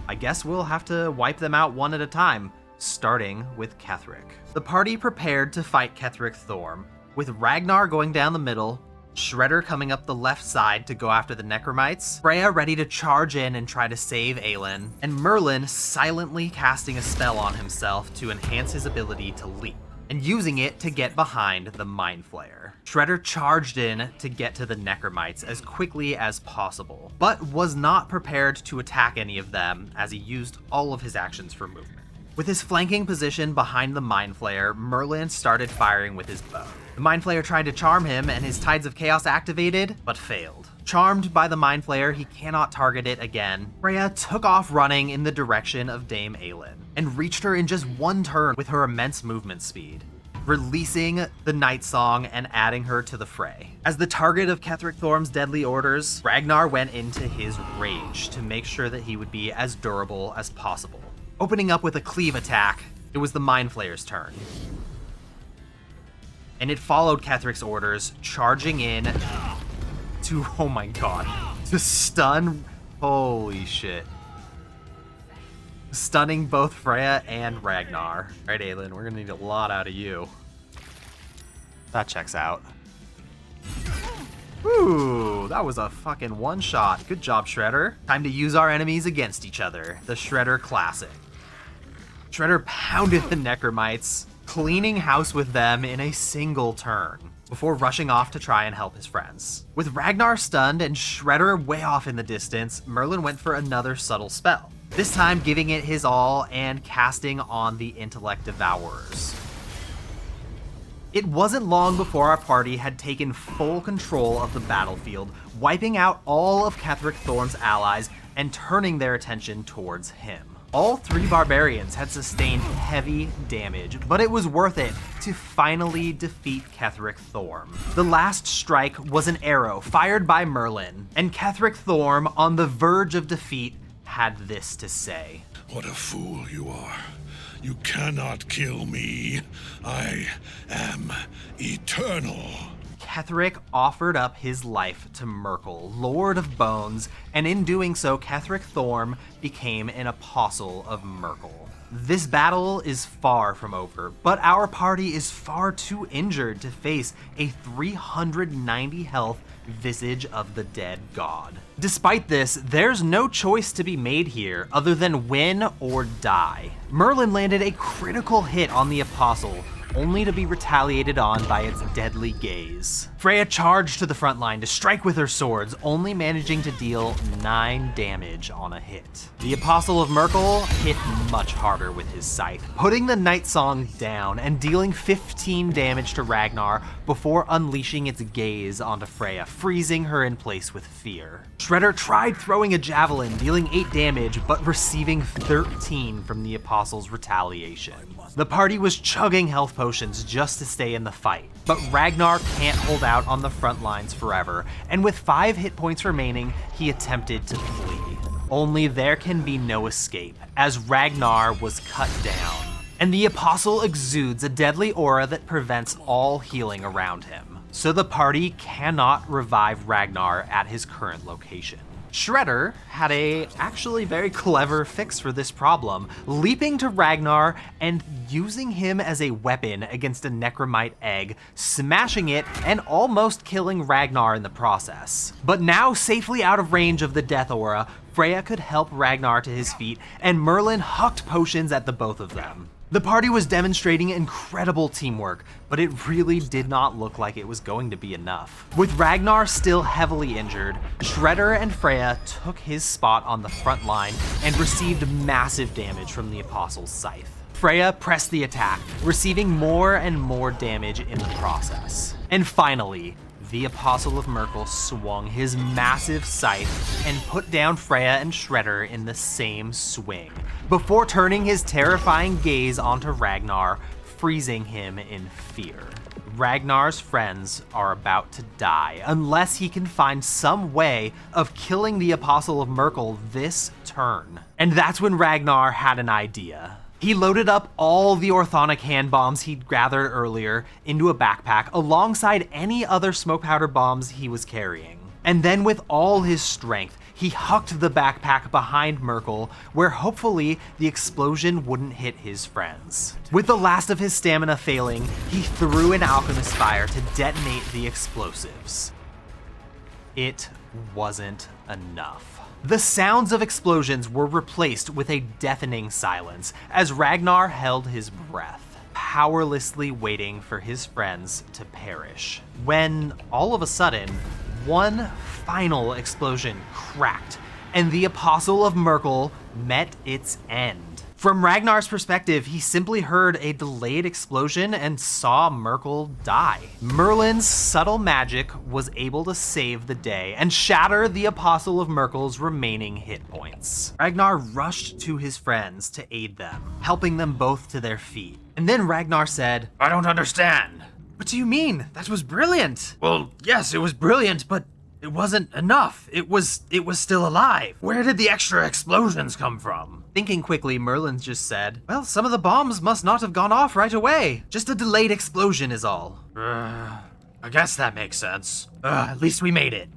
Speaker 1: I guess we'll have to wipe them out one at a time, starting with Ketheric. The party prepared to fight Ketheric Thorm, with Ragnar going down the middle, Shredder coming up the left side to go after the Necromites, Freya ready to charge in and try to save Aelin, and Merlin silently casting a spell on himself to enhance his ability to leap, and using it to get behind the Mind Flayer. Shredder charged in to get to the Necromites as quickly as possible, but was not prepared to attack any of them as he used all of his actions for movement. With his flanking position behind the Mind Flayer, Merlin started firing with his bow. The Mind Flayer tried to charm him and his Tides of Chaos activated, but failed. Charmed by the Mind Flayer, he cannot target it again. Freya took off running in the direction of Dame Aelin, and reached her in just one turn with her immense movement speed, releasing the Night Song and adding her to the fray. As the target of Ketheric Thorm's deadly orders, Ragnar went into his rage to make sure that he would be as durable as possible. Opening up with a cleave attack, it was the Mind Flayer's turn. And it followed Ketheric's orders, charging in to, oh my god, to stun, holy shit. Stunning both Freya and Ragnar. All right, Aelin, we're gonna need a lot out of you. That checks out. Ooh, that was a fucking one-shot. Good job, Shredder. Time to use our enemies against each other. The Shredder Classic. Shredder pounded the Necromites, cleaning house with them in a single turn, before rushing off to try and help his friends. With Ragnar stunned and Shredder way off in the distance, Merlin went for another subtle spell, this time giving it his all and casting on the Intellect Devourers. It wasn't long before our party had taken full control of the battlefield, wiping out all of Ketheric Thorm's allies and turning their attention towards him. All 3 barbarians had sustained heavy damage, but it was worth it to finally defeat Ketheric Thorm. The last strike was an arrow fired by Merlin, and Ketheric Thorm, on the verge of defeat, had this to say.
Speaker 7: What a fool you are. You cannot kill me. I am eternal.
Speaker 1: Ketheric offered up his life to Myrkul, Lord of Bones, and in doing so, Ketheric Thorm became an apostle of Myrkul. This battle is far from over, but our party is far too injured to face a 390 health Visage of the Dead God. Despite this, there's no choice to be made here other than win or die. Merlin landed a critical hit on the Apostle, only to be retaliated on by its deadly gaze. Freya charged to the front line to strike with her swords, only managing to deal 9 damage on a hit. The Apostle of Myrkul hit much harder with his scythe, putting the Night Song down and dealing 15 damage to Ragnar before unleashing its gaze onto Freya, freezing her in place with fear. Shredder tried throwing a javelin, dealing 8 damage, but receiving 13 from the Apostle's retaliation. The party was chugging health potions just to stay in the fight, but Ragnar can't hold out on the front lines forever, and with 5 hit points remaining, he attempted to flee. Only there can be no escape, as Ragnar was cut down, and the Apostle exudes a deadly aura that prevents all healing around him, so the party cannot revive Ragnar at his current location. Shredder had a actually very clever fix for this problem, leaping to Ragnar and using him as a weapon against a necromite egg, smashing it and almost killing Ragnar in the process. But now safely out of range of the death aura, Freya could help Ragnar to his feet, and Merlin hucked potions at the both of them. The party was demonstrating incredible teamwork, but it really did not look like it was going to be enough. With Ragnar still heavily injured, Shredder and Freya took his spot on the front line and received massive damage from the Apostle's scythe. Freya pressed the attack, receiving more and more damage in the process. And finally, the Apostle of Myrkul swung his massive scythe and put down Freya and Shredder in the same swing, before turning his terrifying gaze onto Ragnar, freezing him in fear. Ragnar's friends are about to die unless he can find some way of killing the Apostle of Myrkul this turn. And that's when Ragnar had an idea. He loaded up all the orthonic hand bombs he'd gathered earlier into a backpack alongside any other smoke powder bombs he was carrying. And then with all his strength, he hucked the backpack behind Myrkul, where hopefully the explosion wouldn't hit his friends. With the last of his stamina failing, he threw an alchemist fire to detonate the explosives. It wasn't enough. The sounds of explosions were replaced with a deafening silence as Ragnar held his breath, powerlessly waiting for his friends to perish. When, all of a sudden, one final explosion cracked, and the Apostle of Myrkul met its end. From Ragnar's perspective, he simply heard a delayed explosion and saw Myrkul die. Merlin's subtle magic was able to save the day and shatter the Apostle of Myrkul's remaining hit points. Ragnar rushed to his friends to aid them, helping them both to their feet. And then Ragnar said,
Speaker 3: I don't understand.
Speaker 1: "What do you mean? That was brilliant."
Speaker 3: Well, yes, it was brilliant, but it wasn't enough. It was still alive. Where did the extra explosions come from?
Speaker 1: Thinking quickly, Merlin just said, "Well, some of the bombs must not have gone off right away. Just a delayed explosion is all."
Speaker 3: I guess that makes sense. At least we made it.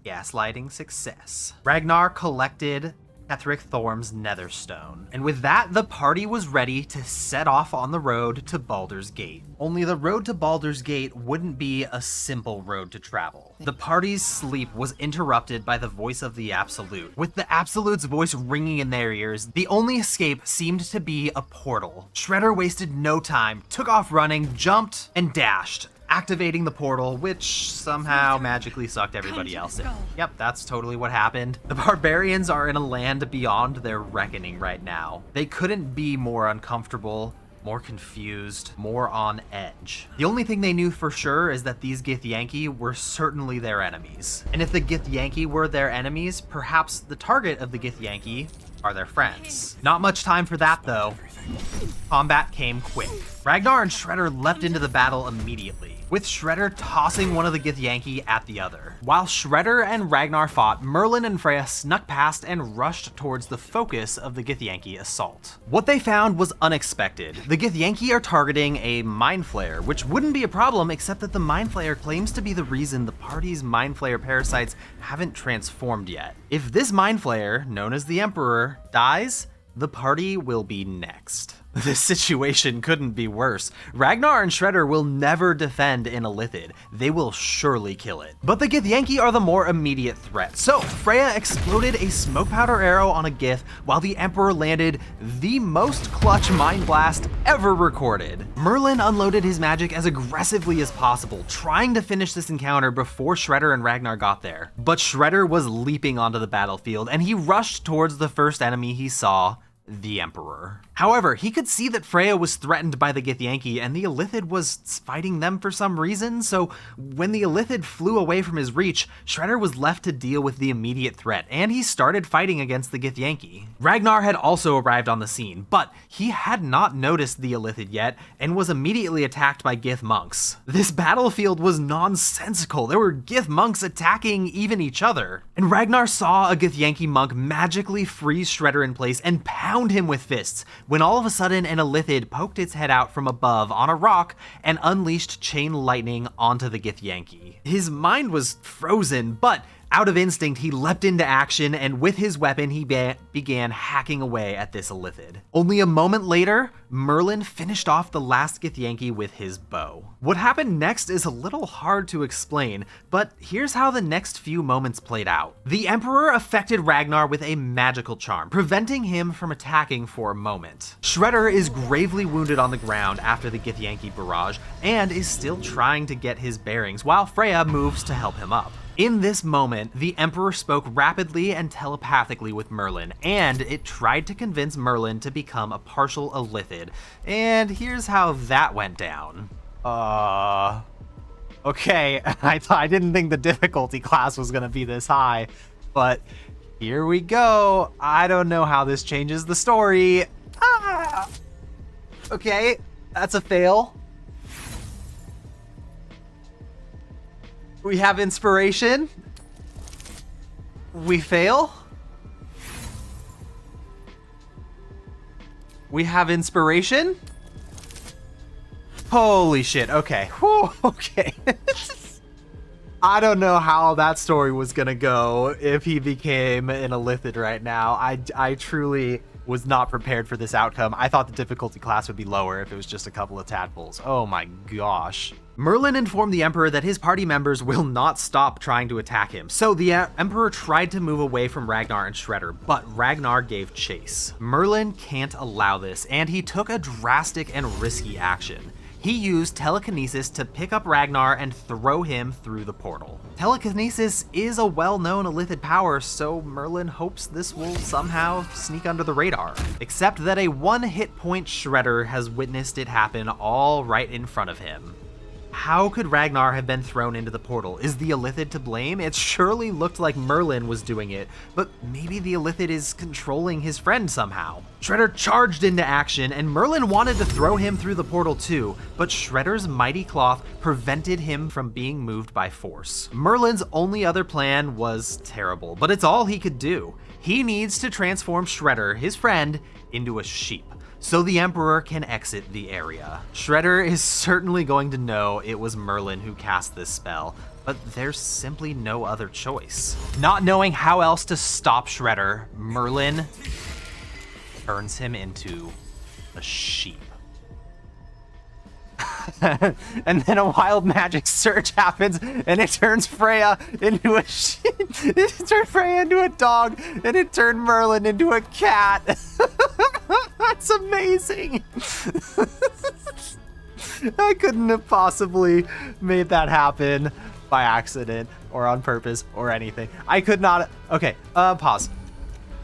Speaker 1: Gaslighting success. Ragnar collected Ketheric Thorm's Netherstone. And with that, the party was ready to set off on the road to Baldur's Gate. Only the road to Baldur's Gate wouldn't be a simple road to travel. The party's sleep was interrupted by the voice of the Absolute. With the Absolute's voice ringing in their ears, the only escape seemed to be a portal. Shredder wasted no time, took off running, jumped, and dashed, activating the portal, which somehow magically sucked everybody else in. Yep, that's totally what happened. The barbarians are in a land beyond their reckoning right now. They couldn't be more uncomfortable, more confused, more on edge. The only thing they knew for sure is that these Githyanki were certainly their enemies. And if the Githyanki were their enemies, perhaps the target of the Githyanki are their friends. Not much time for that though. Combat came quick. Ragnar and Shredder leapt into the battle immediately, with Shredder tossing one of the Githyanki at the other. While Shredder and Ragnar fought, Merlin and Freya snuck past and rushed towards the focus of the Githyanki assault. What they found was unexpected. The Githyanki are targeting a Mind Flayer, which wouldn't be a problem except that the Mind Flayer claims to be the reason the party's Mind Flayer parasites haven't transformed yet. If this Mind Flayer, known as the Emperor, dies, the party will be next. This situation couldn't be worse. Ragnar and Shredder will never defend in a Lithid. They will surely kill it. But the Githyanki are the more immediate threat. So Freya exploded a smoke powder arrow on a Gith while the Emperor landed the most clutch Mind Blast ever recorded. Merlin unloaded his magic as aggressively as possible, trying to finish this encounter before Shredder and Ragnar got there. But Shredder was leaping onto the battlefield and he rushed towards the first enemy he saw, the Emperor. However, he could see that Freya was threatened by the Githyanki and the Illithid was fighting them for some reason, so when the Illithid flew away from his reach, Shredder was left to deal with the immediate threat, and he started fighting against the Githyanki. Ragnar had also arrived on the scene, but he had not noticed the Illithid yet and was immediately attacked by Gith monks. This battlefield was nonsensical. There were Gith monks attacking even each other. And Ragnar saw a Githyanki monk magically freeze Shredder in place and pound him with fists, when all of a sudden an Illithid poked its head out from above on a rock and unleashed chain lightning onto the Githyanki. His mind was frozen, but out of instinct, he leapt into action, and with his weapon, he began hacking away at this Illithid. Only a moment later, Merlin finished off the last Githyanki with his bow. What happened next is a little hard to explain, but here's how the next few moments played out. The Emperor affected Ragnar with a magical charm, preventing him from attacking for a moment. Shredder is gravely wounded on the ground after the Githyanki barrage, and is still trying to get his bearings, while Freya moves to help him up. In this moment, the Emperor spoke rapidly and telepathically with Merlin, and it tried to convince Merlin to become a partial Illithid. And here's how that went down. Okay, I didn't think the difficulty class was gonna be this high, but here we go. I don't know how this changes the story. Okay, that's a fail. We have inspiration. We fail. We have inspiration. Holy shit, okay. Whew, okay. I don't know how that story was gonna go if he became an Illithid right now. I truly was not prepared for this outcome. I thought the difficulty class would be lower if it was just a couple of tadpoles. Oh my gosh. Merlin informed the Emperor that his party members will not stop trying to attack him, so the Emperor tried to move away from Ragnar and Shredder, but Ragnar gave chase. Merlin can't allow this, and he took a drastic and risky action. He used telekinesis to pick up Ragnar and throw him through the portal. Telekinesis is a well-known Illithid power, so Merlin hopes this will somehow sneak under the radar. Except that a one-hit point Shredder has witnessed it happen all right in front of him. How could Ragnar have been thrown into the portal? Is the Illithid to blame? It surely looked like Merlin was doing it, but maybe the Illithid is controlling his friend somehow. Shredder charged into action, and Merlin wanted to throw him through the portal too, but Shredder's mighty cloth prevented him from being moved by force. Merlin's only other plan was terrible, but it's all he could do. He needs to transform Shredder, his friend, into a sheep, so the Emperor can exit the area. Shredder is certainly going to know it was Merlin who cast this spell, But there's simply no other choice. Not knowing how else to stop Shredder, Merlin turns him into a sheep. And then a wild magic surge happens, and it turns Freya into a sheep. It turned Freya into a dog, and it turned Merlin into a cat. That's amazing. I couldn't have possibly made that happen by accident or on purpose or anything. I could not. Okay, pause.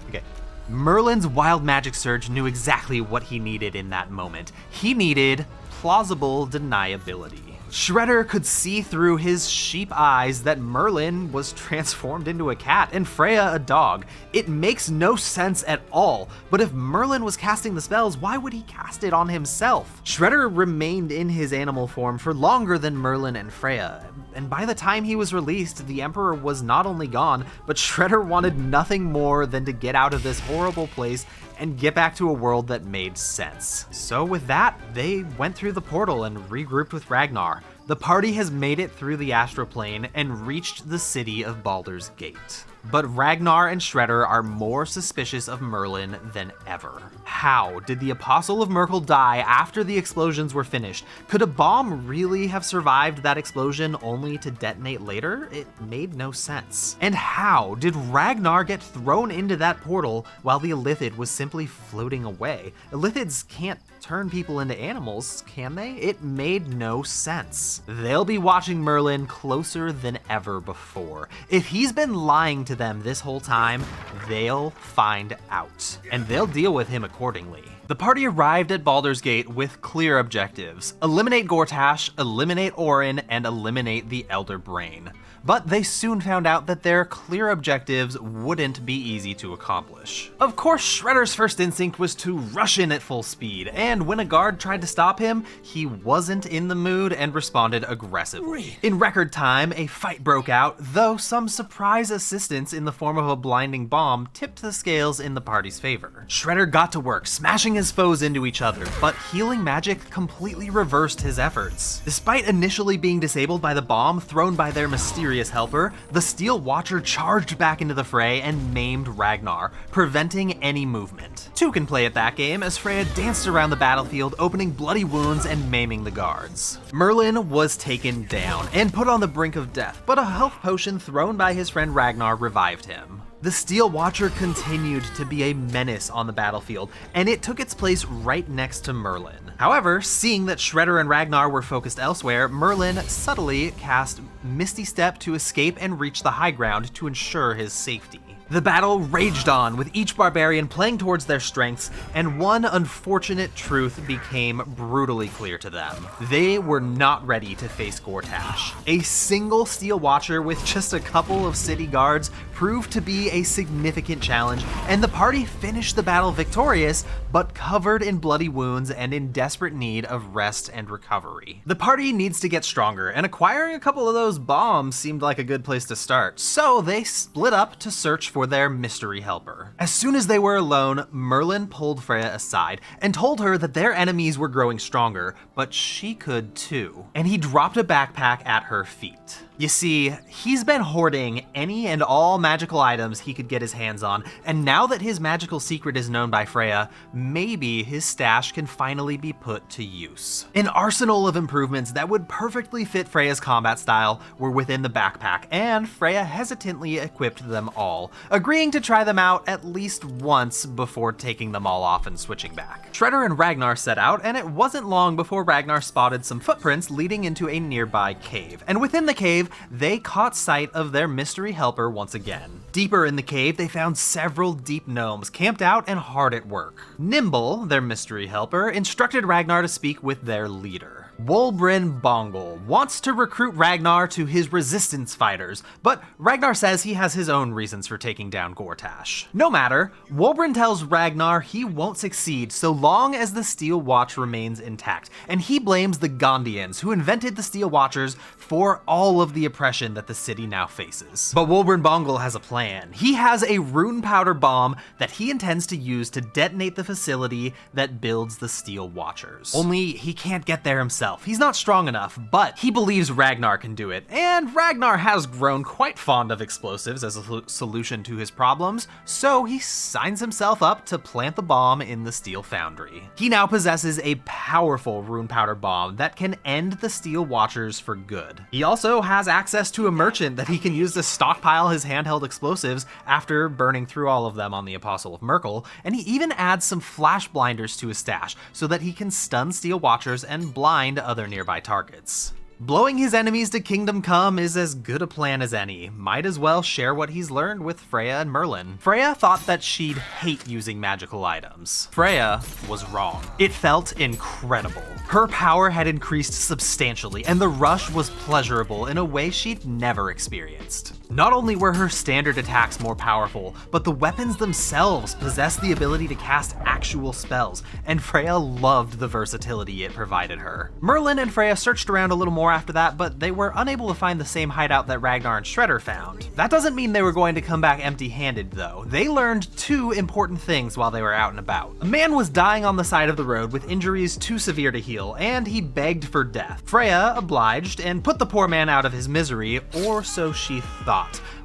Speaker 1: Okay. Merlin's wild magic surge knew exactly what he needed in that moment. He needed plausible deniability. Shredder could see through his sheep eyes that Merlin was transformed into a cat and Freya a dog. It makes no sense at all, but if Merlin was casting the spells, why would he cast it on himself? Shredder remained in his animal form for longer than Merlin and Freya, and by the time he was released, the Emperor was not only gone, but Shredder wanted nothing more than to get out of this horrible place and get back to a world that made sense. So with that, they went through the portal and regrouped with Ragnar. The party has made it through the astral plane and reached the city of Baldur's Gate. But Ragnar and Shredder are more suspicious of Merlin than ever. How did the Apostle of Myrkul die after the explosions were finished? Could a bomb really have survived that explosion only to detonate later? It made no sense. And how did Ragnar get thrown into that portal while the Elithid was simply floating away? Elithids can't turn people into animals, can they? It made no sense. They'll be watching Merlin closer than ever before. If he's been lying to them this whole time, they'll find out, and they'll deal with him accordingly. The party arrived at Baldur's Gate with clear objectives: eliminate Gortash, eliminate Orin, and eliminate the Elder Brain. But they soon found out that their clear objectives wouldn't be easy to accomplish. Of course, Shredder's first instinct was to rush in at full speed, and when a guard tried to stop him, he wasn't in the mood and responded aggressively. In record time, a fight broke out, though some surprise assistance in the form of a blinding bomb tipped the scales in the party's favor. Shredder got to work, smashing his foes into each other, but healing magic completely reversed his efforts. Despite initially being disabled by the bomb thrown by their mysterious helper, the Steel Watcher charged back into the fray and maimed Ragnar, preventing any movement. Two can play at that game as Freya danced around the battlefield, opening bloody wounds and maiming the guards. Merlin was taken down and put on the brink of death, but a health potion thrown by his friend Ragnar revived him. The Steel Watcher continued to be a menace on the battlefield, and it took its place right next to Merlin. However, seeing that Shredder and Ragnar were focused elsewhere, Merlin subtly cast Misty Step to escape and reach the high ground to ensure his safety. The battle raged on, with each barbarian playing towards their strengths, and one unfortunate truth became brutally clear to them. They were not ready to face Gortash. A single Steel Watcher with just a couple of city guards proved to be a significant challenge, and the party finished the battle victorious, but covered in bloody wounds and in desperate need of rest and recovery. The party needs to get stronger, and acquiring a couple of those bombs seemed like a good place to start, so they split up to search for their mystery helper. As soon as they were alone, Merlin pulled Freya aside and told her that their enemies were growing stronger, but she could too. And he dropped a backpack at her feet. You see, he's been hoarding any and all magical items he could get his hands on, and now that his magical secret is known by Freya, maybe his stash can finally be put to use. An arsenal of improvements that would perfectly fit Freya's combat style were within the backpack, and Freya hesitantly equipped them all, agreeing to try them out at least once before taking them all off and switching back. Shredder and Ragnar set out, and it wasn't long before Ragnar spotted some footprints leading into a nearby cave, and within the cave, they caught sight of their mystery helper once again. Deeper in the cave, they found several deep gnomes camped out and hard at work. Nimble, their mystery helper, instructed Ragnar to speak with their leader. Wolbrin Bongle wants to recruit Ragnar to his resistance fighters, but Ragnar says he has his own reasons for taking down Gortash. No matter, Wolbrin tells Ragnar he won't succeed so long as the Steel Watch remains intact, and he blames the Gondians, who invented the Steel Watchers, for all of the oppression that the city now faces. But Wolbrin Bongle has a plan. He has a rune powder bomb that he intends to use to detonate the facility that builds the Steel Watchers. Only he can't get there himself, himself. He's not strong enough, but he believes Ragnar can do it, and Ragnar has grown quite fond of explosives as a solution to his problems, so he signs himself up to plant the bomb in the steel foundry. He now possesses a powerful rune powder bomb that can end the Steel Watchers for good. He also has access to a merchant that he can use to stockpile his handheld explosives after burning through all of them on the Apostle of Myrkul, and he even adds some flash blinders to his stash so that he can stun Steel Watchers and blind other nearby targets. Blowing his enemies to Kingdom Come is as good a plan as any. Might as well share what he's learned with Freya and Merlin. Freya thought that she'd hate using magical items. Freya was wrong. It felt incredible. Her power had increased substantially, and the rush was pleasurable in a way she'd never experienced. Not only were her standard attacks more powerful, but the weapons themselves possessed the ability to cast actual spells, and Freya loved the versatility it provided her. Merlin and Freya searched around a little more after that, but they were unable to find the same hideout that Ragnar and Shredder found. That doesn't mean they were going to come back empty-handed, though. They learned two important things while they were out and about. A man was dying on the side of the road with injuries too severe to heal, and he begged for death. Freya obliged and put the poor man out of his misery, or so she thought,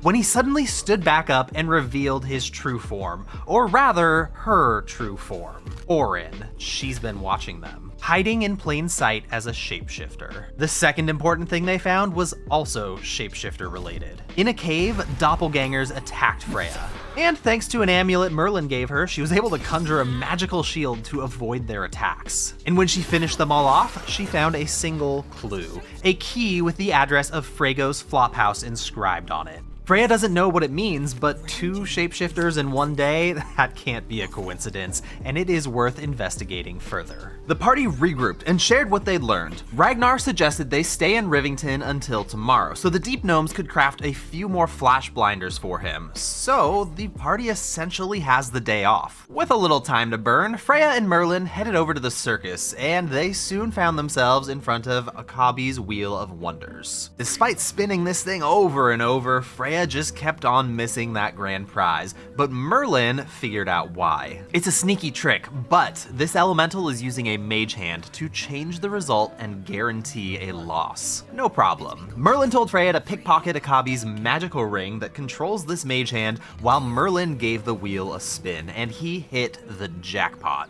Speaker 1: when he suddenly stood back up and revealed his true form, or rather, her true form. Orin. She's been watching them, hiding in plain sight as a shapeshifter. The second important thing they found was also shapeshifter related. In a cave, doppelgangers attacked Freya, and thanks to an amulet Merlin gave her, she was able to conjure a magical shield to avoid their attacks. And when she finished them all off, she found a single clue, a key with the address of Frego's flophouse inscribed on it. Freya doesn't know what it means, but two shapeshifters in one day, that can't be a coincidence, and it is worth investigating further. The party regrouped and shared what they'd learned. Ragnar suggested they stay in Rivington until tomorrow, so the Deep Gnomes could craft a few more flash blinders for him. So the party essentially has the day off. With a little time to burn, Freya and Merlin headed over to the circus, and they soon found themselves in front of Akabi's Wheel of Wonders. Despite spinning this thing over and over, Freya just kept on missing that grand prize, but Merlin figured out why. It's a sneaky trick, but this elemental is using a mage hand to change the result and guarantee a loss. No problem. Merlin told Freya to pickpocket Akabi's magical ring that controls this mage hand, while Merlin gave the wheel a spin, and he hit the jackpot.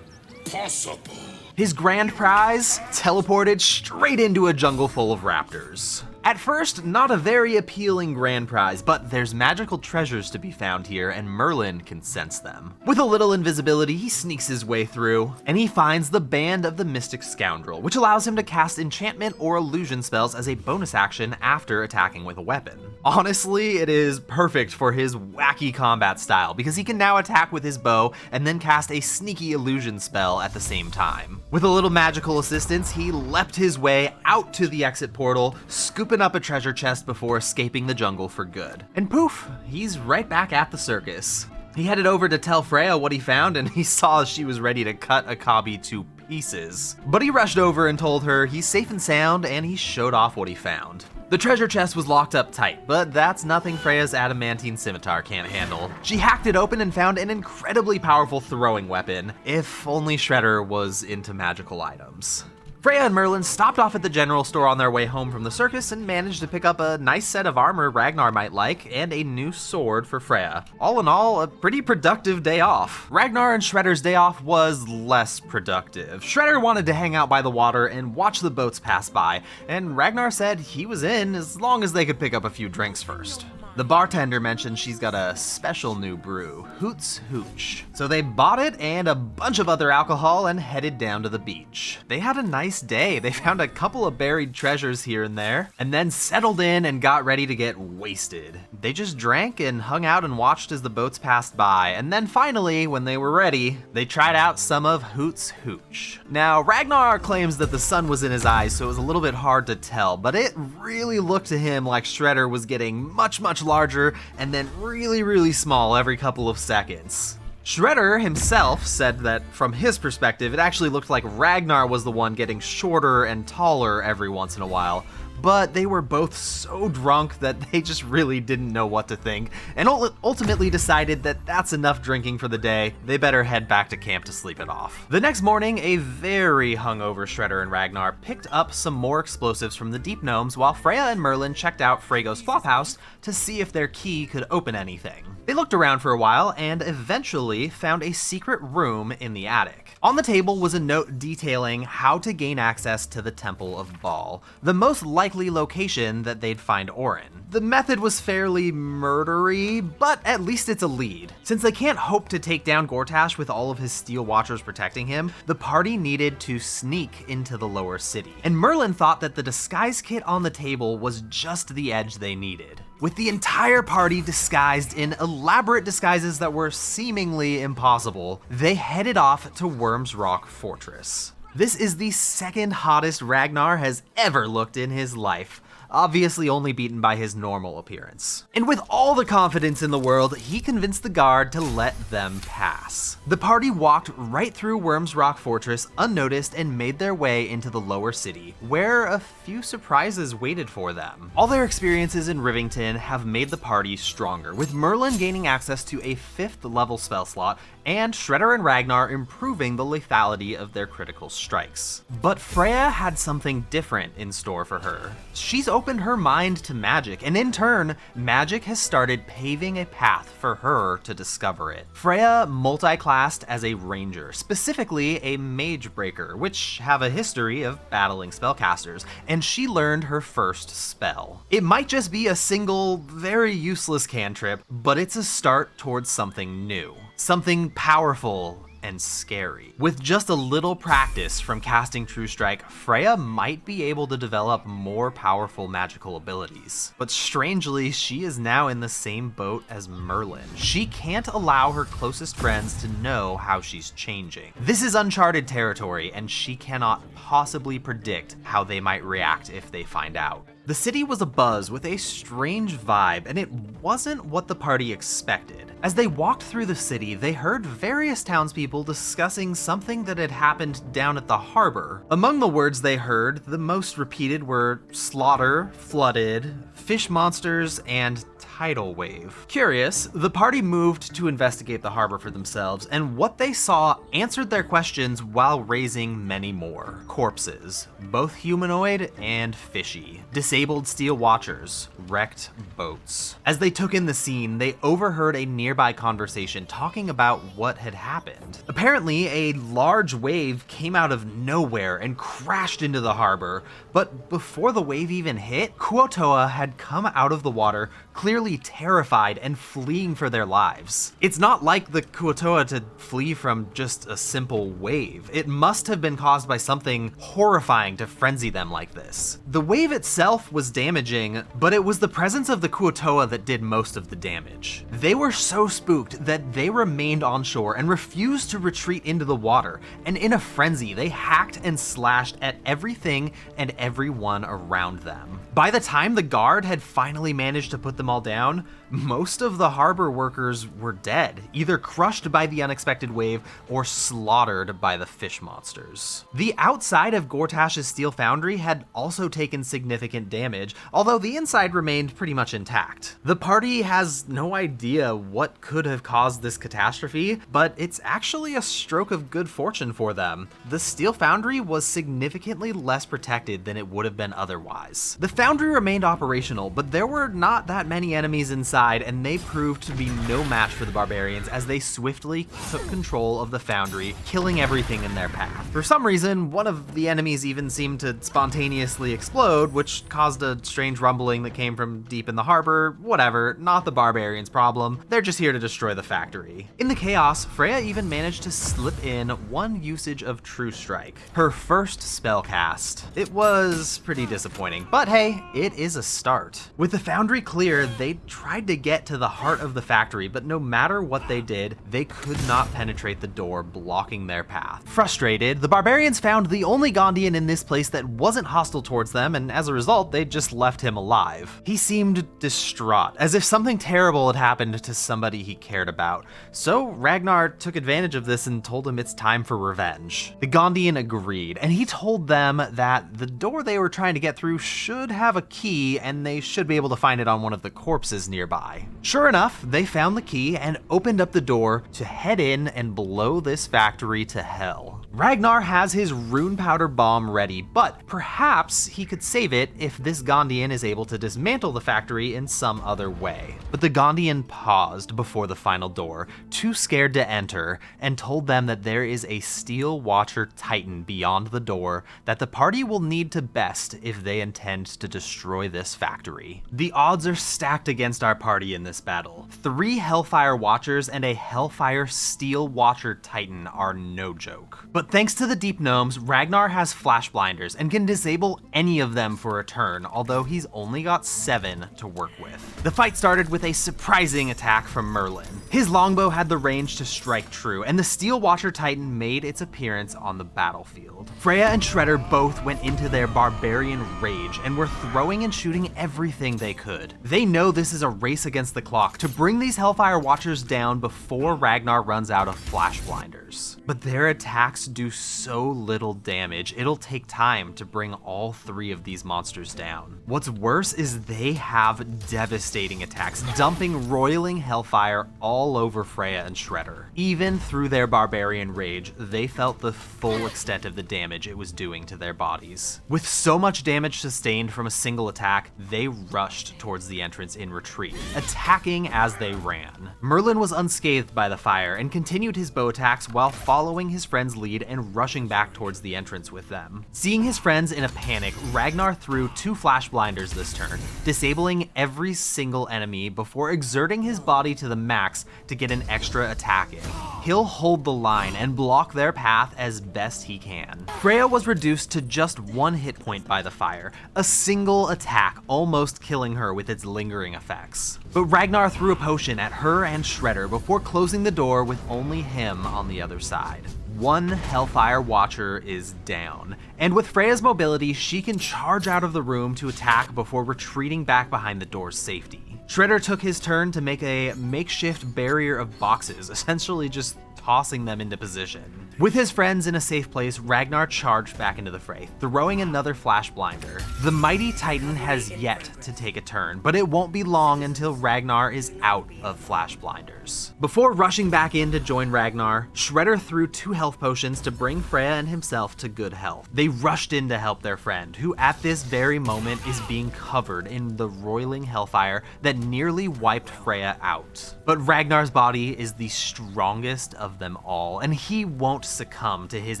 Speaker 7: Impossible.
Speaker 1: His grand prize teleported straight into a jungle full of raptors. At first, not a very appealing grand prize, but there's magical treasures to be found here, and Merlin can sense them. With a little invisibility, he sneaks his way through, and he finds the Band of the Mystic Scoundrel, which allows him to cast enchantment or illusion spells as a bonus action after attacking with a weapon. Honestly, it is perfect for his wacky combat style, because he can now attack with his bow and then cast a sneaky illusion spell at the same time. With a little magical assistance, he leapt his way out to the exit portal, scooping up a treasure chest before escaping the jungle for good. And poof, he's right back at the circus. He headed over to tell Freya what he found, and he saw she was ready to cut Akabi to pieces. But he rushed over and told her he's safe and sound, and he showed off what he found. The treasure chest was locked up tight, but that's nothing Freya's adamantine scimitar can't handle. She hacked it open and found an incredibly powerful throwing weapon, if only Shredder was into magical items. Freya and Merlin stopped off at the general store on their way home from the circus and managed to pick up a nice set of armor Ragnar might like and a new sword for Freya. All in all, a pretty productive day off. Ragnar and Shredder's day off was less productive. Shredder wanted to hang out by the water and watch the boats pass by, and Ragnar said he was in as long as they could pick up a few drinks first. The bartender mentioned she's got a special new brew, Hoots Hooch. So they bought it and a bunch of other alcohol and headed down to the beach. They had a nice day. They found a couple of buried treasures here and there, and then settled in and got ready to get wasted. They just drank and hung out and watched as the boats passed by, and then finally, when they were ready, they tried out some of Hoots Hooch. Now, Ragnar claims that the sun was in his eyes, so it was a little bit hard to tell, but it really looked to him like Shredder was getting much larger and then really small every couple of seconds. Shredder himself said that from his perspective, it actually looked like Ragnar was the one getting shorter and taller every once in a while, but they were both so drunk that they just really didn't know what to think, and ultimately decided that that's enough drinking for the day. They better head back to camp to sleep it off. The next morning, a very hungover Shredder and Ragnar picked up some more explosives from the Deep Gnomes while Freya and Merlin checked out Frego's flophouse to see if their key could open anything. They looked around for a while and eventually found a secret room in the attic. On the table was a note detailing how to gain access to the Temple of Baal, the most likely location that they'd find Orin. The method was fairly murdery, but at least it's a lead. Since they can't hope to take down Gortash with all of his Steel Watchers protecting him, the party needed to sneak into the lower city. And Merlin thought that the disguise kit on the table was just the edge they needed. With the entire party disguised in elaborate disguises that were seemingly impossible, they headed off to Worm's Rock Fortress. This is the second hottest Ragnar has ever looked in his life, obviously only beaten by his normal appearance. And with all the confidence in the world, he convinced the guard to let them pass. The party walked right through Worm's Rock Fortress unnoticed and made their way into the lower city, where a few surprises waited for them. All their experiences in Rivington have made the party stronger, with Merlin gaining access to a 5th level spell slot and Shredder and Ragnar improving the lethality of their critical strikes. But Freya had something different in store for her. She's opened her mind to magic, and in turn, magic has started paving a path for her to discover it. Freya multi-classed as a ranger, specifically a mage breaker, which have a history of battling spellcasters, and she learned her first spell. It might just be a single, very useless cantrip, but it's a start towards something new. Something powerful and scary. With just a little practice from casting True Strike, Freya might be able to develop more powerful magical abilities. But strangely, she is now in the same boat as Merlin. She can't allow her closest friends to know how she's changing. This is uncharted territory, and she cannot possibly predict how they might react if they find out. The city was abuzz with a strange vibe, and it wasn't what the party expected. As they walked through the city, they heard various townspeople discussing something that had happened down at the harbor. Among the words they heard, the most repeated were slaughter, flooded, fish monsters, and tidal wave. Curious, the party moved to investigate the harbor for themselves, and what they saw answered their questions while raising many more. Corpses, both humanoid and fishy. Disabled steel watchers, wrecked boats. As they took in the scene, they overheard a nearby conversation talking about what had happened. Apparently, a large wave came out of nowhere and crashed into the harbor, but before the wave even hit, Kuo-toa had come out of the water, clearly terrified and fleeing for their lives. It's not like the Kuo-toa to flee from just a simple wave. It must have been caused by something horrifying to frenzy them like this. The wave itself was damaging, but it was the presence of the Kuo-toa that did most of the damage. They were so spooked that they remained on shore and refused to retreat into the water, and in a frenzy, they hacked and slashed at everything and everyone around them. By the time the guard had finally managed to put them all down, most of the harbor workers were dead, either crushed by the unexpected wave or slaughtered by the fish monsters. The outside of Gortash's steel foundry had also taken significant damage, although the inside remained pretty much intact. The party has no idea what could have caused this catastrophe, but it's actually a stroke of good fortune for them. The steel foundry was significantly less protected than it would have been otherwise. The foundry remained operational, but there were not that many enemies inside, and they proved to be no match for the barbarians as they swiftly took control of the foundry, killing everything in their path. For some reason, one of the enemies even seemed to spontaneously explode, which caused a strange rumbling that came from deep in the harbor. Whatever, not the barbarians' problem. They're just here to destroy the factory. In the chaos, Freya even managed to slip in one usage of True Strike, her first spell cast. It was pretty disappointing, but hey, it is a start. With the foundry clear, they tried to get to the heart of the factory, but no matter what they did, they could not penetrate the door, blocking their path. Frustrated, the barbarians found the only Gondian in this place that wasn't hostile towards them, and as a result, they just left him alive. He seemed distraught, as if something terrible had happened to somebody somebody he cared about. So Ragnar took advantage of this and told him it's time for revenge. The Gondian agreed, and he told them that the door they were trying to get through should have a key and they should be able to find it on one of the corpses nearby. Sure enough, they found the key and opened up the door to head in and blow this factory to hell. Ragnar has his rune powder bomb ready, but perhaps he could save it if this Gondian is able to dismantle the factory in some other way. But the Gondian paused before the final door, too scared to enter, and told them that there is a Steel Watcher Titan beyond the door that the party will need to best if they intend to destroy this factory. The odds are stacked against our party in this battle. 3 Hellfire Watchers and a Hellfire Steel Watcher Titan are no joke. But thanks to the Deep Gnomes, Ragnar has flash blinders and can disable any of them for a turn, although he's only got 7 to work with. The fight started with a surprising attack from Merlin. His longbow had the range to strike true, and the Steel Watcher Titan made its appearance on the battlefield. Freya and Shredder both went into their barbarian rage and were throwing and shooting everything they could. They know this is a race against the clock to bring these Hellfire Watchers down before Ragnar runs out of flash blinders. But their attacks do so little damage, it'll take time to bring all 3 of these monsters down. What's worse is they have devastating attacks, dumping roiling hellfire all over Freya and Shredder. Even through their barbarian rage, they felt the full extent of the damage it was doing to their bodies. With so much damage sustained from a single attack, they rushed towards the entrance in retreat, attacking as they ran. Merlin was unscathed by the fire and continued his bow attacks while following his friend's lead and rushing back towards the entrance with them. Seeing his friends in a panic, Ragnar threw 2 flash blinders this turn, disabling every single enemy before exerting his body to the max to get an extra attack in. He'll hold the line and block their path as best he can. Freya was reduced to just 1 hit point by the fire, a single attack almost killing her with its lingering effects. But Ragnar threw a potion at her and Shredder before closing the door with only him on the other side. 1 Hellfire Watcher is down, and with Freya's mobility, she can charge out of the room to attack before retreating back behind the door's safety. Shredder took his turn to make a makeshift barrier of boxes, essentially just tossing them into position. With his friends in a safe place, Ragnar charged back into the fray, throwing another flash blinder. The mighty Titan has yet to take a turn, but it won't be long until Ragnar is out of flash blinders. Before rushing back in to join Ragnar, Shredder threw 2 health potions to bring Freya and himself to good health. They rushed in to help their friend, who at this very moment is being covered in the roiling hellfire that nearly wiped Freya out. But Ragnar's body is the strongest of them all, and he won't succumb to his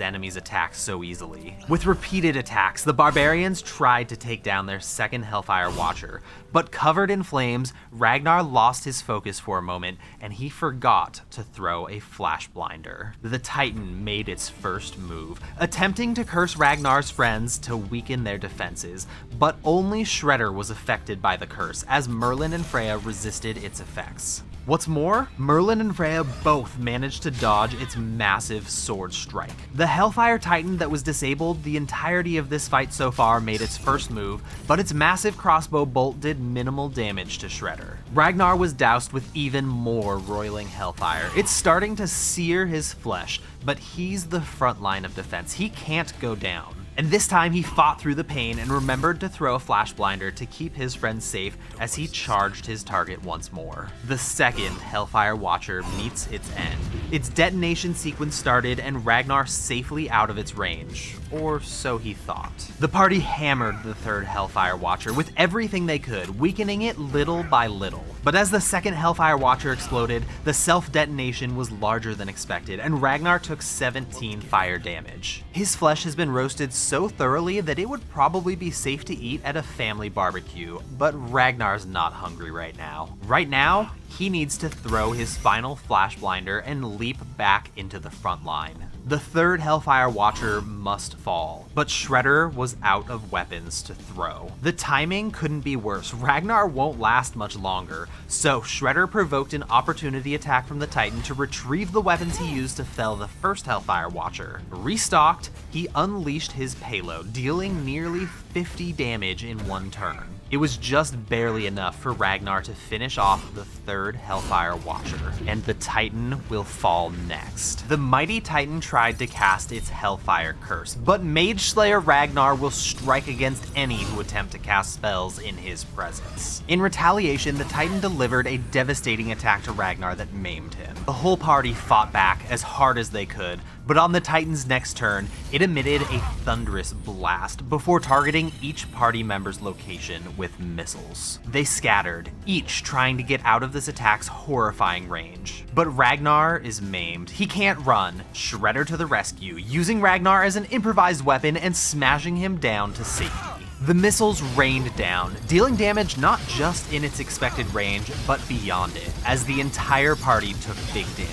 Speaker 1: enemy's attacks so easily. With repeated attacks, the barbarians tried to take down their second Hellfire Watcher, but covered in flames, Ragnar lost his focus for a moment, and he forgot to throw a flash blinder. The Titan made its first move, attempting to curse Ragnar's friends to weaken their defenses, but only Shredder was affected by the curse, as Merlin and Freya resisted its effects. What's more, Merlin and Freya both managed to dodge its massive sword strike. The Hellfire Titan that was disabled the entirety of this fight so far made its first move, but its massive crossbow bolt did minimal damage to Shredder. Ragnar was doused with even more roiling hellfire. It's starting to sear his flesh, but he's the front line of defense. He can't go down. And this time he fought through the pain and remembered to throw a flash blinder to keep his friends safe as he charged his target once more. The second Hellfire Watcher meets its end. Its detonation sequence started and Ragnar safely out of its range, or so he thought. The party hammered the third Hellfire Watcher with everything they could, weakening it little by little. But as the second Hellfire Watcher exploded, the self-detonation was larger than expected, and Ragnar took 17 fire damage. His flesh has been roasted so thoroughly that it would probably be safe to eat at a family barbecue, but Ragnar's not hungry right now. Right now, he needs to throw his final flash blinder and leap back into the front line. The third Hellfire Watcher must fall, but Shredder was out of weapons to throw. The timing couldn't be worse. Ragnar won't last much longer, so Shredder provoked an opportunity attack from the Titan to retrieve the weapons he used to fell the first Hellfire Watcher. Restocked, he unleashed his payload, dealing nearly 50 damage in one turn. It was just barely enough for Ragnar to finish off the third Hellfire Watcher, and the Titan will fall next. The mighty Titan tried to cast its Hellfire Curse, but Mage Slayer Ragnar will strike against any who attempt to cast spells in his presence. In retaliation, the Titan delivered a devastating attack to Ragnar that maimed him. The whole party fought back as hard as they could, but on the Titan's next turn, it emitted a thunderous blast before targeting each party member's location with missiles. They scattered, each trying to get out of this attack's horrifying range. But Ragnar is maimed. He can't run. Shredder to the rescue, using Ragnar as an improvised weapon and smashing him down to safety. The missiles rained down, dealing damage not just in its expected range, but beyond it, as the entire party took big damage.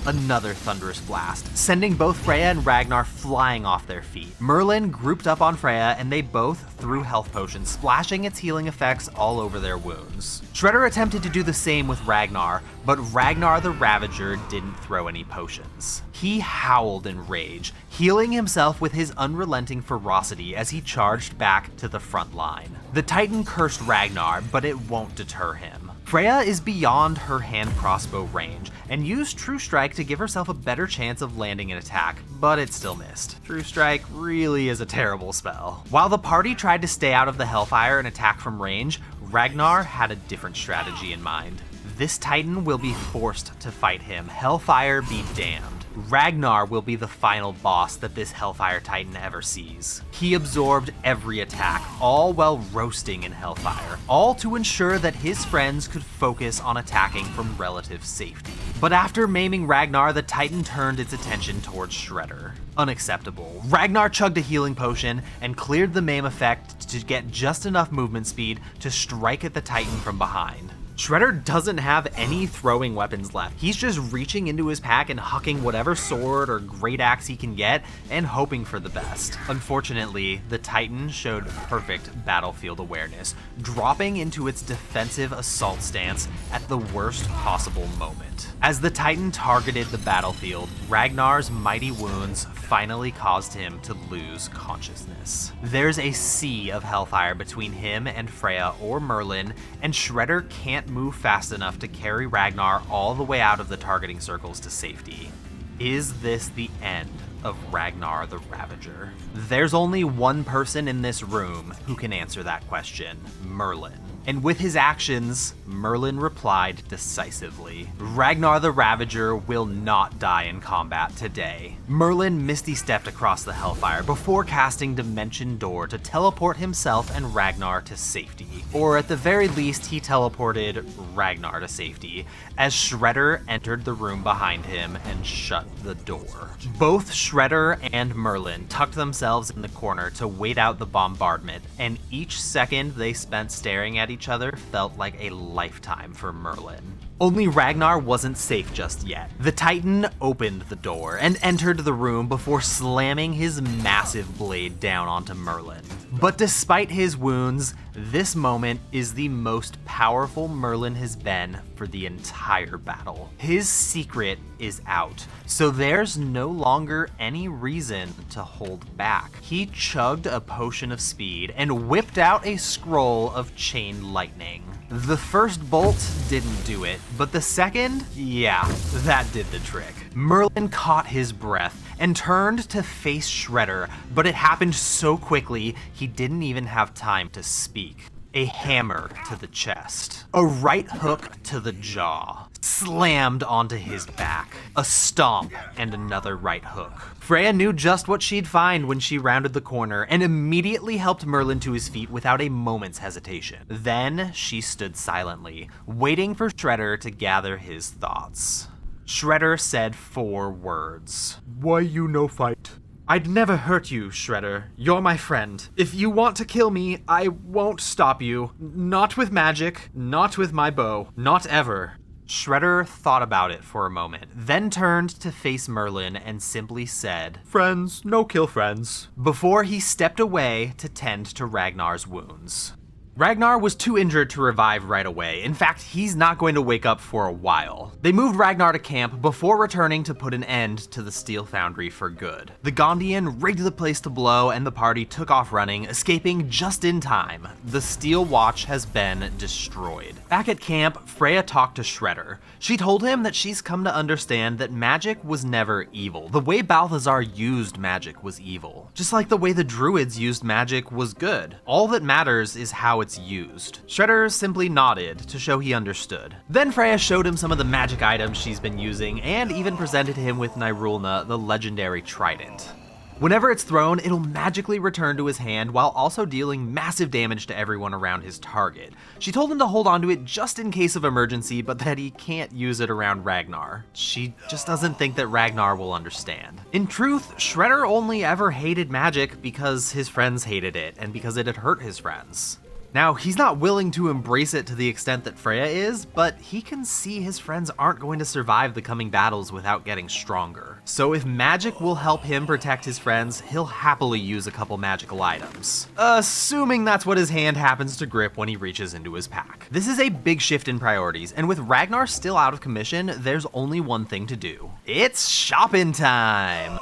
Speaker 1: Another thunderous blast, sending both Freya and Ragnar flying off their feet. Merlin grouped up on Freya and they both threw health potions, splashing its healing effects all over their wounds. Shredder attempted to do the same with Ragnar, but Ragnar the Ravager didn't throw any potions. He howled in rage, healing himself with his unrelenting ferocity as he charged back to the front line. The Titan cursed Ragnar, but it won't deter him. Freya is beyond her hand crossbow range and used True Strike to give herself a better chance of landing an attack, but it still missed. True Strike really is a terrible spell. While the party tried to stay out of the Hellfire and attack from range, Ragnar had a different strategy in mind. This Titan will be forced to fight him, Hellfire be damned. Ragnar will be the final boss that this Hellfire Titan ever sees. He absorbed every attack, all while roasting in Hellfire, all to ensure that his friends could focus on attacking from relative safety. But after maiming Ragnar, the Titan turned its attention towards Shredder. Unacceptable. Ragnar chugged a healing potion and cleared the maim effect to get just enough movement speed to strike at the Titan from behind. Shredder doesn't have any throwing weapons left. He's just reaching into his pack and hucking whatever sword or great axe he can get and hoping for the best. Unfortunately, the Titan showed perfect battlefield awareness, dropping into its defensive assault stance at the worst possible moment. As the Titan targeted the battlefield, Ragnar's mighty wounds finally caused him to lose consciousness. There's a sea of hellfire between him and Freya or Merlin, and Shredder can't move fast enough to carry Ragnar all the way out of the targeting circles to safety. Is this the end of Ragnar the Ravager? There's only one person in this room who can answer that question, Merlin. And with his actions, Merlin replied decisively. Ragnar the Ravager will not die in combat today. Merlin misty-stepped across the Hellfire before casting Dimension Door to teleport himself and Ragnar to safety. Or at the very least, he teleported Ragnar to safety as Shredder entered the room behind him and shut the door. Both Shredder and Merlin tucked themselves in the corner to wait out the bombardment, and each second they spent staring at each other felt like a lifetime for Merlin. Only Ragnar wasn't safe just yet. The Titan opened the door and entered the room before slamming his massive blade down onto Merlin. But despite his wounds, this moment is the most powerful Merlin has been for the entire battle. His secret is out, so there's no longer any reason to hold back. He chugged a potion of speed and whipped out a scroll of chain lightning. The first bolt didn't do it, but the second, yeah, that did the trick. Merlin caught his breath and turned to face Shredder, but it happened so quickly he didn't even have time to speak. A hammer to the chest, a right hook to the jaw, slammed onto his back, a stomp, and another right hook. Freya knew just what she'd find when she rounded the corner and immediately helped Merlin to his feet without a moment's hesitation. Then she stood silently, waiting for Shredder to gather his thoughts. Shredder said 4 words.
Speaker 3: Why you no fight?
Speaker 1: I'd never hurt you, Shredder. You're my friend. If you want to kill me, I won't stop you. Not with magic, not with my bow, not ever. Shredder thought about it for a moment, then turned to face Merlin and simply said,
Speaker 3: Friends, no kill friends.
Speaker 1: Before he stepped away to tend to Ragnar's wounds. Ragnar was too injured to revive right away. In fact, he's not going to wake up for a while. They moved Ragnar to camp before returning to put an end to the steel foundry for good. The Gondian rigged the place to blow and the party took off running, escaping just in time. The steel watch has been destroyed. Back at camp, Freya talked to Shredder. She told him that she's come to understand that magic was never evil. The way Balthazar used magic was evil. Just like the way the Druids used magic was good. All that matters is how it's used. Shredder simply nodded to show he understood. Then Freya showed him some of the magic items she's been using and even presented him with Nirulna, the legendary trident. Whenever it's thrown, it'll magically return to his hand while also dealing massive damage to everyone around his target. She told him to hold onto it just in case of emergency, but that he can't use it around Ragnar. She just doesn't think that Ragnar will understand. In truth, Shredder only ever hated magic because his friends hated it, and because it had hurt his friends. Now, he's not willing to embrace it to the extent that Freya is, but he can see his friends aren't going to survive the coming battles without getting stronger. So if magic will help him protect his friends, he'll happily use a couple magical items. Assuming that's what his hand happens to grip when he reaches into his pack. This is a big shift in priorities, and with Ragnar still out of commission, there's only one thing to do. It's shopping time!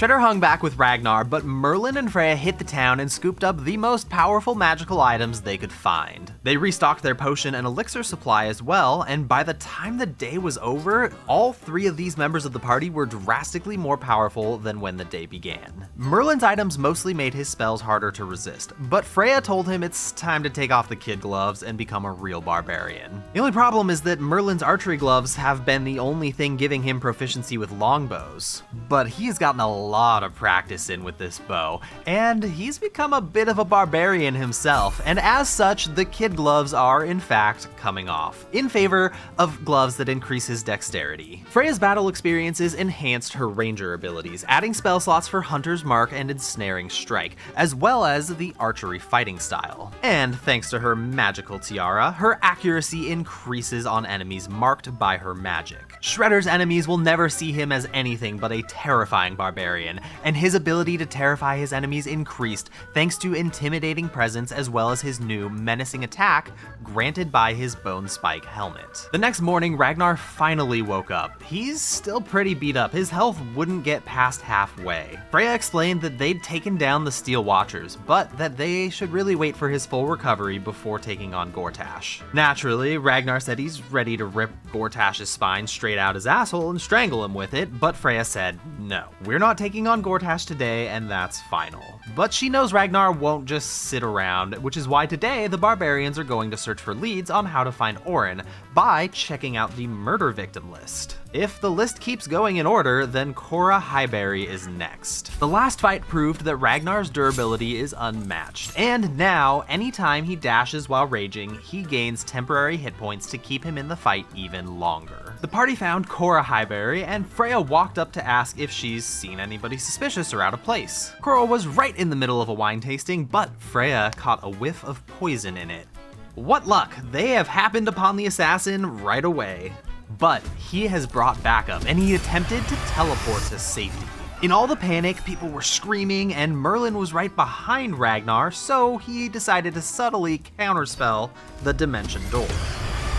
Speaker 1: Shredder hung back with Ragnar, but Merlin and Freya hit the town and scooped up the most powerful magical items they could find. They restocked their potion and elixir supply as well, and by the time the day was over, all three of these members of the party were drastically more powerful than when the day began. Merlin's items mostly made his spells harder to resist, but Freya told him it's time to take off the kid gloves and become a real barbarian. The only problem is that Merlin's archery gloves have been the only thing giving him proficiency with longbows, but he's gotten a lot of practice in with this bow, and he's become a bit of a barbarian himself, and as such, the kid gloves are in fact coming off, in favor of gloves that increase his dexterity. Freya's battle experiences enhanced her ranger abilities, adding spell slots for Hunter's Mark and Ensnaring Strike, as well as the archery fighting style. And thanks to her magical tiara, her accuracy increases on enemies marked by her magic. Shredder's enemies will never see him as anything but a terrifying barbarian, and his ability to terrify his enemies increased thanks to intimidating presence as well as his new menacing attack granted by his bone spike helmet. The next morning, Ragnar finally woke up. He's still pretty beat up. His health wouldn't get past halfway. Freya explained that they'd taken down the Steel Watchers, but that they should really wait for his full recovery before taking on Gortash. Naturally, Ragnar said he's ready to rip Gortash's spine straight out his asshole and strangle him with it, but Freya said, no, we're not taking on Gortash today, and that's final. But she knows Ragnar won't just sit around, which is why today the barbarians are going to search for leads on how to find Orin by checking out the murder victim list. If the list keeps going in order, then Cora Highberry is next. The last fight proved that Ragnar's durability is unmatched, and now, anytime he dashes while raging, he gains temporary hit points to keep him in the fight even longer. The party found Cora Highberry, and Freya walked up to ask if she's seen anybody suspicious or out of place. Cora was right in the middle of a wine tasting, but Freya caught a whiff of poison in it. What luck, they have happened upon the assassin right away. But he has brought backup, and he attempted to teleport to safety. In all the panic, people were screaming, and Merlin was right behind Ragnar, so he decided to subtly counterspell the dimension door.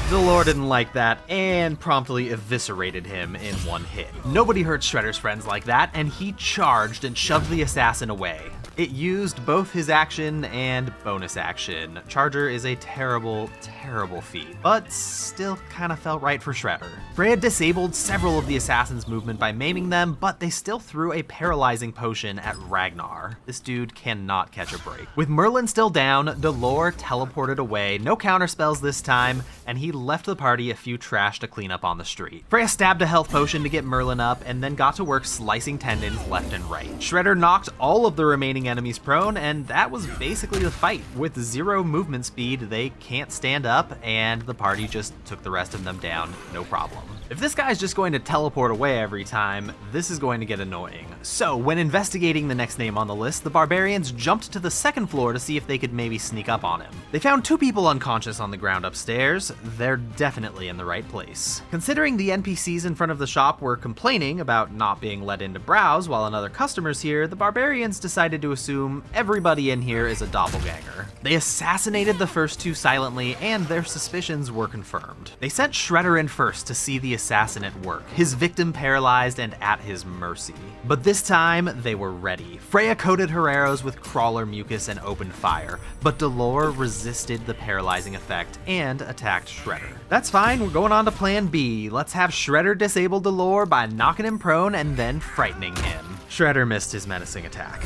Speaker 1: Dolor didn't like that and promptly eviscerated him in one hit. Nobody hurts Shredder's friends like that, and he charged and shoved the assassin away. It used both his action and bonus action. Charger is a terrible, terrible feat, but still kind of felt right for Shredder. Freya disabled several of the assassin's movement by maiming them, but they still threw a paralyzing potion at Ragnar. This dude cannot catch a break. With Merlin still down, Dolor teleported away, no counterspells this time, and he left the party a few trash to clean up on the street. Freya stabbed a health potion to get Merlin up, and then got to work slicing tendons left and right. Shredder knocked all of the remaining enemies prone, and that was basically the fight. With 0 movement speed, they can't stand up, and the party just took the rest of them down, no problem. If this guy's just going to teleport away every time, this is going to get annoying. So when investigating the next name on the list, the barbarians jumped to the second floor to see if they could maybe sneak up on him. They found 2 people unconscious on the ground upstairs. They're definitely in the right place. Considering the NPCs in front of the shop were complaining about not being let in to browse while another customer's here, the barbarians decided to assume everybody in here is a doppelganger. They assassinated the first 2 silently, and their suspicions were confirmed. They sent Shredder in first to see the assassin at work, his victim paralyzed and at his mercy. But this time, they were ready. Freya coated her arrows with crawler mucus and opened fire, but Dolor resisted the paralyzing effect and attacked Shredder. That's fine, we're going on to plan B. Let's have Shredder disable Dolor by knocking him prone and then frightening him. Shredder missed his menacing attack.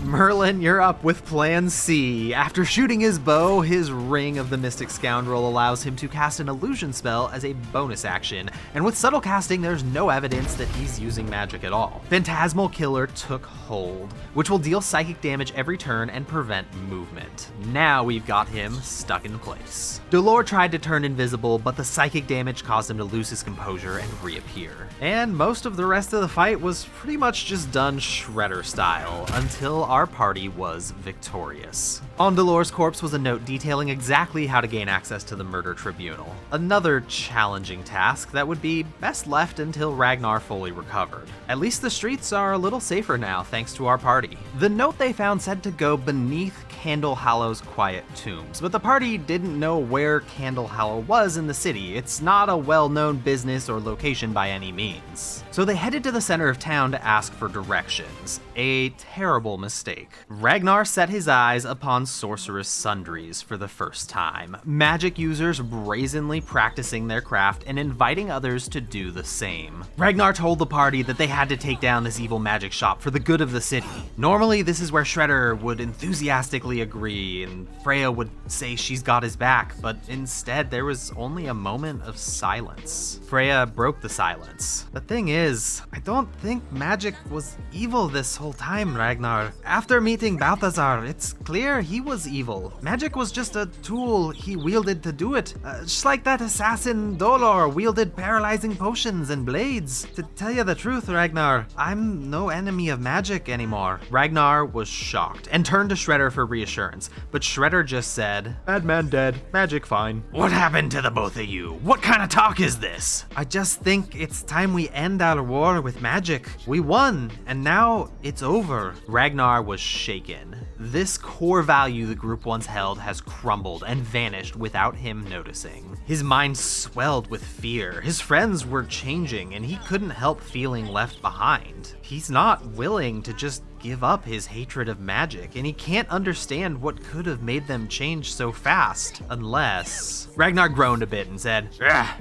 Speaker 1: Merlin, you're up with plan C. After shooting his bow, his Ring of the Mystic Scoundrel allows him to cast an illusion spell as a bonus action, and with subtle casting, there's no evidence that he's using magic at all. Phantasmal Killer took hold, which will deal psychic damage every turn and prevent movement. Now we've got him stuck in place. Dolor tried to turn invisible, but the psychic damage caused him to lose his composure and reappear. And most of the rest of the fight was pretty much just done Shredder style, until our party was victorious. On Dolor's corpse was a note detailing exactly how to gain access to the murder tribunal. Another challenging task that would be best left until Ragnar fully recovered. At least the streets are a little safer now thanks to our party. The note they found said to go beneath Candle Hollow's quiet tombs, but the party didn't know where Candle Hollow was in the city. It's not a well-known business or location by any means. So they headed to the center of town to ask for directions. A terrible mistake. Ragnar set his eyes upon sorceress sundries for the first time. Magic users brazenly practicing their craft and inviting others to do the same. Ragnar told the party that they had to take down this evil magic shop for the good of the city. Normally, this is where Shredder would enthusiastically agree and Freya would say she's got his back, but instead there was only a moment of silence. Freya broke the silence. The thing is, I don't think magic was evil this whole time, Ragnar. After meeting Balthazar, it's clear he was evil. Magic was just a tool he wielded to do it. Just like that assassin Dolor wielded paralyzing potions and blades. To tell you the truth, Ragnar, I'm no enemy of magic anymore. Ragnar was shocked and turned to Shredder for reassurance, but Shredder just said, "Bad man dead, magic fine."
Speaker 3: What happened to the both of you? What kind of talk is this?
Speaker 1: I just think it's time we end our war with magic. We won, and now it's over. Ragnar was shaken. This core value the group once held has crumbled and vanished without him noticing. His mind swelled with fear. His friends were changing, and he couldn't help feeling left behind. He's not willing to just give up his hatred of magic, and he can't understand what could have made them change so fast, unless... Ragnar groaned a bit and said,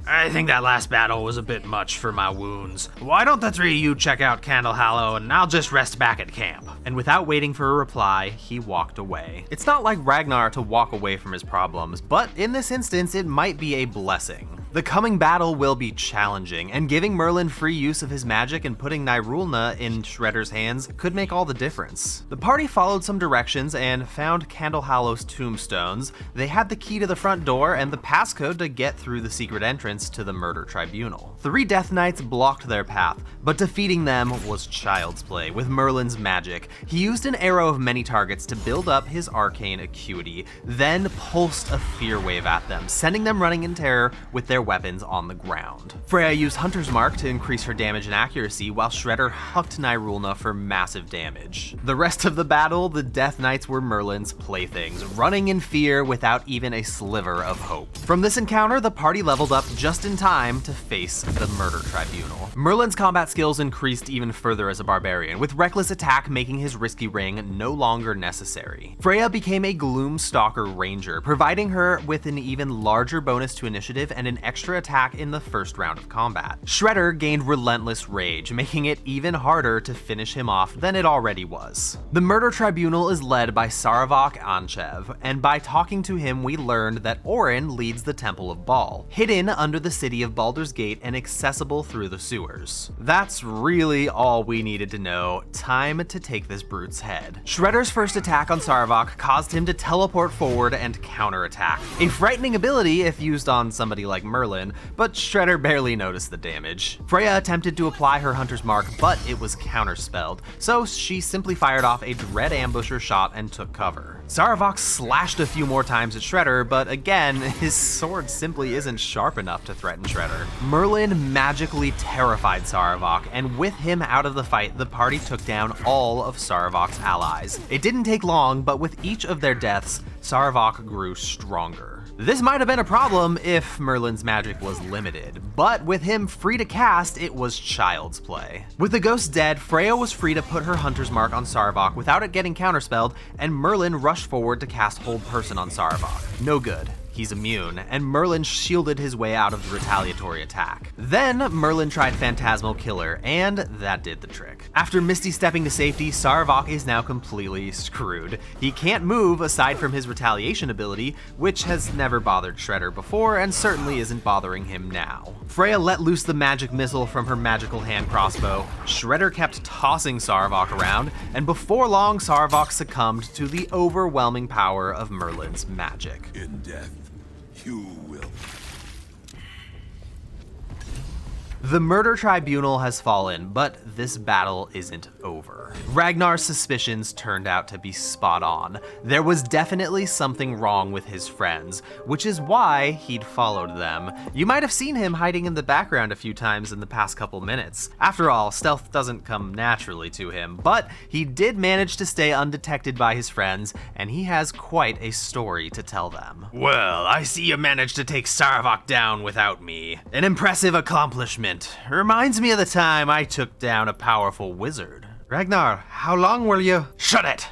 Speaker 3: I think that last battle was a bit much for my wounds. Why don't the 3 of you check out Candle Hollow and I'll just rest back at camp?
Speaker 1: And without waiting for a reply, he walked away. It's not like Ragnar to walk away from his problems, but in this instance, it might be a blessing. The coming battle will be challenging, and giving Merlin free use of his magic and putting Nyrulna in Shredder's hands could make all the difference. The party followed some directions and found Candle Hollow's tombstones. They had the key to the front door and the passcode to get through the secret entrance to the murder tribunal. 3 Death Knights blocked their path, but defeating them was child's play with Merlin's magic. He used an arrow of many targets to build up his arcane acuity, then pulsed a fear wave at them, sending them running in terror with their weapons on the ground. Freya used Hunter's Mark to increase her damage and accuracy, while Shredder hucked Nyrulna for massive damage. The rest of the battle, the Death Knights were Merlin's playthings, running in fear without even a sliver of hope. From this encounter, the party leveled up just in time to face the murder tribunal. Merlin's combat skills increased even further as a barbarian, with reckless attack making his risky ring no longer necessary. Freya became a Gloomstalker Ranger, providing her with an even larger bonus to initiative and an extra attack in the first round of combat. Shredder gained Relentless Rage, making it even harder to finish him off than it already was. The murder tribunal is led by Saravok Anchev, and by talking to him we learned that Orin leads the Temple of Baal, hidden under the city of Baldur's Gate and accessible through the sewers. That's really all we needed to know. Time to take this brute's head. Shredder's first attack on Saravok caused him to teleport forward and counterattack, a frightening ability if used on somebody like Merlin, Merlin, but Shredder barely noticed the damage. Freya attempted to apply her Hunter's Mark, but it was counterspelled, so she simply fired off a Dread Ambusher shot and took cover. Sarevok slashed a few more times at Shredder, but again, his sword simply isn't sharp enough to threaten Shredder. Merlin magically terrified Sarevok, and with him out of the fight, the party took down all of Sarevok's allies. It didn't take long, but with each of their deaths, Sarevok grew stronger. This might have been a problem if Merlin's magic was limited, but with him free to cast, it was child's play. With the ghost dead, Freya was free to put her Hunter's Mark on Sarevok without it getting counterspelled, and Merlin rushed forward to cast Hold Person on Sarevok. No good. He's immune, and Merlin shielded his way out of the retaliatory attack. Then, Merlin tried Phantasmal Killer, and that did the trick. After Misty stepping to safety, Sarevok is now completely screwed. He can't move aside from his retaliation ability, which has never bothered Shredder before, and certainly isn't bothering him now. Freya let loose the magic missile from her magical hand crossbow. Shredder kept tossing Sarevok around, and before long, Sarevok succumbed to the overwhelming power of Merlin's magic.
Speaker 7: In death, you will.
Speaker 1: The murder tribunal has fallen, but this battle isn't over. Ragnar's suspicions turned out to be spot on. There was definitely something wrong with his friends, which is why he'd followed them. You might have seen him hiding in the background a few times in the past couple minutes. After all, stealth doesn't come naturally to him, but he did manage to stay undetected by his friends, and he has quite a story to tell them. Well, I see you managed to take Sarevok down without me. An impressive accomplishment. Reminds me of the time I took down a powerful wizard. Ragnar, how long will you— Shut it!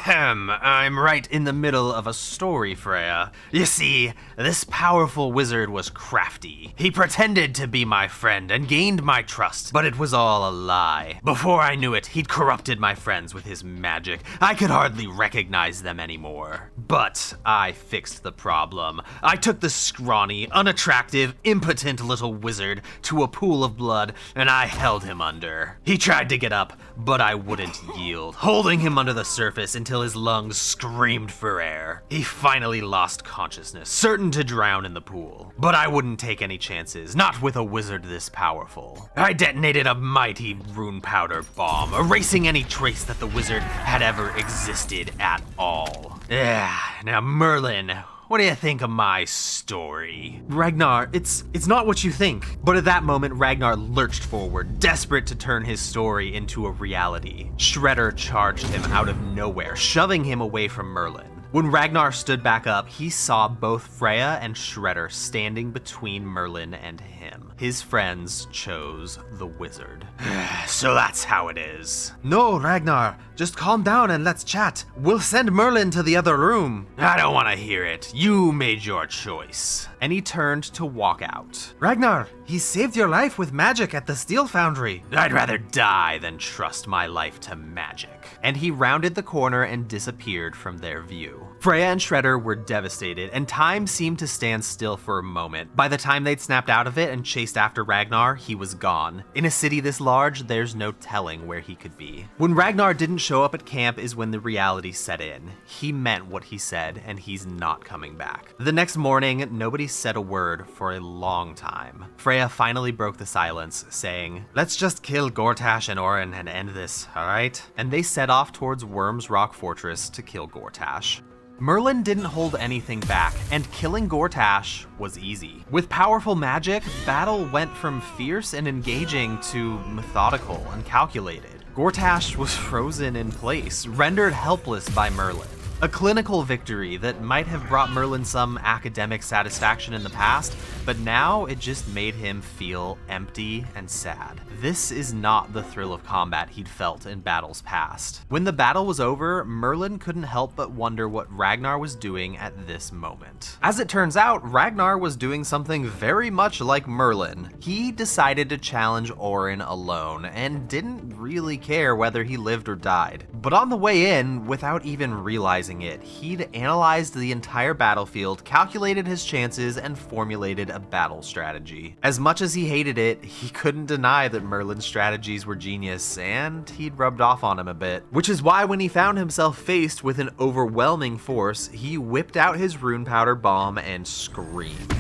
Speaker 1: I'm right in the middle of a story, Freya. You see, this powerful wizard was crafty. He pretended to be my friend and gained my trust, but it was all a lie. Before I knew it, he'd corrupted my friends with his magic. I could hardly recognize them anymore. But I fixed the problem. I took the scrawny, unattractive, impotent little wizard to a pool of blood, and I held him under. He tried to get up, but I wouldn't yield, holding him under the surface until his lungs screamed for air. He finally lost consciousness, certain to drown in the pool. But I wouldn't take any chances, not with a wizard this powerful. I detonated a mighty rune powder bomb, erasing any trace that the wizard had ever existed at all. Now Merlin, what do you think of my story? Ragnar, it's not what you think. But at that moment, Ragnar lurched forward, desperate to turn his story into a reality. Shredder charged him out of nowhere, shoving him away from Merlin. When Ragnar stood back up, he saw both Freya and Shredder standing between Merlin and him. His friends chose the wizard. So that's how it is. No, Ragnar, just calm down and let's chat. We'll send Merlin to the other room. I don't want to hear it. You made your choice. And he turned to walk out. Ragnar, he saved your life with magic at the steel foundry. I'd rather die than trust my life to magic. And he rounded the corner and disappeared from their view. Freya and Shredder were devastated, and time seemed to stand still for a moment. By the time they'd snapped out of it and chased after Ragnar, he was gone. In a city this large, there's no telling where he could be. When Ragnar didn't show up at camp is when the reality set in. He meant what he said, and he's not coming back. The next morning, nobody said a word for a long time. Freya finally broke the silence, saying, "Let's just kill Gortash and Orin and end this, alright?" And they set off towards Worm's Rock Fortress to kill Gortash. Merlin didn't hold anything back, and killing Gortash was easy. With powerful magic, battle went from fierce and engaging to methodical and calculated. Gortash was frozen in place, rendered helpless by Merlin. A clinical victory that might have brought Merlin some academic satisfaction in the past, but now it just made him feel empty and sad. This is not the thrill of combat he'd felt in battles past. When the battle was over, Merlin couldn't help but wonder what Ragnar was doing at this moment. As it turns out, Ragnar was doing something very much like Merlin. He decided to challenge Orin alone, and didn't really care whether he lived or died. But on the way in, without even realizing it, he'd analyzed the entire battlefield, calculated his chances, and formulated a battle strategy. As much as he hated it, he couldn't deny that Merlin's strategies were genius, and he'd rubbed off on him a bit. Which is why when he found himself faced with an overwhelming force, he whipped out his rune powder bomb and screamed.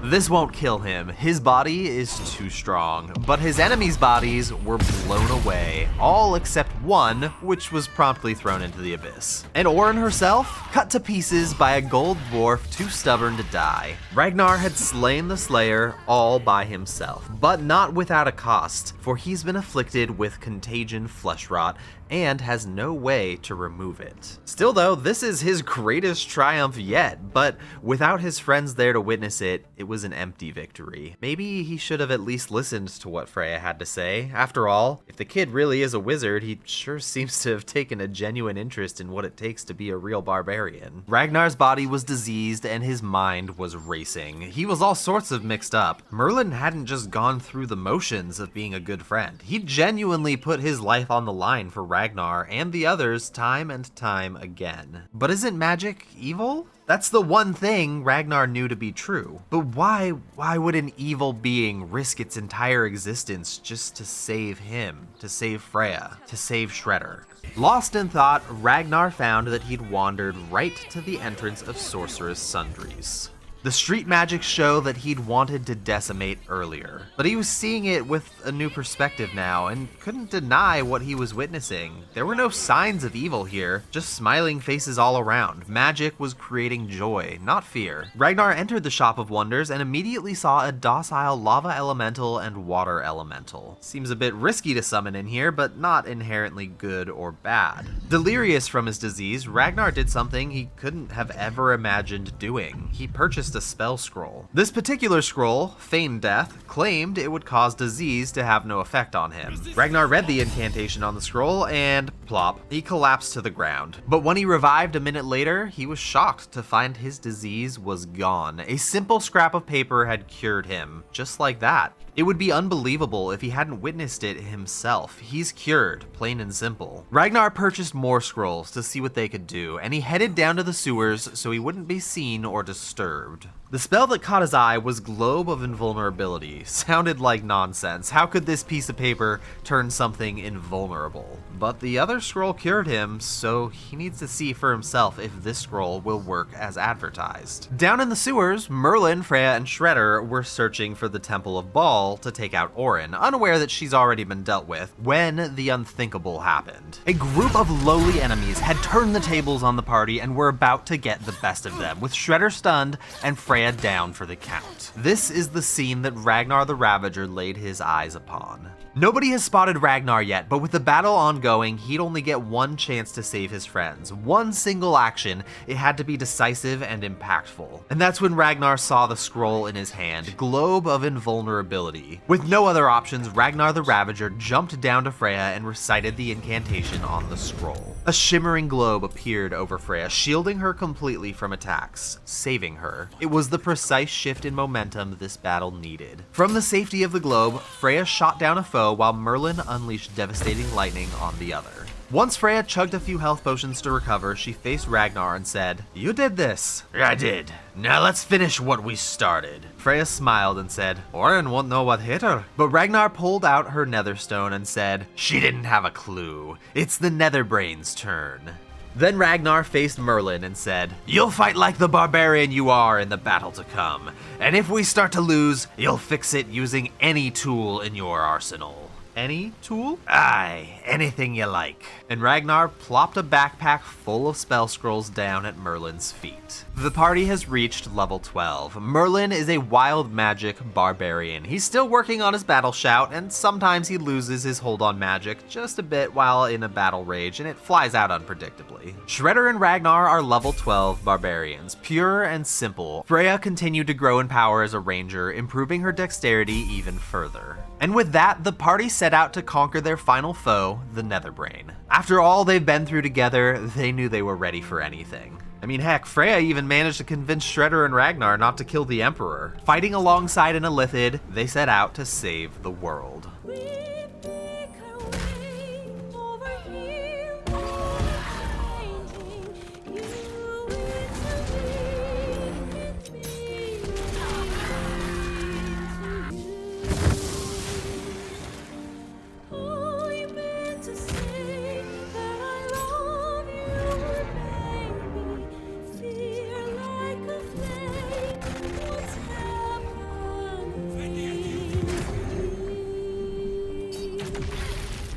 Speaker 1: This won't kill him, his body is too strong, but his enemies' bodies were blown away, all except one, which was promptly thrown into the abyss. And Orin herself, cut to pieces by a gold dwarf too stubborn to die. Ragnar had slain the Slayer all by himself, but not without a cost, for he's been afflicted with contagion flesh rot and has no way to remove it. Still though, this is his greatest triumph yet, but without his friends there to witness it, it was an empty victory. Maybe he should have at least listened to what Freya had to say. After all, if the kid really is a wizard, he sure seems to have taken a genuine interest in what it takes to be a real barbarian. Ragnar's body was diseased and his mind was racing. He was all sorts of mixed up. Merlin hadn't just gone through the motions of being a good friend. He genuinely put his life on the line for Ragnar and the others time and time again. But isn't magic evil? That's the one thing Ragnar knew to be true. But why would an evil being risk its entire existence just to save him, to save Freya, to save Shredder? Lost in thought, Ragnar found that he'd wandered right to the entrance of Sorceress Sundry's. The street magic show that he'd wanted to decimate earlier. But he was seeing it with a new perspective now and couldn't deny what he was witnessing. There were no signs of evil here, just smiling faces all around. Magic was creating joy, not fear. Ragnar entered the Shop of Wonders and immediately saw a docile lava elemental and water elemental. Seems a bit risky to summon in here, but not inherently good or bad. Delirious from his disease, Ragnar did something he couldn't have ever imagined doing. He purchased a spell scroll. This particular scroll, Feign Death, claimed it would cause disease to have no effect on him. Ragnar read the incantation on the scroll and plop, he collapsed to the ground. But when he revived a minute later, he was shocked to find his disease was gone. A simple scrap of paper had cured him, just like that. It would be unbelievable if he hadn't witnessed it himself. He's cured, plain and simple. Ragnar purchased more scrolls to see what they could do, and he headed down to the sewers so he wouldn't be seen or disturbed. The spell that caught his eye was Globe of Invulnerability. Sounded like nonsense. How could this piece of paper turn something invulnerable? But the other scroll cured him, so he needs to see for himself if this scroll will work as advertised. Down in the sewers, Merlin, Freya, and Shredder were searching for the Temple of Baal to take out Orin, unaware that she's already been dealt with, when the unthinkable happened. A group of lowly enemies had turned the tables on the party and were about to get the best of them, with Shredder stunned and Freya down for the count. This is the scene that Ragnar the Ravager laid his eyes upon. Nobody has spotted Ragnar yet, but with the battle ongoing, he'd only get one chance to save his friends. One single action, it had to be decisive and impactful. And that's when Ragnar saw the scroll in his hand, Globe of Invulnerability. With no other options, Ragnar the Ravager jumped down to Freya and recited the incantation on the scroll. A shimmering globe appeared over Freya, shielding her completely from attacks, saving her. It was the precise shift in momentum this battle needed. From the safety of the globe, Freya shot down a foe while Merlin unleashed devastating lightning on the other. Once Freya chugged a few health potions to recover, she faced Ragnar and said, "You did this." "I did. Now let's finish what we started." Freya smiled and said, "Orin won't know what hit her." But Ragnar pulled out her netherstone and said, "She didn't have a clue. It's the Netherbrain's turn." Then Ragnar faced Merlin and said, "You'll fight like the barbarian you are in the battle to come. And if we start to lose, you'll fix it using any tool in your arsenal." Any tool? Aye, anything you like. And Ragnar plopped a backpack full of spell scrolls down at Merlin's feet. The party has reached level 12. Merlin is a wild magic barbarian. He's still working on his battle shout, and sometimes he loses his hold on magic just a bit while in a battle rage, and it flies out unpredictably. Shredder and Ragnar are level 12 barbarians, pure and simple. Freya continued to grow in power as a ranger, improving her dexterity even further. And with that, the party set out to conquer their final foe, the Netherbrain. After all they've been through together, they knew they were ready for anything. I mean, heck, Freya even managed to convince Shredder and Ragnar not to kill the Emperor. Fighting alongside an Elithid, they set out to save the world.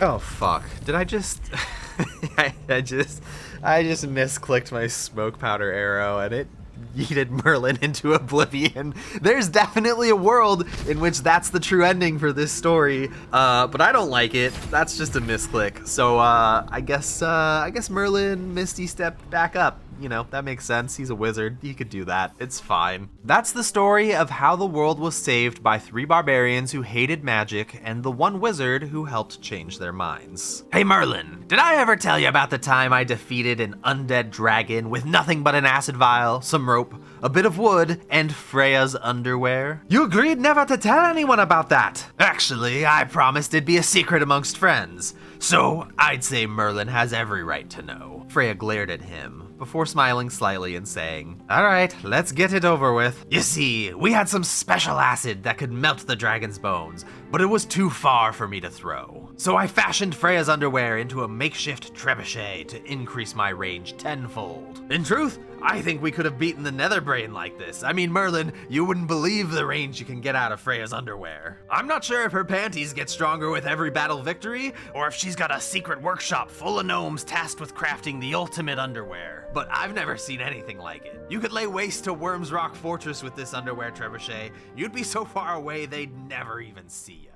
Speaker 1: Oh fuck! Did I just? I just misclicked my smoke powder arrow and it yeeted Merlin into oblivion. There's definitely a world in which that's the true ending for this story, but I don't like it. That's just a misclick. So I guess Merlin Misty stepped back up. You know, that makes sense. He's a wizard. He could do that. It's fine. That's the story of how the world was saved by 3 barbarians who hated magic and the 1 wizard who helped change their minds. Hey Merlin, did I ever tell you about the time I defeated an undead dragon with nothing but an acid vial, some rope, a bit of wood, and Freya's underwear? You agreed never to tell anyone about that. Actually, I promised it'd be a secret amongst friends. So I'd say Merlin has every right to know. Freya glared at him, before smiling slightly and saying, all right, let's get it over with. You see, we had some special acid that could melt the dragon's bones, but it was too far for me to throw. So I fashioned Freya's underwear into a makeshift trebuchet to increase my range tenfold. In truth, I think we could have beaten the Netherbrain like this. I mean, Merlin, you wouldn't believe the range you can get out of Freya's underwear. I'm not sure if her panties get stronger with every battle victory, or if she's got a secret workshop full of gnomes tasked with crafting the ultimate underwear. But I've never seen anything like it. You could lay waste to Worm's Rock Fortress with this underwear trebuchet. You'd be so far away they'd never even see you.